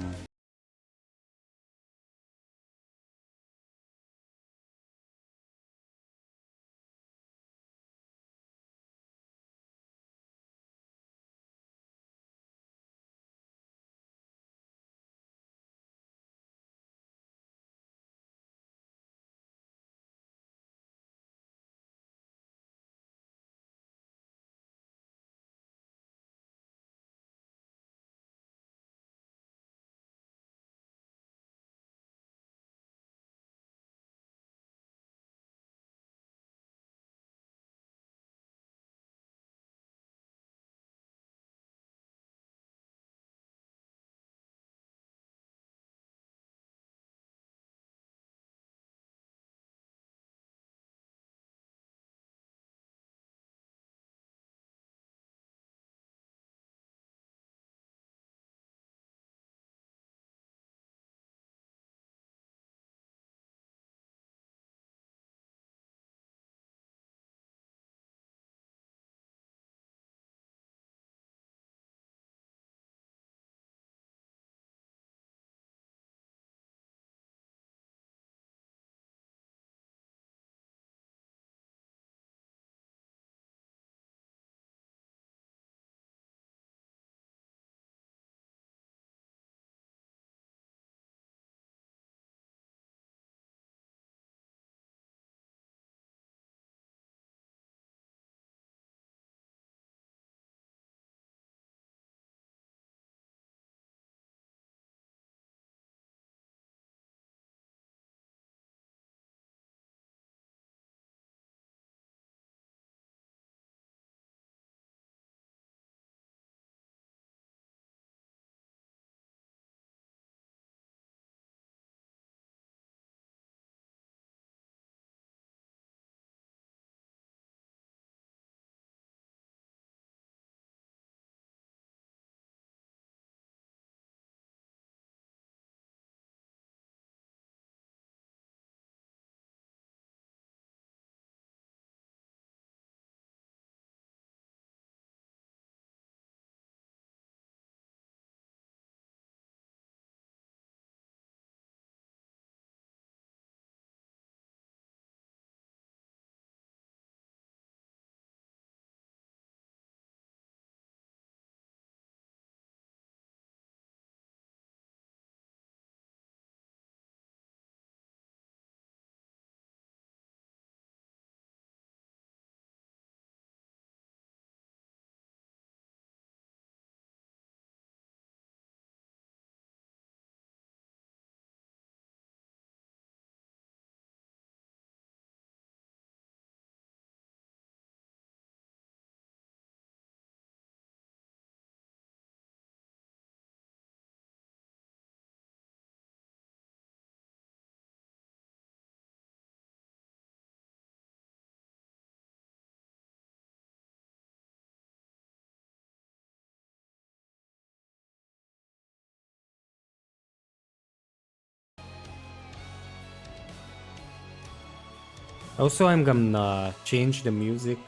Also, I'm gonna change the music.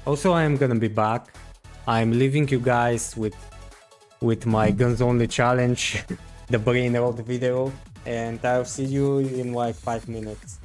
Also, I'm gonna be back. I'm leaving you guys with my guns only challenge, the brain rot video, and I'll see you in like 5 minutes.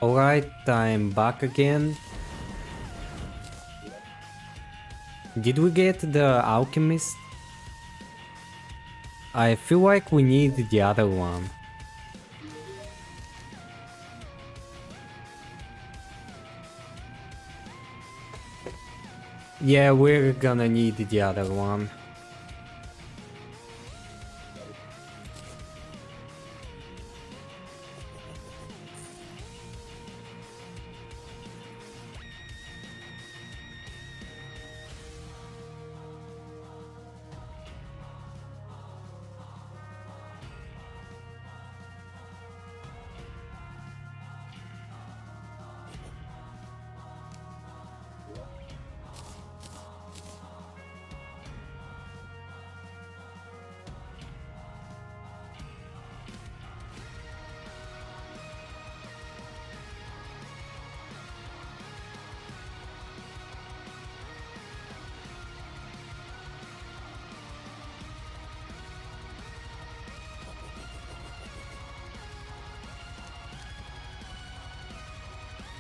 Alright, I'm back again. Did we get the alchemist? I feel like we need the other one. Yeah, we're gonna need the other one.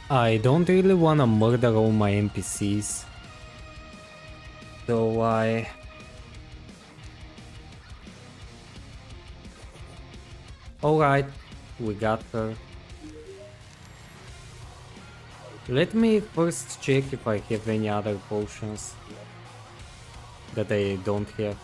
I don't really wanna murder all my NPCs. So Alright, we got her. Let me first check if I have any other potions that I don't have.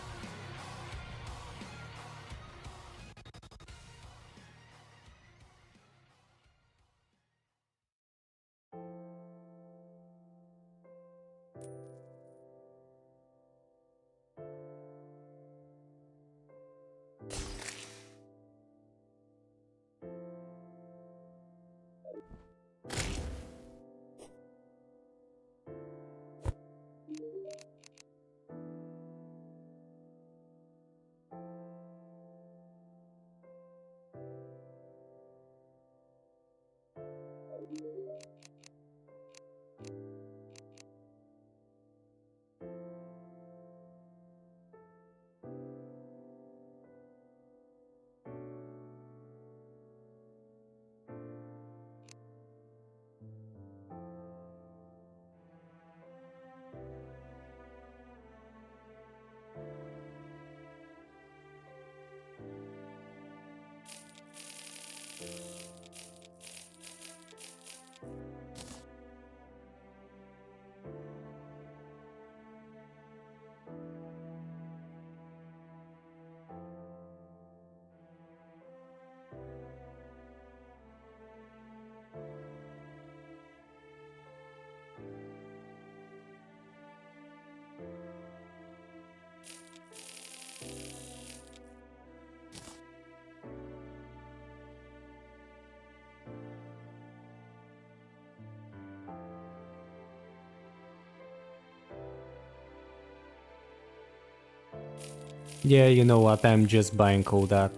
Yeah, you know what, I'm just buying all that.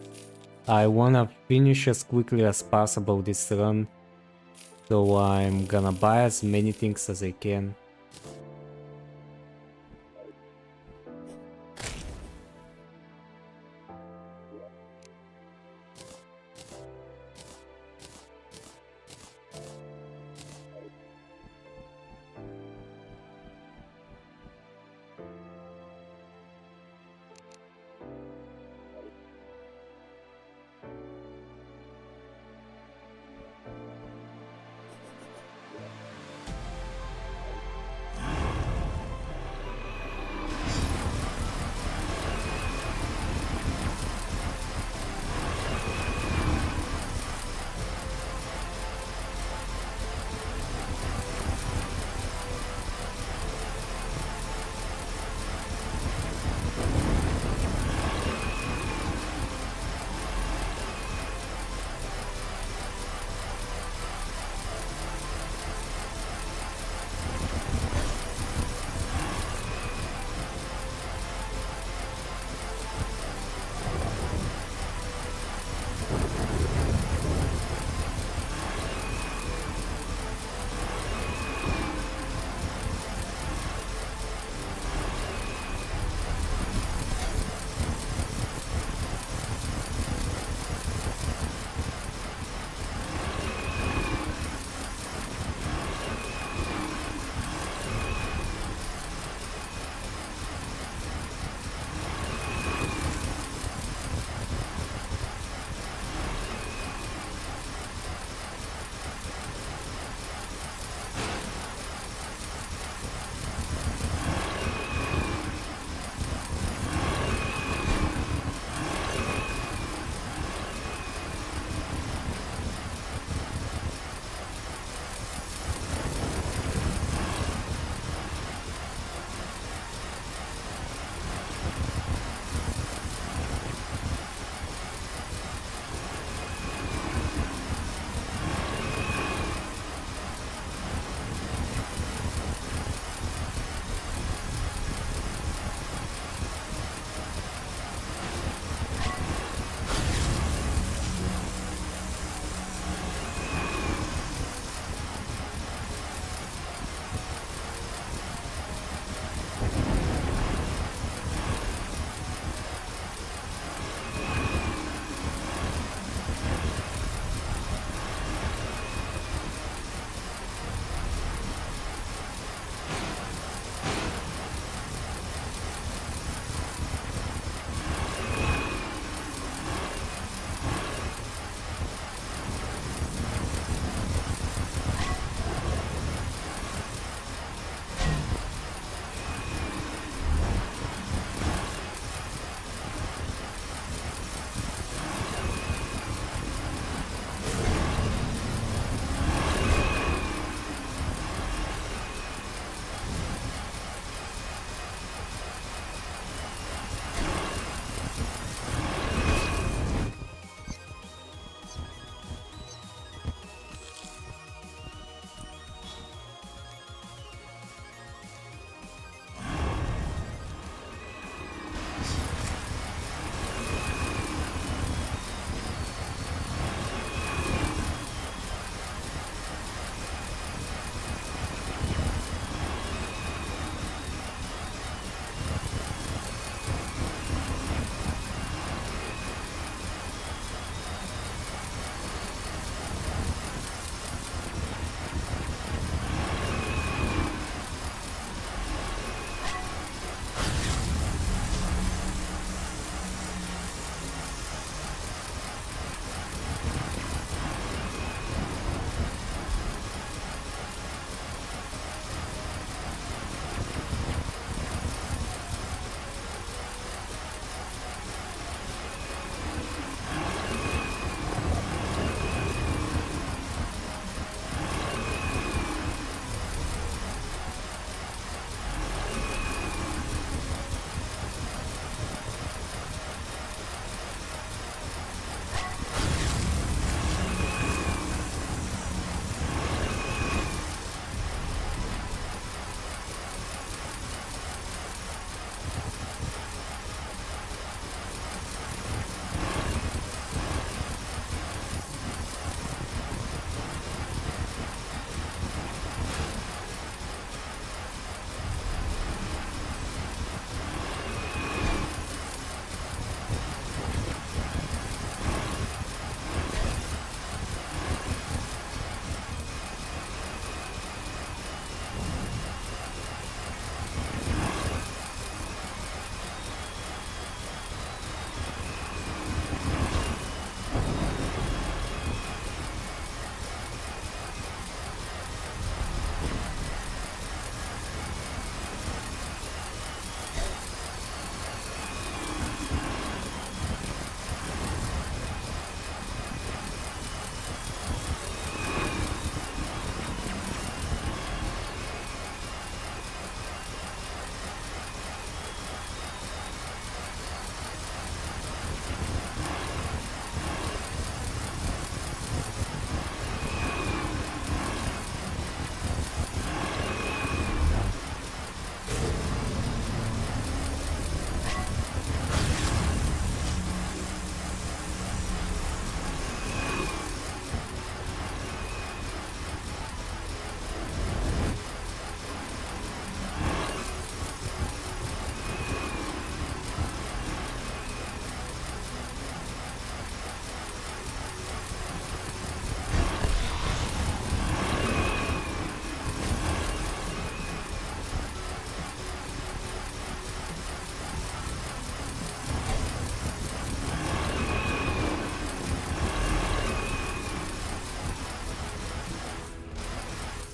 I wanna finish as quickly as possible this run, so I'm gonna buy as many things as I can.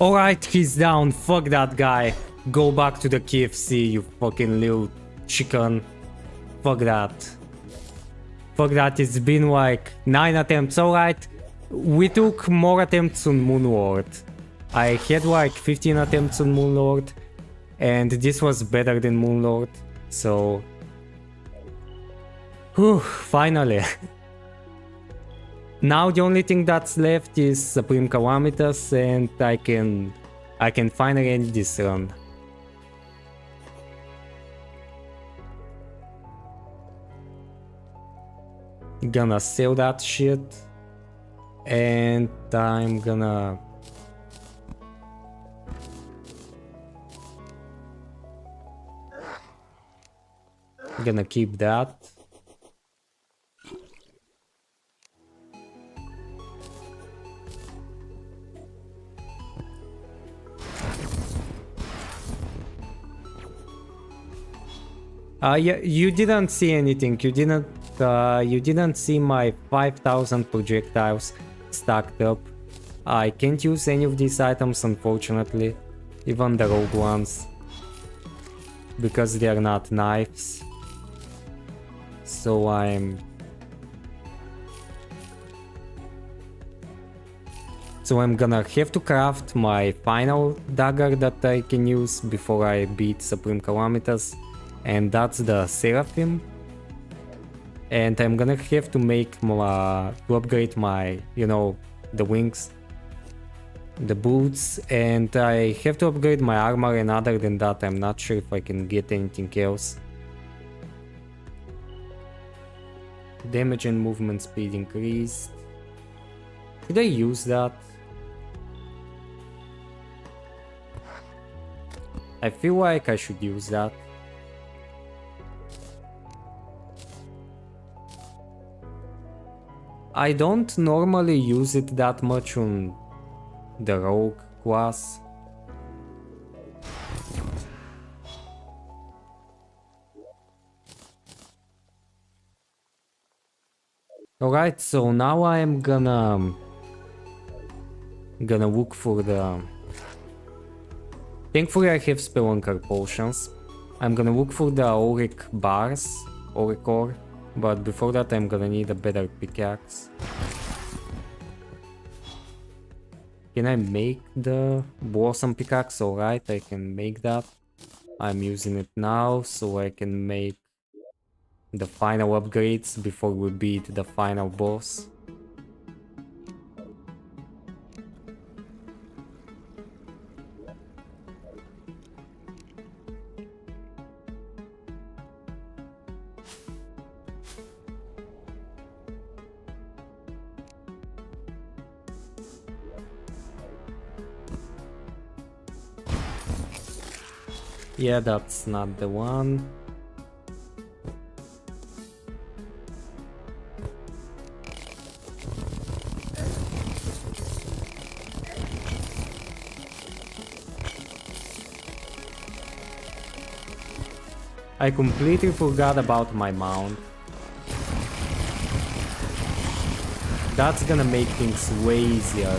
Alright, he's down. Fuck that guy. Go back to the KFC, you fucking little chicken. Fuck that. Fuck that, it's been like 9 attempts. Alright, we took more attempts on Moonlord. I had like 15 attempts on Moonlord, and this was better than Moonlord, so... Whew, finally. Now the only thing that's left is Supreme Calamitas, and I can finally end this run. Gonna sell that shit, and I'm gonna keep that. Yeah, you didn't see anything. You didn't see my 5,000 projectiles stacked up. I can't use any of these items, unfortunately, even the rogue ones, because they are not knives. So I'm gonna have to craft my final dagger that I can use before I beat Supreme Calamitas, and that's the Seraphim. And I'm gonna have to make to upgrade my, you know, the wings, the boots, and I have to upgrade my armor, and other than that I'm not sure if I can get anything else. Damage and movement speed increased. Did I use that? I feel like I should use that. I don't normally use it that much on the rogue class. Alright, so now I'm gonna look for the... Thankfully I have Spelunker potions. I'm gonna look for the auric bars, auric ore, but before that I'm gonna need a better pickaxe. Can I make the blossom pickaxe? Alright, I can make that. I'm using it now so I can make the final upgrades before we beat the final boss. Yeah, that's not the one. I completely forgot about my mount. That's gonna make things way easier.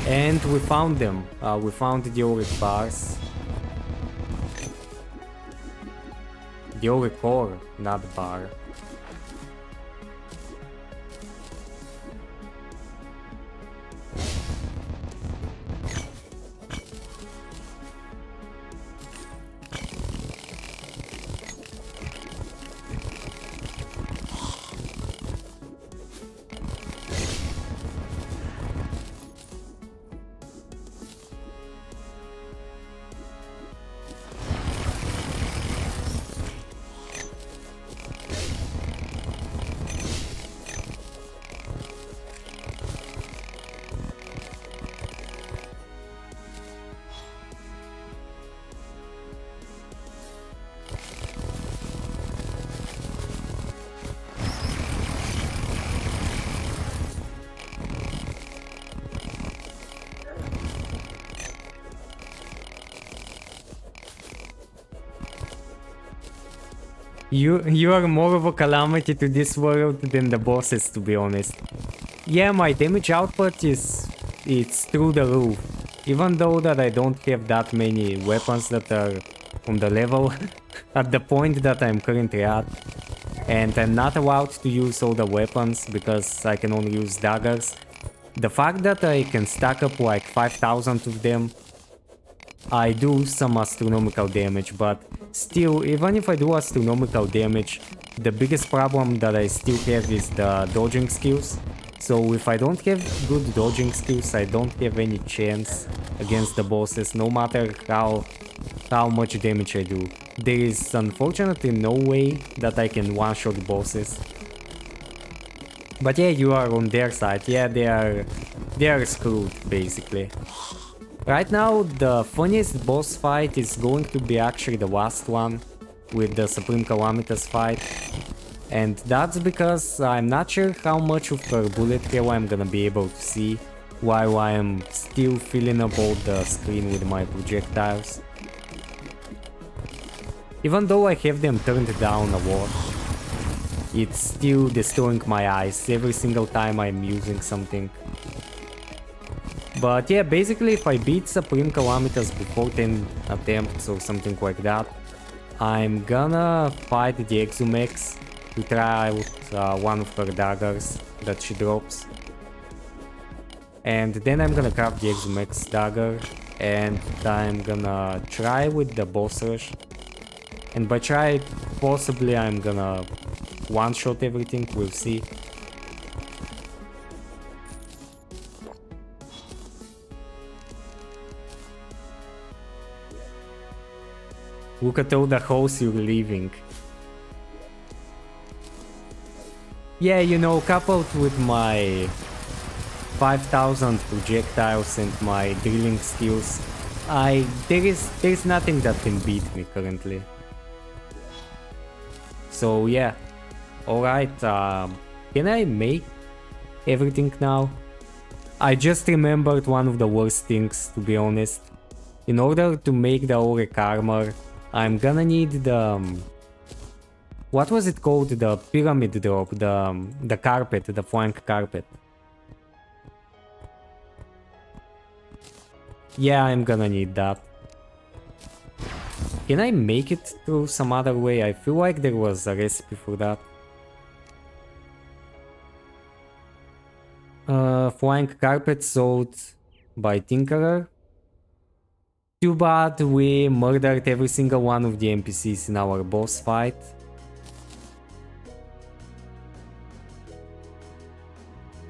And we found them. We found the auric bars. The auric ore, not bar. You are more of a calamity to this world than the bosses, to be honest. Yeah, my damage output it's through the roof. Even though that I don't have that many weapons that are on the level at the point that I'm currently at. And I'm not allowed to use all the weapons because I can only use daggers. The fact that I can stack up like 5,000 of them, I do some astronomical damage, but still, even if I do astronomical damage, the biggest problem that I still have is the dodging skills. So if I don't have good dodging skills, I don't have any chance against the bosses, no matter how much damage I do. There is unfortunately no way that I can one-shot bosses. But yeah, you are on their side. Yeah, they are screwed, basically. Right now, the funniest boss fight is going to be actually the last one, with the Supreme Calamitas fight. And that's because I'm not sure how much of her bullet hell I'm gonna be able to see while I am still filling up all the screen with my projectiles. Even though I have them turned down a lot, it's still destroying my eyes every single time I'm using something. But yeah, basically if I beat Supreme Calamitas before 10 attempts or something like that, I'm gonna fight the Exumex to try out one of her daggers that she drops. And then I'm gonna craft the Exumex dagger and I'm gonna try with the boss rush. And by try, possibly I'm gonna one-shot everything, we'll see. Look at all the holes you're leaving. Yeah, you know, coupled with my 5,000 projectiles and my drilling skills, there's nothing that can beat me currently. So yeah, alright, can I make everything now? I just remembered one of the worst things, to be honest. In order to make the Auric armor, I'm gonna need the... what was it called? The pyramid drop, the carpet, the flank carpet. Yeah, I'm gonna need that. Can I make it through some other way? I feel like there was a recipe for that. Flank carpet sold by Tinkerer. Too bad we murdered every single one of the NPCs in our boss fight.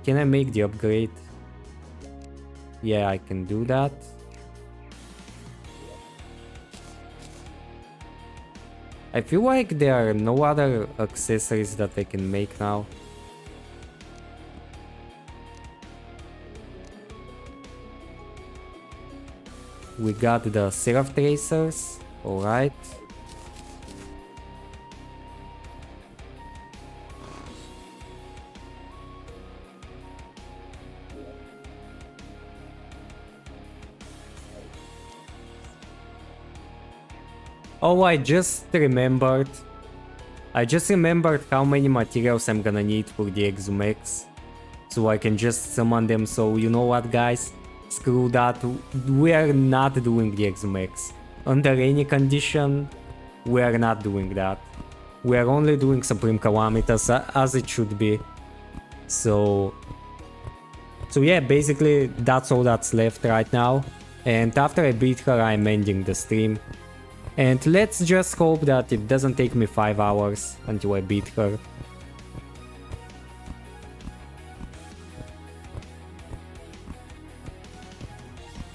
Can I make the upgrade? Yeah, I can do that. I feel like there are no other accessories that I can make now. We got the Seraph Tracers, alright. Oh, I just remembered how many materials I'm gonna need for the Exumex. So I can just summon them, so you know what guys? Screw that, we are not doing the Exumex. Under any condition, we are not doing that. We are only doing Supreme Calamitas as it should be. So yeah, basically that's all that's left right now. And after I beat her, I'm ending the stream. And let's just hope that it doesn't take me 5 hours until I beat her.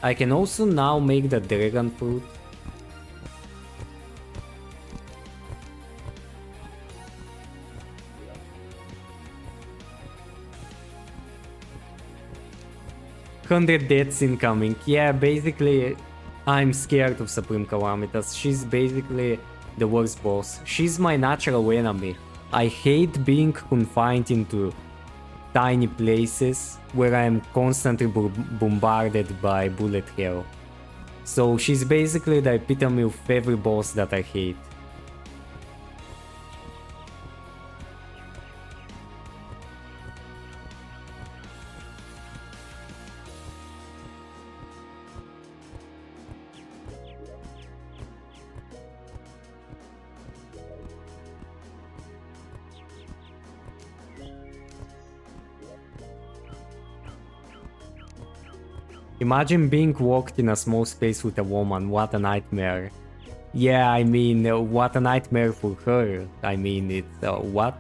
I can also now make the dragon fruit. "100 deaths incoming." Yeah, basically I'm scared of Supreme Calamitas. She's basically the worst boss. She's my natural enemy. I hate being confined into tiny places where I'm constantly bombarded by bullet hell. So she's basically the epitome of every boss that I hate. Imagine being locked in a small space with a woman, what a nightmare. Yeah, I mean, what a nightmare for her. I mean, it's, what?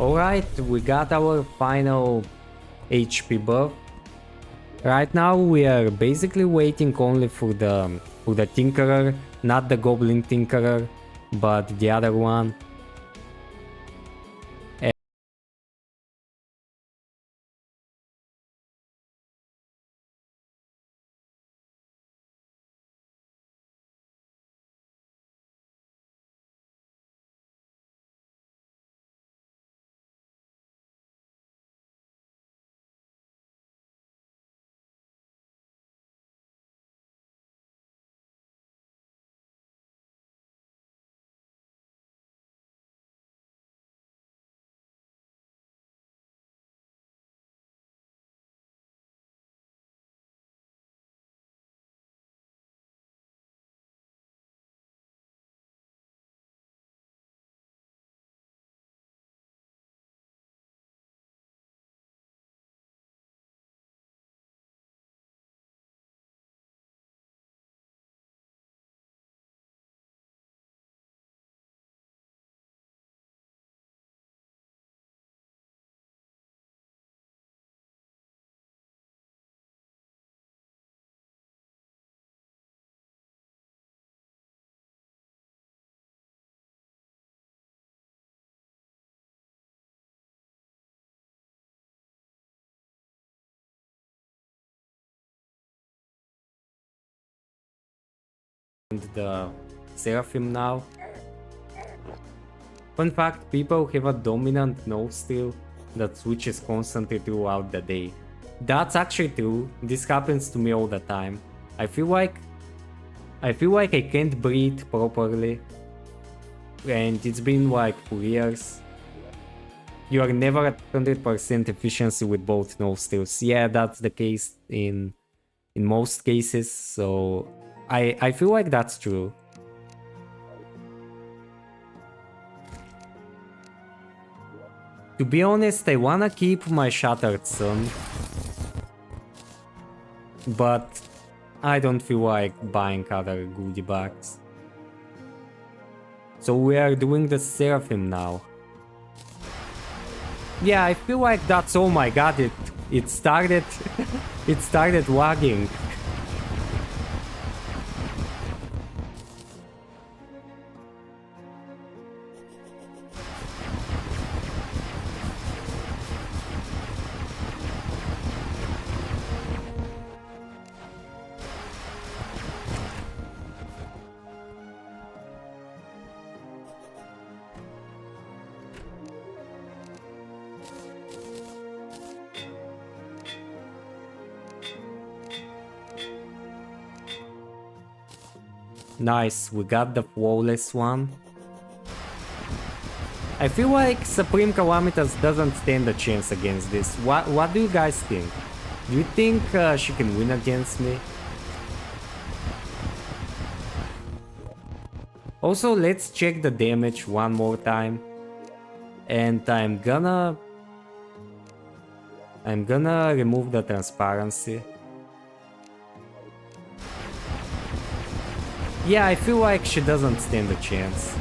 Alright, we got our final HP buff. Right now we are basically waiting only for the Tinkerer, not the Goblin Tinkerer, but the other one. And the Seraphim now. Fun fact, people have a dominant nose skill that switches constantly throughout the day. That's actually true, this happens to me all the time. I feel like I can't breathe properly, and it's been like for years. You are never at 100% efficiency with both nose skills. Yeah, that's the case in most cases, so I feel like that's true. To be honest, I wanna keep my Shattered Sun, but I don't feel like buying other goodie bags. So we are doing the Seraphim now. Yeah, I feel like that's, oh my god, it started it started lagging. Nice, we got the flawless one. I feel like Supreme Calamitas doesn't stand a chance against this. What do you guys think? Do you think she can win against me? Also, let's check the damage one more time. And I'm gonna remove the transparency. Yeah, I feel like she doesn't stand a chance.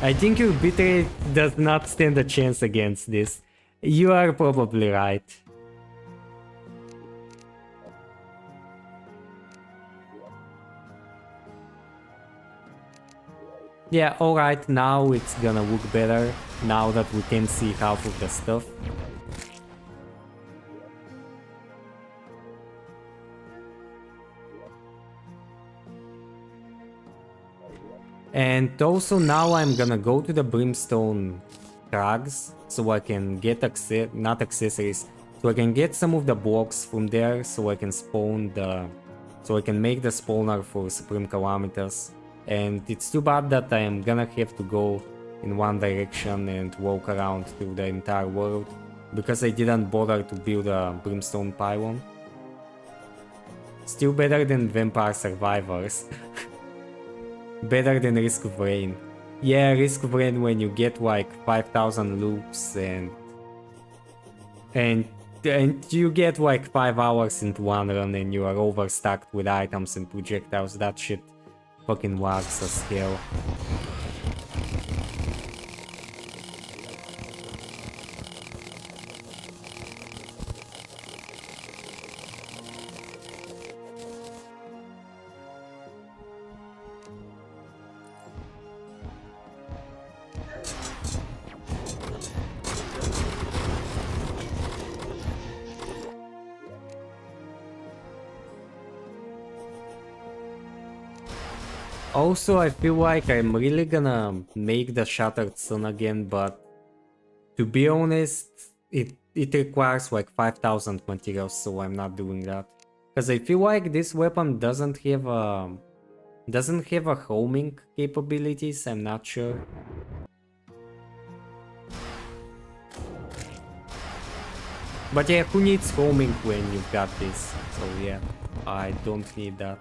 I think your bitrate does not stand a chance against this. You are probably right. Yeah, alright, now it's gonna look better, now that we can see half of the stuff. And also now I'm gonna go to the Brimstone Crags so I can get not accessories, so I can get some of the blocks from there so I can spawn so I can make the spawner for Supreme Calamitas. And it's too bad that I am gonna have to go in one direction and walk around through the entire world, because I didn't bother to build a Brimstone Pylon. Still better than Vampire Survivors. Better than Risk of Rain. Yeah, Risk of Rain when you get like 5000 loops and you get like 5 hours into one run and you are overstacked with items and projectiles. That shit fucking works as hell. Also, I feel like I'm really gonna make the Shattered Sun again, but to be honest, it requires like 5000 materials, so I'm not doing that. Because I feel like this weapon doesn't have a homing capabilities, I'm not sure. But yeah, who needs homing when you've got this? So yeah, I don't need that.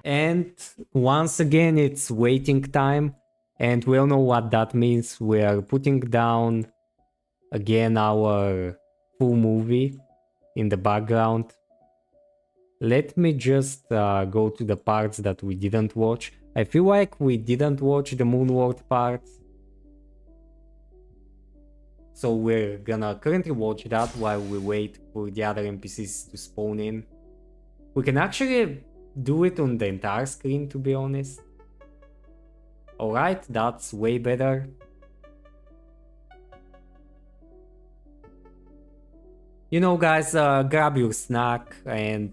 And once again, it's waiting time, and we all know what that means. We are putting down again our full movie in the background. Let me just go to the parts that we didn't watch. I feel like we didn't watch the Moonworld parts, so we're gonna currently watch that while we wait for the other NPCs to spawn in. We can actually do it on the entire screen, to be honest. Alright, that's way better. You know, guys, grab your snack and,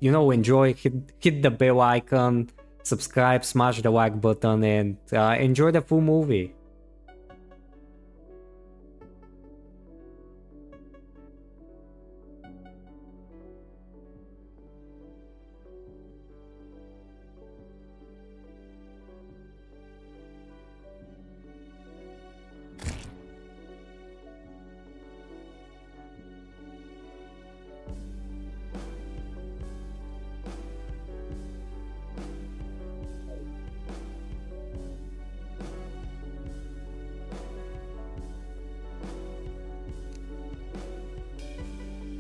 enjoy, hit the bell icon, subscribe, smash the like button, and enjoy the full movie.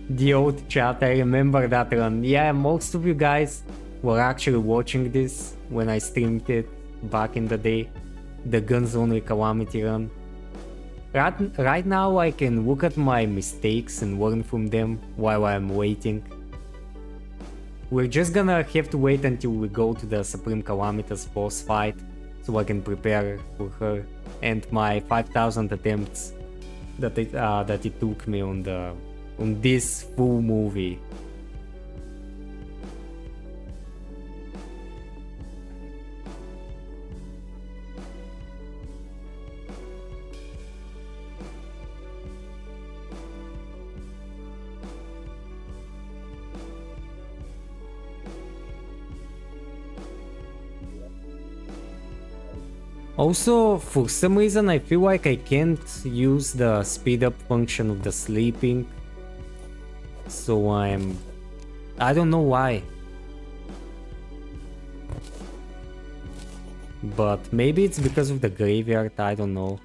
The old chat, I remember that run. Yeah, most of you guys were actually watching this when I streamed it back in the day. The Guns Only Calamity run. Right now I can look at my mistakes and learn from them while I'm waiting. We're just gonna have to wait until we go to the Supreme Calamitas boss fight so I can prepare for her and my 5000 attempts that it took me on this full movie. Also, for some reason I feel like I can't use the speed up function of the sleeping. So I don't know why. But maybe it's because of the graveyard, I don't know.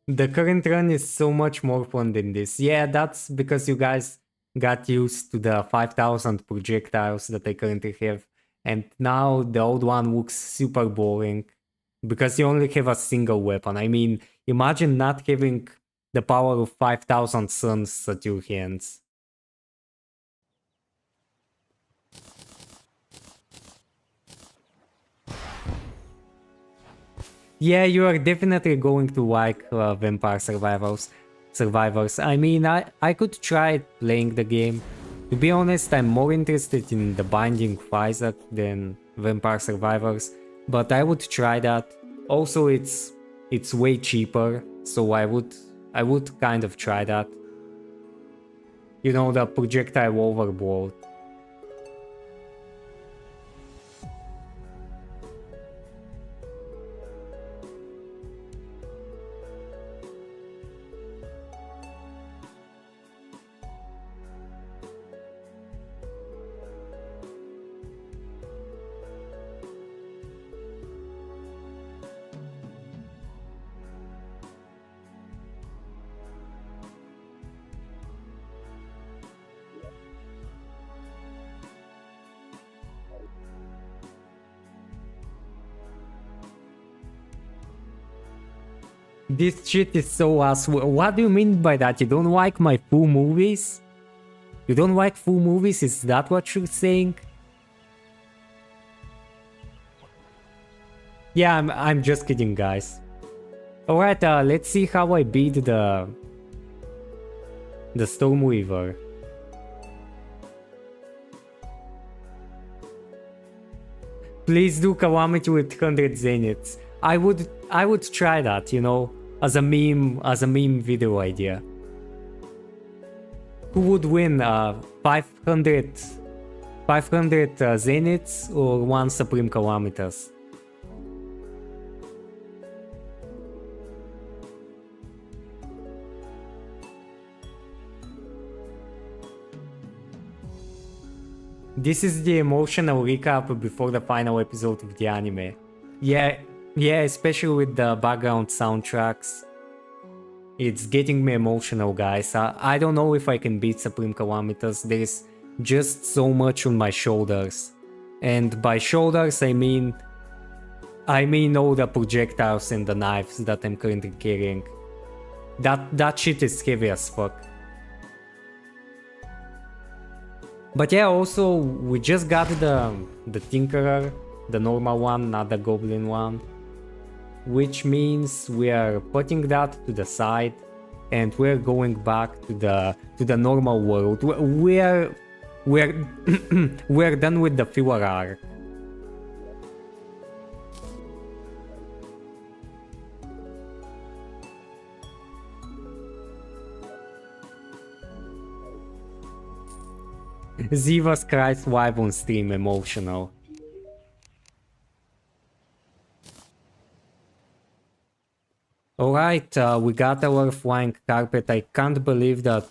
The current run is so much more fun than this. Yeah, that's because you guys got used to the 5000 projectiles that I currently have. And now the old one looks super boring because you only have a single weapon. I mean, imagine not having the power of 5000 suns at your hands. Yeah, you are definitely going to like Vampire Survivors. I mean, I could try playing the game. To be honest, I'm more interested in The Binding of Isaac than Vampire Survivors, but I would try that. Also, it's way cheaper, so I would kind of try that. You know, the projectile overboard. This shit is so ass. What do you mean by that? You don't like my full movies? You don't like full movies? Is that what you're saying? Yeah, I'm just kidding, guys. Alright, let's see how I beat the Stormweaver. Please do Calamity with 100 Zeniths. I would try that, you know, as a meme video idea. Who would win, 500 Zeniths or 1 Supreme Calamitas? This is the emotional recap before the final episode of the anime. Yeah, especially with the background soundtracks. It's getting me emotional, guys. I don't know if I can beat Supreme Calamitas. There is just so much on my shoulders. And by shoulders, I mean all the projectiles and the knives that I'm currently carrying. That shit is heavy as fuck. But yeah, also, we just got the Tinkerer, the normal one, not the Goblin one. Which means we are putting that to the side and we're going back to the normal world. We're we're done with the filler arc. Ziva's Christ live on stream, emotional. Alright, we got our flying carpet. I can't believe that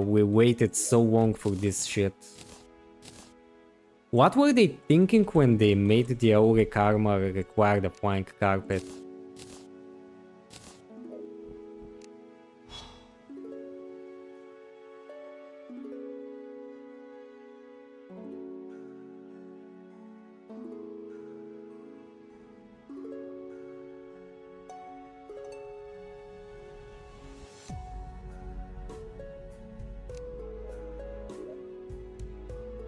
we waited so long for this shit. What were they thinking when they made the auric armor require the flying carpet?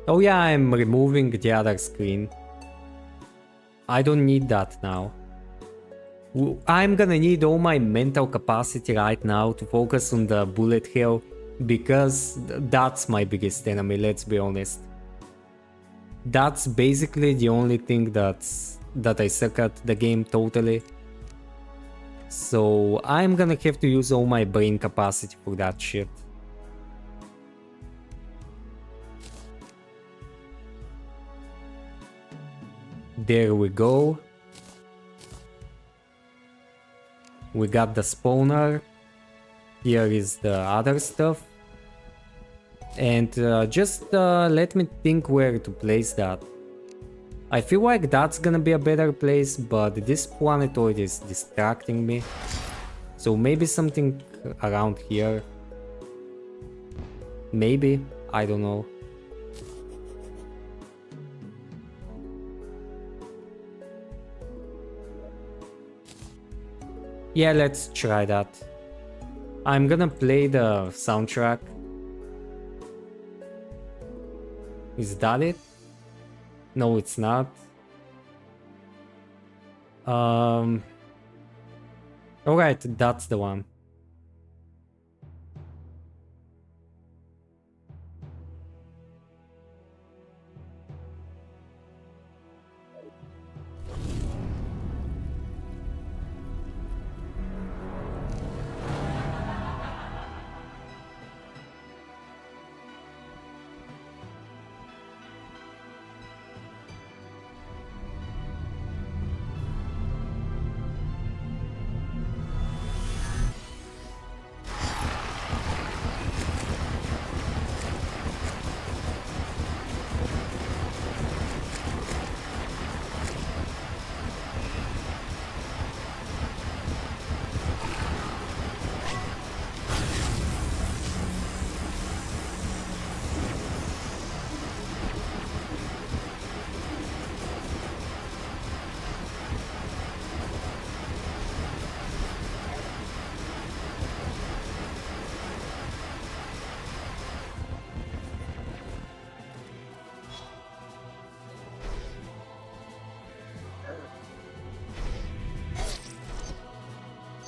Oh yeah, I'm removing the other screen. I don't need that now. I'm gonna need all my mental capacity right now to focus on the bullet hell, because that's my biggest enemy, let's be honest. That's basically the only thing that I suck at the game totally. So I'm gonna have to use all my brain capacity for that shit. There we go. We got the spawner. Here is the other stuff. And just let me think where to place that. I feel like that's gonna be a better place, but this planetoid is distracting me. So maybe something around here. Maybe, I don't know. Yeah, let's try that. I'm gonna play the soundtrack. Is that it? No, it's not. Alright, that's the one.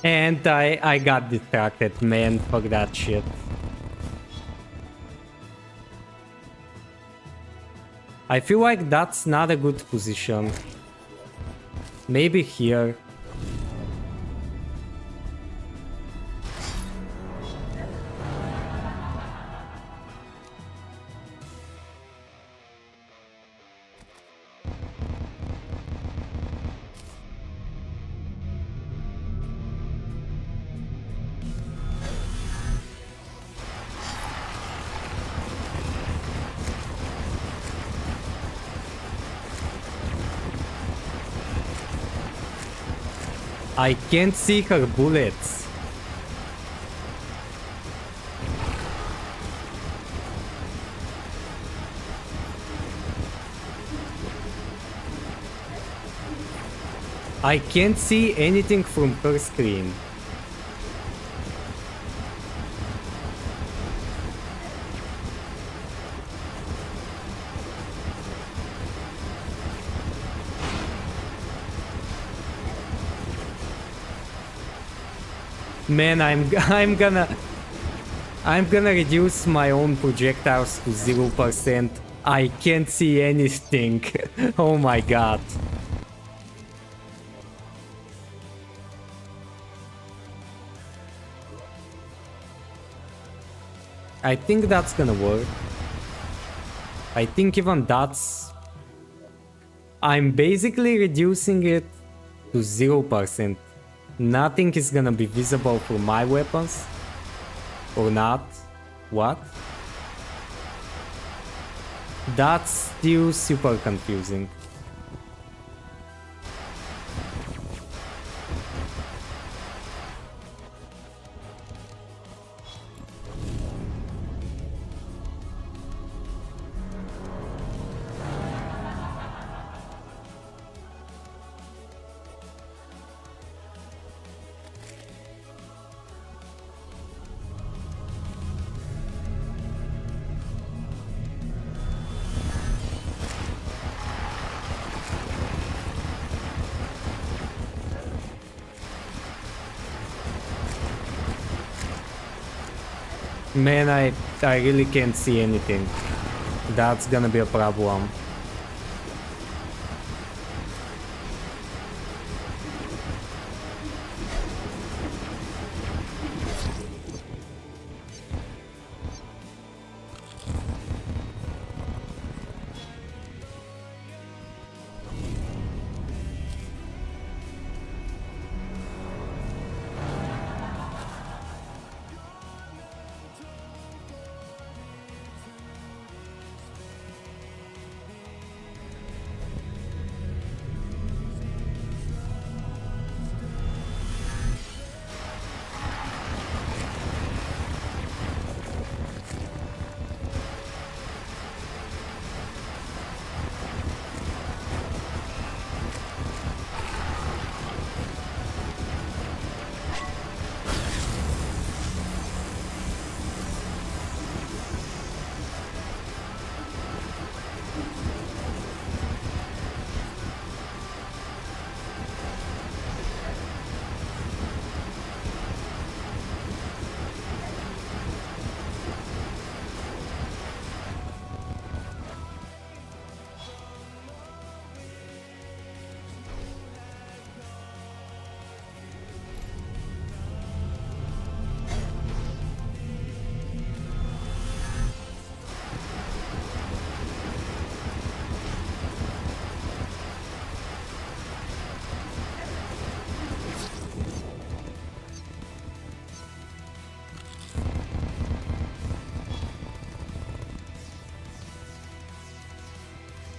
And I got distracted, man, fuck that shit. I feel like that's not a good position. Maybe here. I can't see her bullets. I can't see anything from her screen. Man, I'm gonna reduce my own projectiles to 0%. I can't see anything. Oh my god. I think that's gonna work. I think even that's... I'm basically reducing it to 0%. Nothing is gonna be visible for my weapons. Or not. What? That's still super confusing. Man, I really can't see anything. That's gonna be a problem.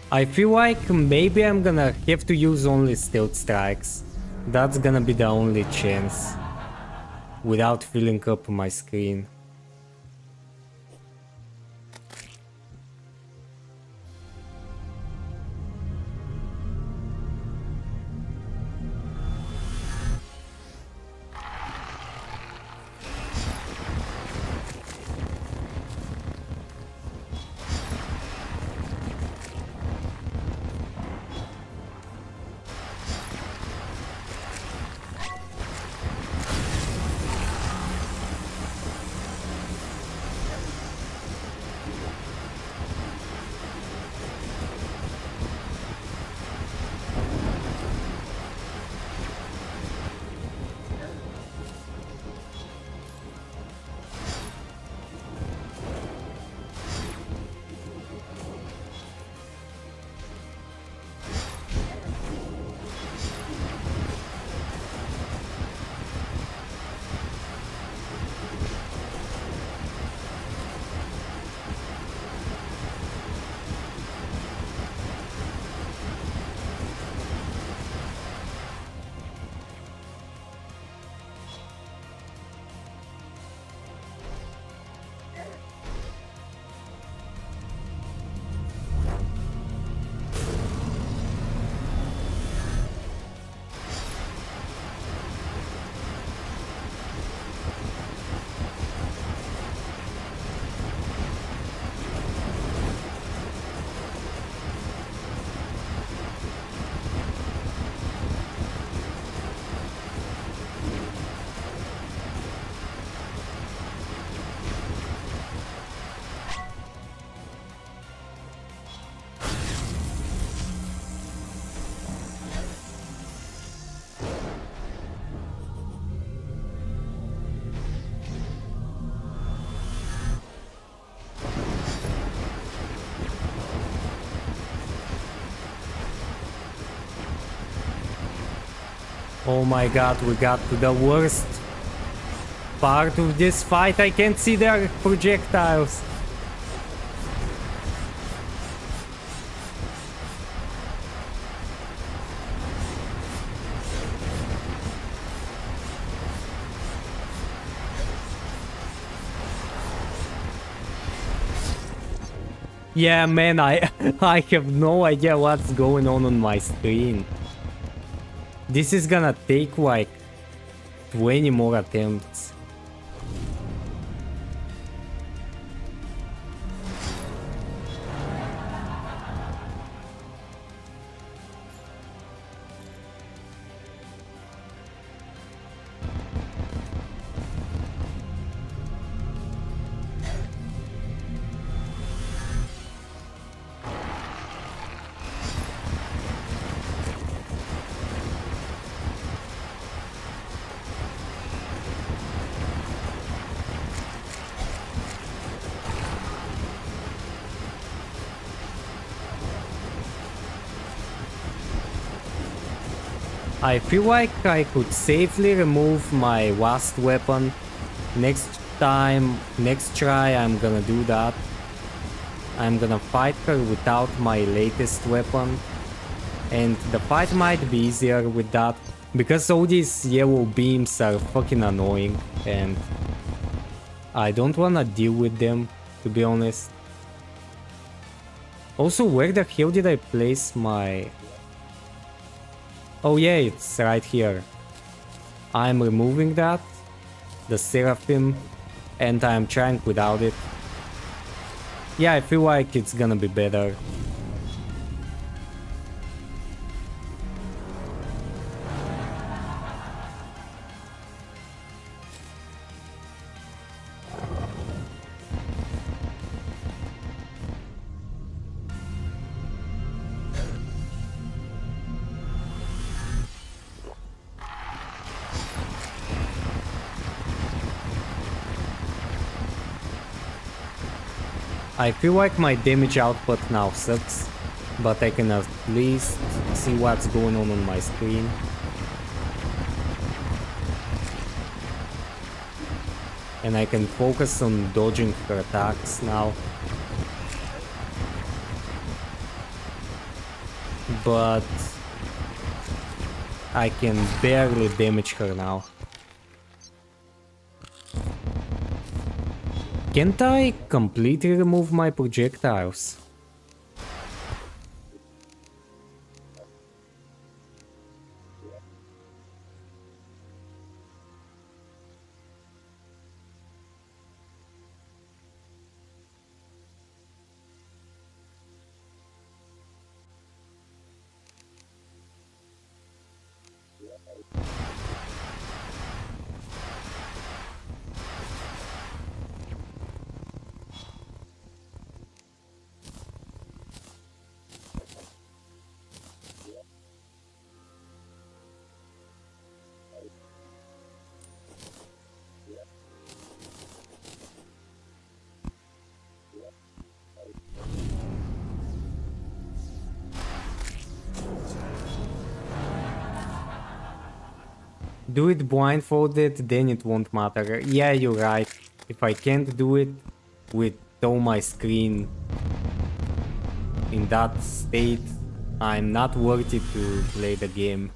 I feel like maybe I'm gonna have to use only stealth strikes. That's gonna be the only chance. Without filling up my screen. Oh my god, we got to the worst part of this fight. I can't see their projectiles. Yeah, man, I have no idea what's going on my screen. This is gonna take like 20 more attempts. I feel like I could safely remove my last weapon. Next try, I'm gonna do that. I'm gonna fight her without my latest weapon. And the fight might be easier with that. Because all these yellow beams are fucking annoying. And I don't wanna deal with them, to be honest. Also, where the hell did I place my... Oh yeah, it's right here. I'm removing that, the Seraphim, and I'm trying without it. Yeah, I feel like it's gonna be better. I feel like my damage output now sucks, but I can at least see what's going on my screen. And I can focus on dodging her attacks now. but I can barely damage her now. Can't I completely remove my projectiles? Do it blindfolded, then it won't matter. Yeah, you're right. If I can't do it with all my screen in that state, I'm not worthy to play the game.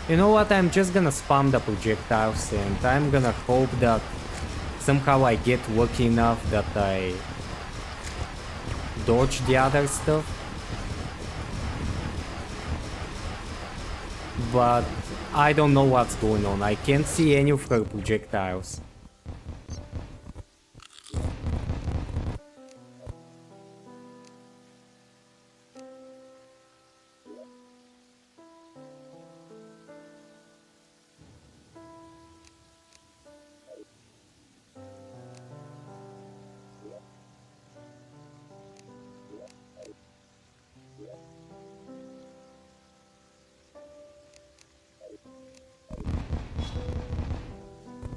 You know what, I'm just gonna spam the projectiles and I'm gonna hope that somehow I get lucky enough that I dodge the other stuff. But I don't know what's going on. I can't see any of her projectiles.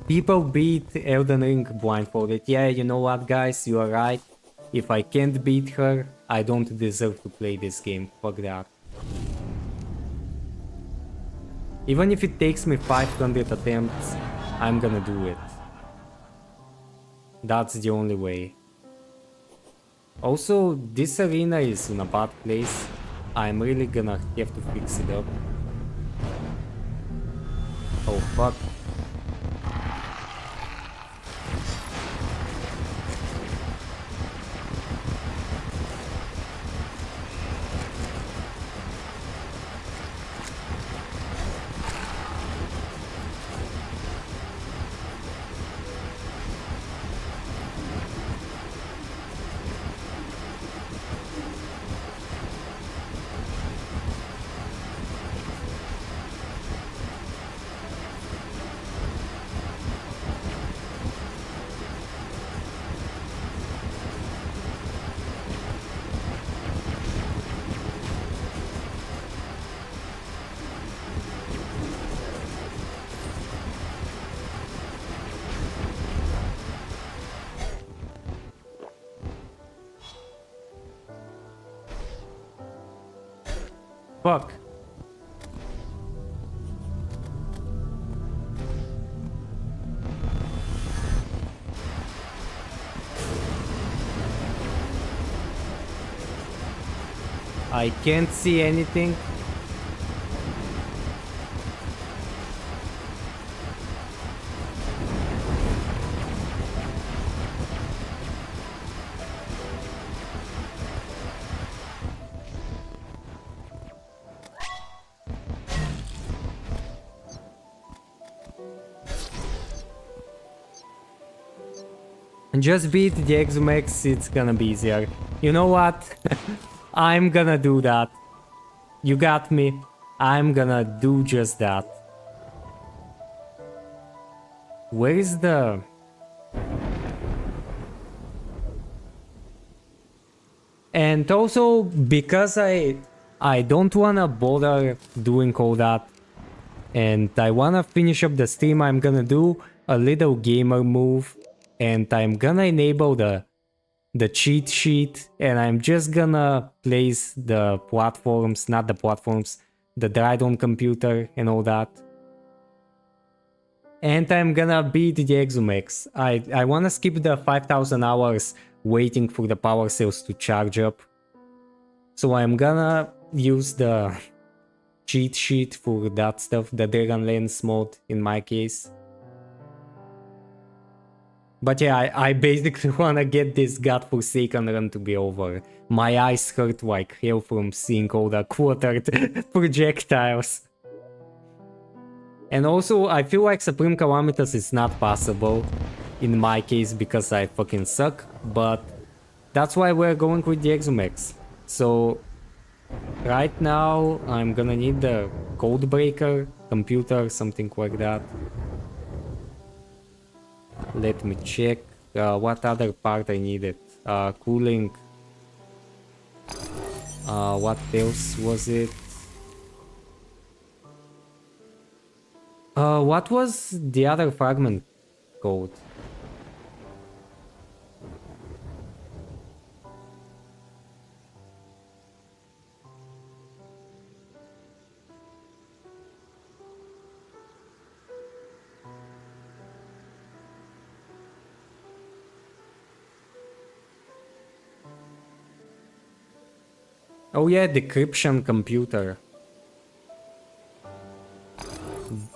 People beat Elden Ring blindfolded. Yeah, you know what, guys? You are right. If I can't beat her, I don't deserve to play this game. Fuck that. Even if it takes me 500 attempts, I'm gonna do it. That's the only way. Also, this arena is in a bad place. I'm really gonna have to fix it up. Oh fuck. Fuck. I can't see anything. And just beat the Exumex, it's gonna be easier. You know what? I'm gonna do that. You got me. I'm gonna do just that. Where is the... And also, because I don't wanna bother doing all that, and I wanna finish up the stream, I'm gonna do a little gamer move, and I'm gonna enable the cheat sheet, and I'm just gonna place the platforms, not the platforms, the Dryden computer and all that. And I'm gonna beat the Exumex. I wanna skip the 5,000 hours waiting for the power cells to charge up. So I'm gonna use the cheat sheet for that stuff, the Dragon Lens mode in my case. But yeah, I basically wanna get this godforsaken run to be over. My eyes hurt like hell from seeing all the quartered projectiles. And also, I feel like Supreme Calamitas is not possible in my case because I fucking suck, but that's why we're going with the Exumex. So right now I'm gonna need the codebreaker, computer, something like that. Let me check what other part I needed. Cooling. What else was it? What was the other fragment code? Oh yeah, decryption computer.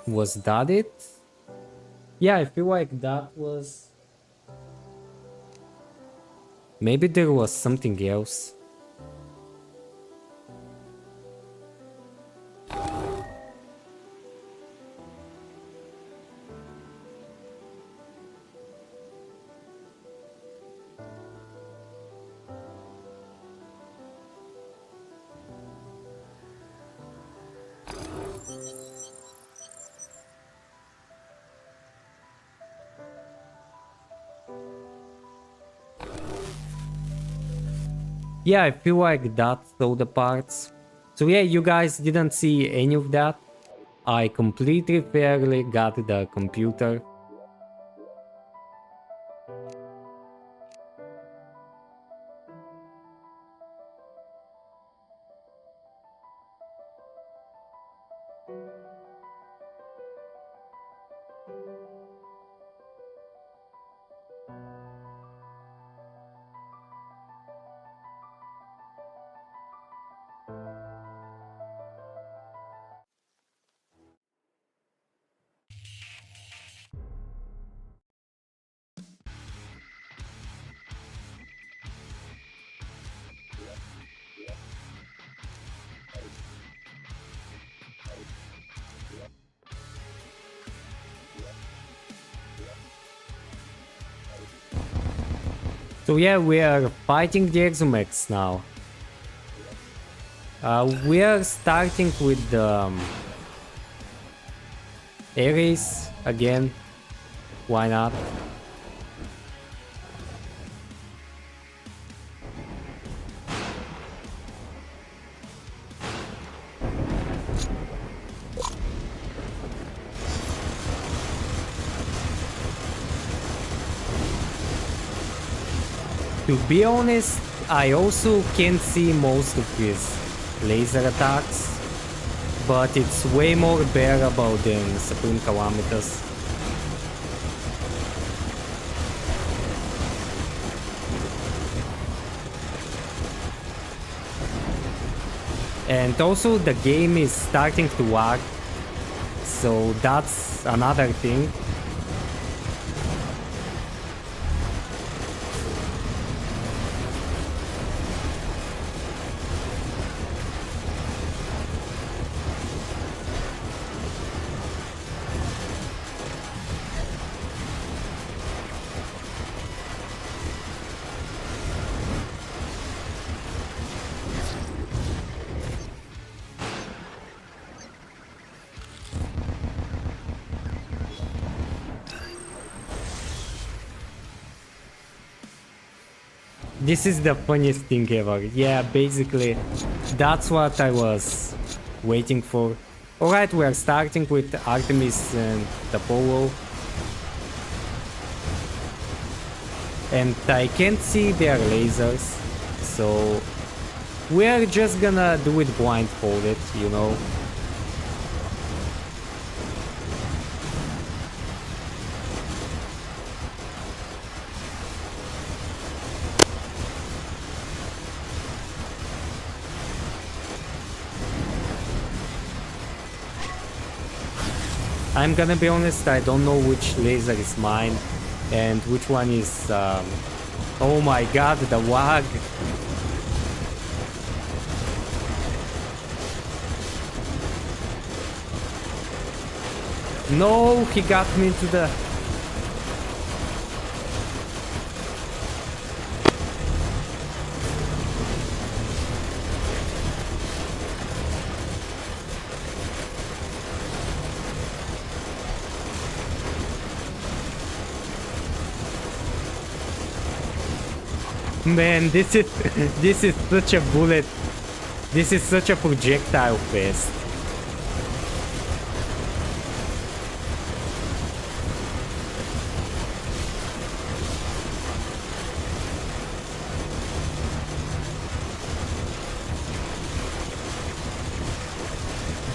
Was that it? Yeah, I feel like that was... Maybe there was something else. Yeah, I feel like that's all the parts. So yeah, you guys didn't see any of that. I completely fairly got the computer. So yeah, we are fighting the Exumex now. We are starting with the Ares again. Why not? To be honest, I also can't see most of his laser attacks, but it's way more bearable than Supreme Calamitas. And also the game is starting to lag, so that's another thing. This is the funniest thing ever. Yeah, basically, that's what I was waiting for. Alright, we are starting with Artemis and Apollo. And I can't see their lasers, so we are just gonna do it blindfolded, you know. I'm gonna be honest, I don't know which laser is mine and which one is... Oh my god, the wag! No, he got me into the... Man, this is such a bullet. This is such a projectile fest.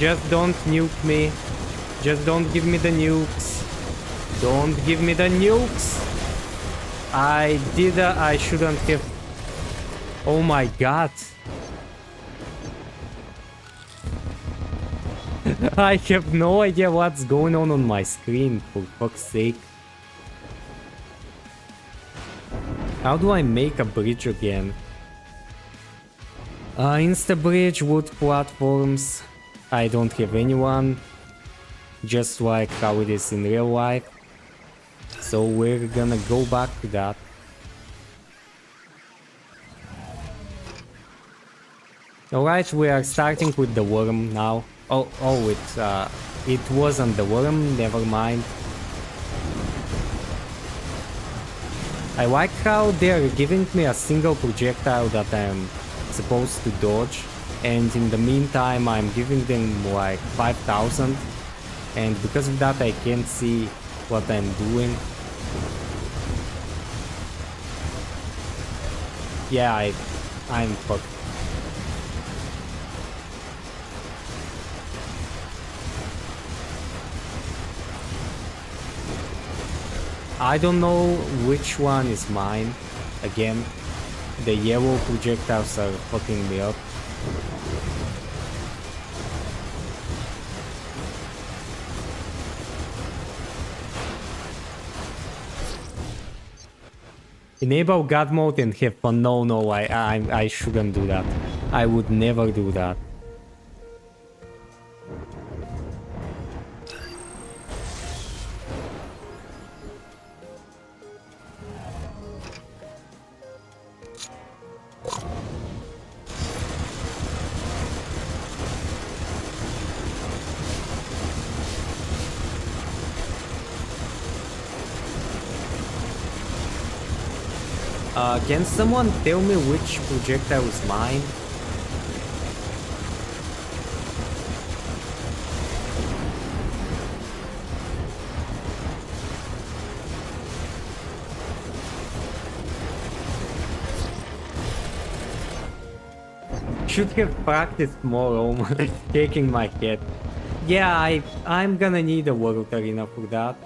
Just don't nuke me. Just don't give me the nukes. Don't give me the nukes. I shouldn't have... Oh my god. I have no idea what's going on my screen, for fuck's sake. How do I make a bridge again? Insta bridge, wood platforms. I don't have anyone. Just like how it is in real life. So we're gonna go back to that. Alright, we are starting with the worm now. Oh, it wasn't the worm, never mind. I like how they're giving me a single projectile that I'm supposed to dodge, and in the meantime I'm giving them like 5,000, and because of that I can't see what I'm doing. Yeah, I'm fucked. I don't know which one is mine. Again, the yellow projectiles are fucking me up. Enable God mode and have fun. No, I shouldn't do that. I would never do that. Can someone tell me which projectile is mine? Should have practiced more on taking my head. Yeah, I'm gonna need a world arena for that.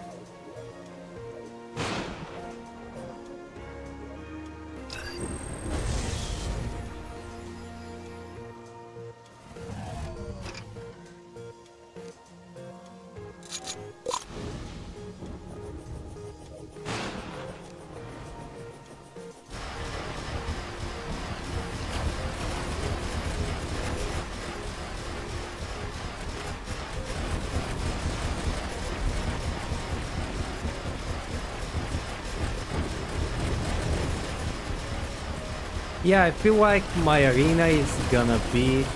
Yeah, I feel like my arena is gonna be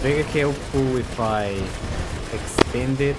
very helpful if I extend it.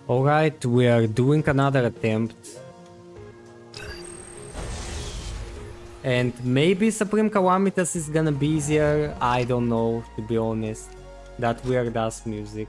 Alright, we are doing another attempt. And maybe Supreme Calamitas is gonna be easier, I don't know, to be honest. That weird ass music.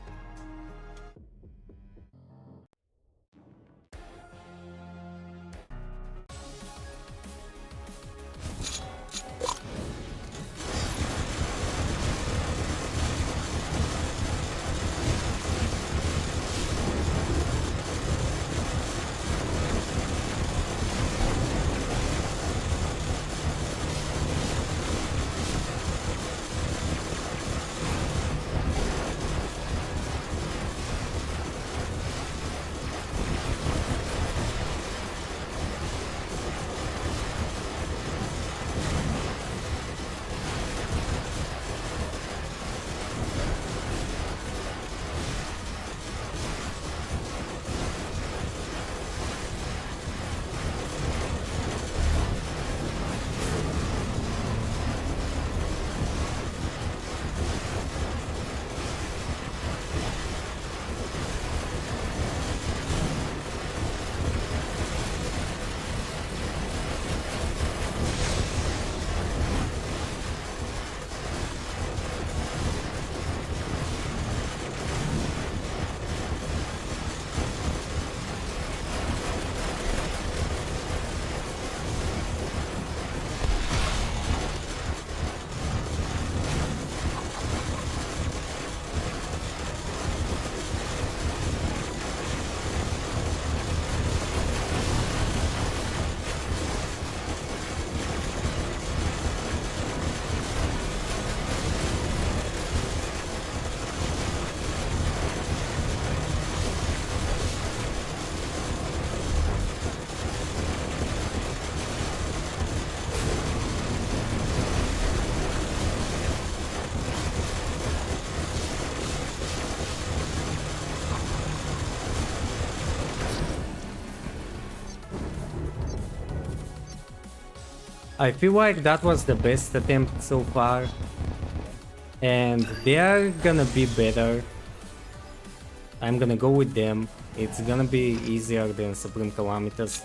I feel like that was the best attempt so far. And they are gonna be better. I'm gonna go with them. It's gonna be easier than Supreme Calamitas.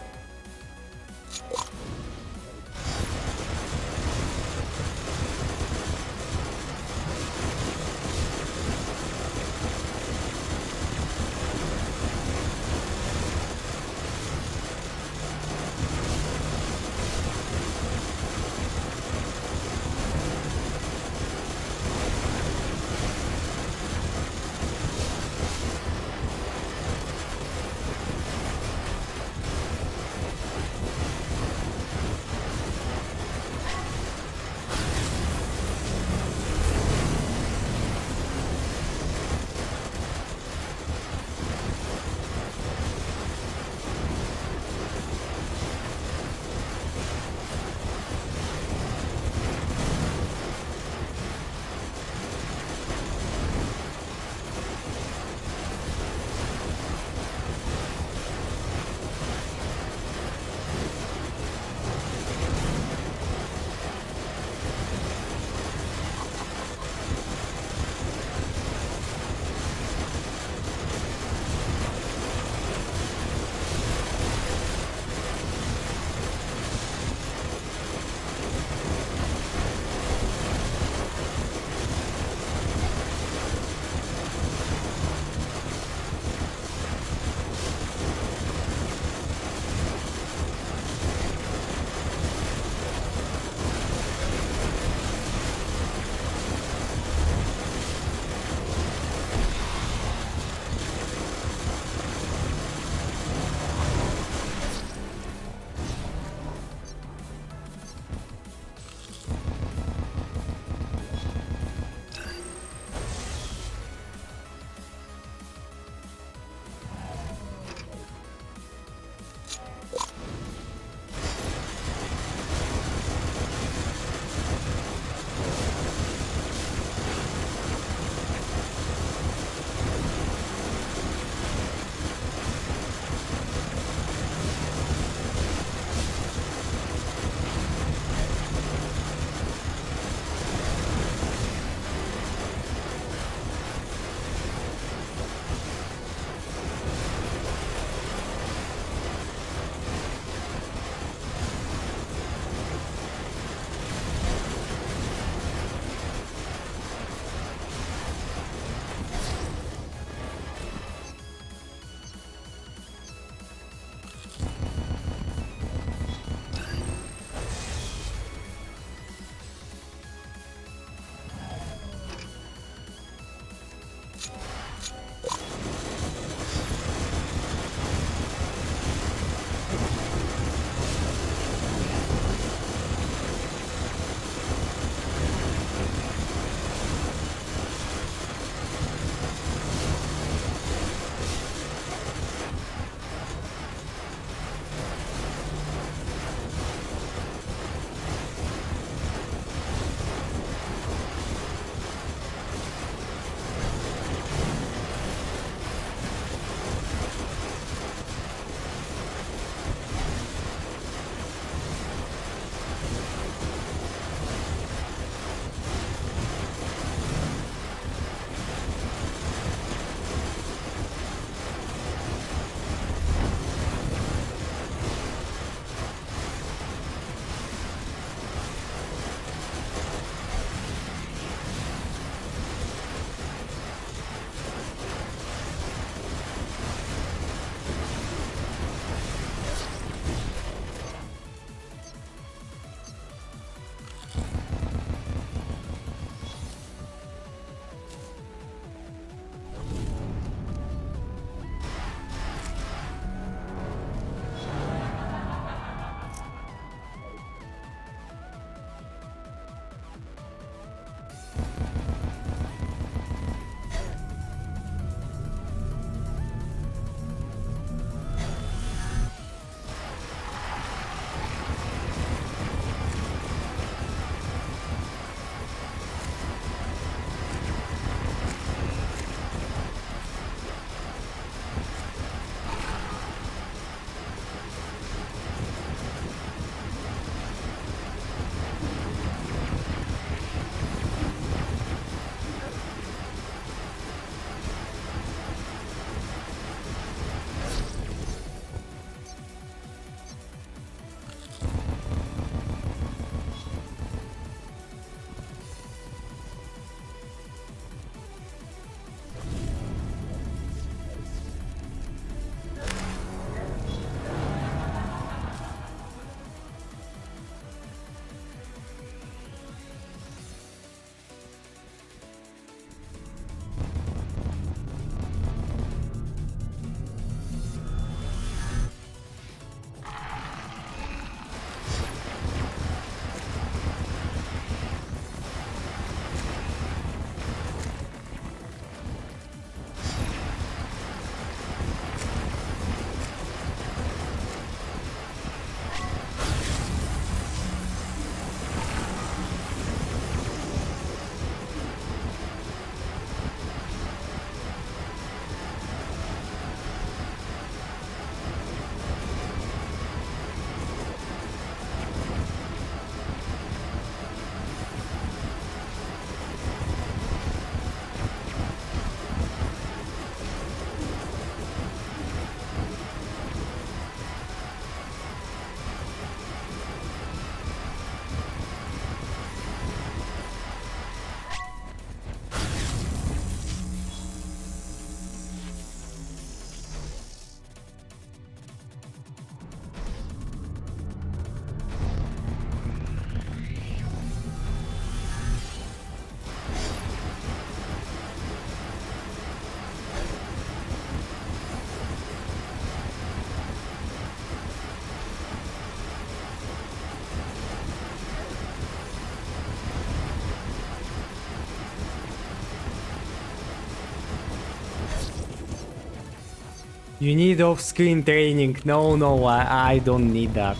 You need off-screen training. No, I don't need that.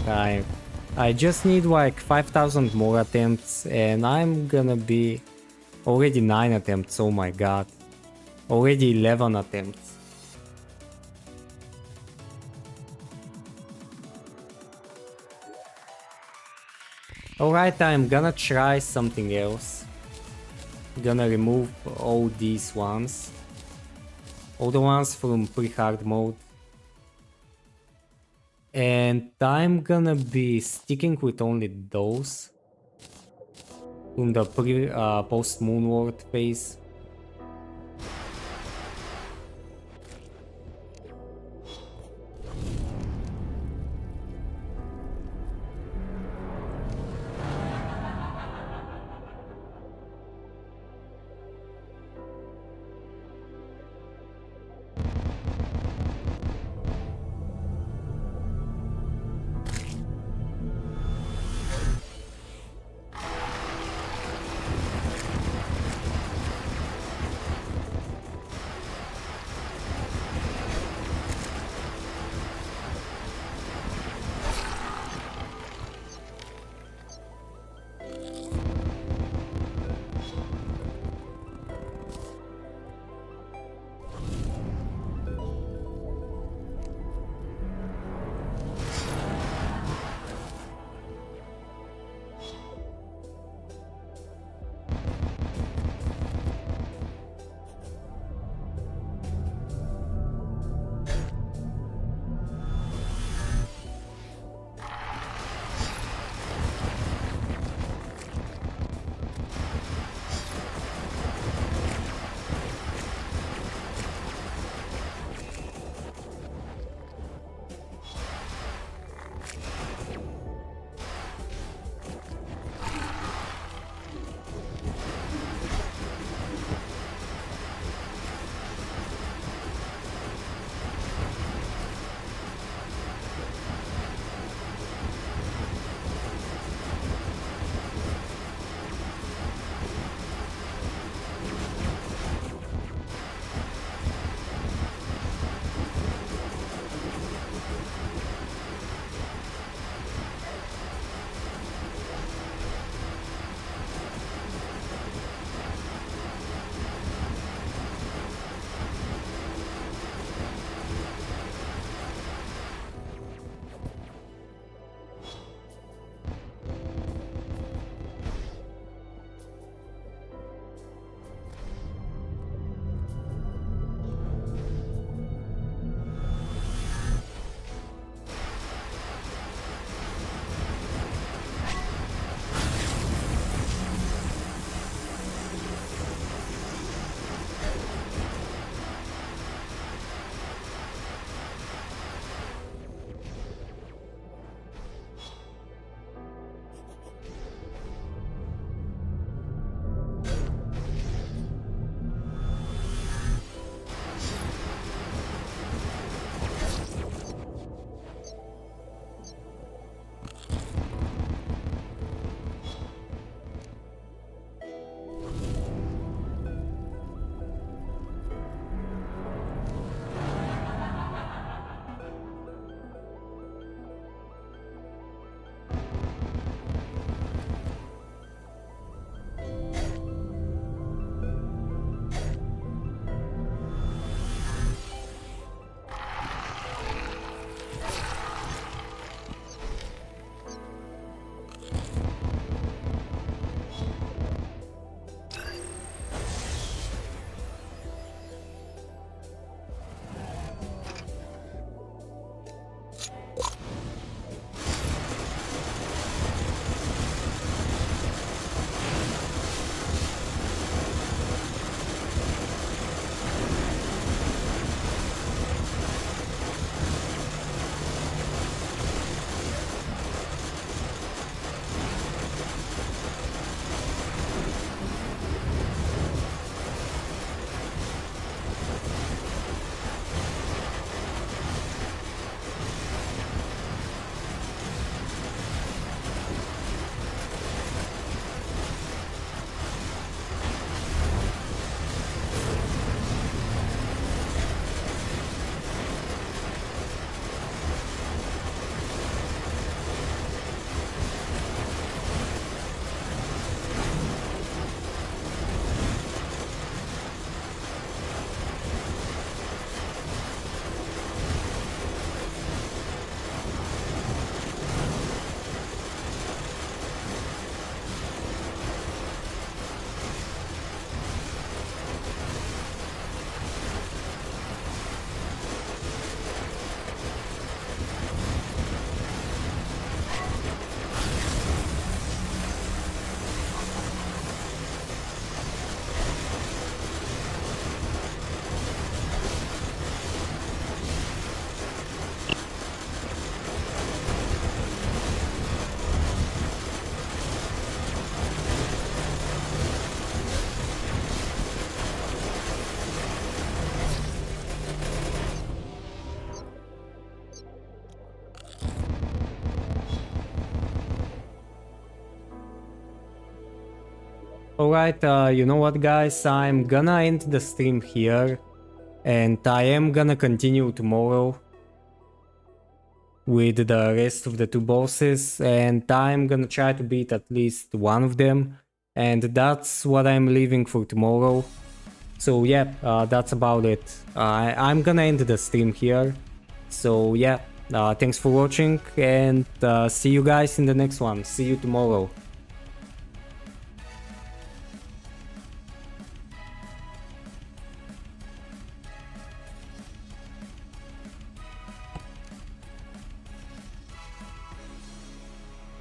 I just need like 5,000 more attempts and I'm gonna be already 9 attempts, oh my god. Already 11 attempts. Alright, I'm gonna try something else. Gonna remove all these ones. All the ones from pre-hard mode. And I'm gonna be sticking with only those from the post-moon world phase. Alright, you know what guys, I'm gonna end the stream here, and I am gonna continue tomorrow with the rest of the 2 bosses, and I'm gonna try to beat at least one of them, and that's what I'm leaving for tomorrow. So yeah, that's about it. I'm gonna end the stream here. So yeah, thanks for watching, and see you guys in the next one. See you tomorrow.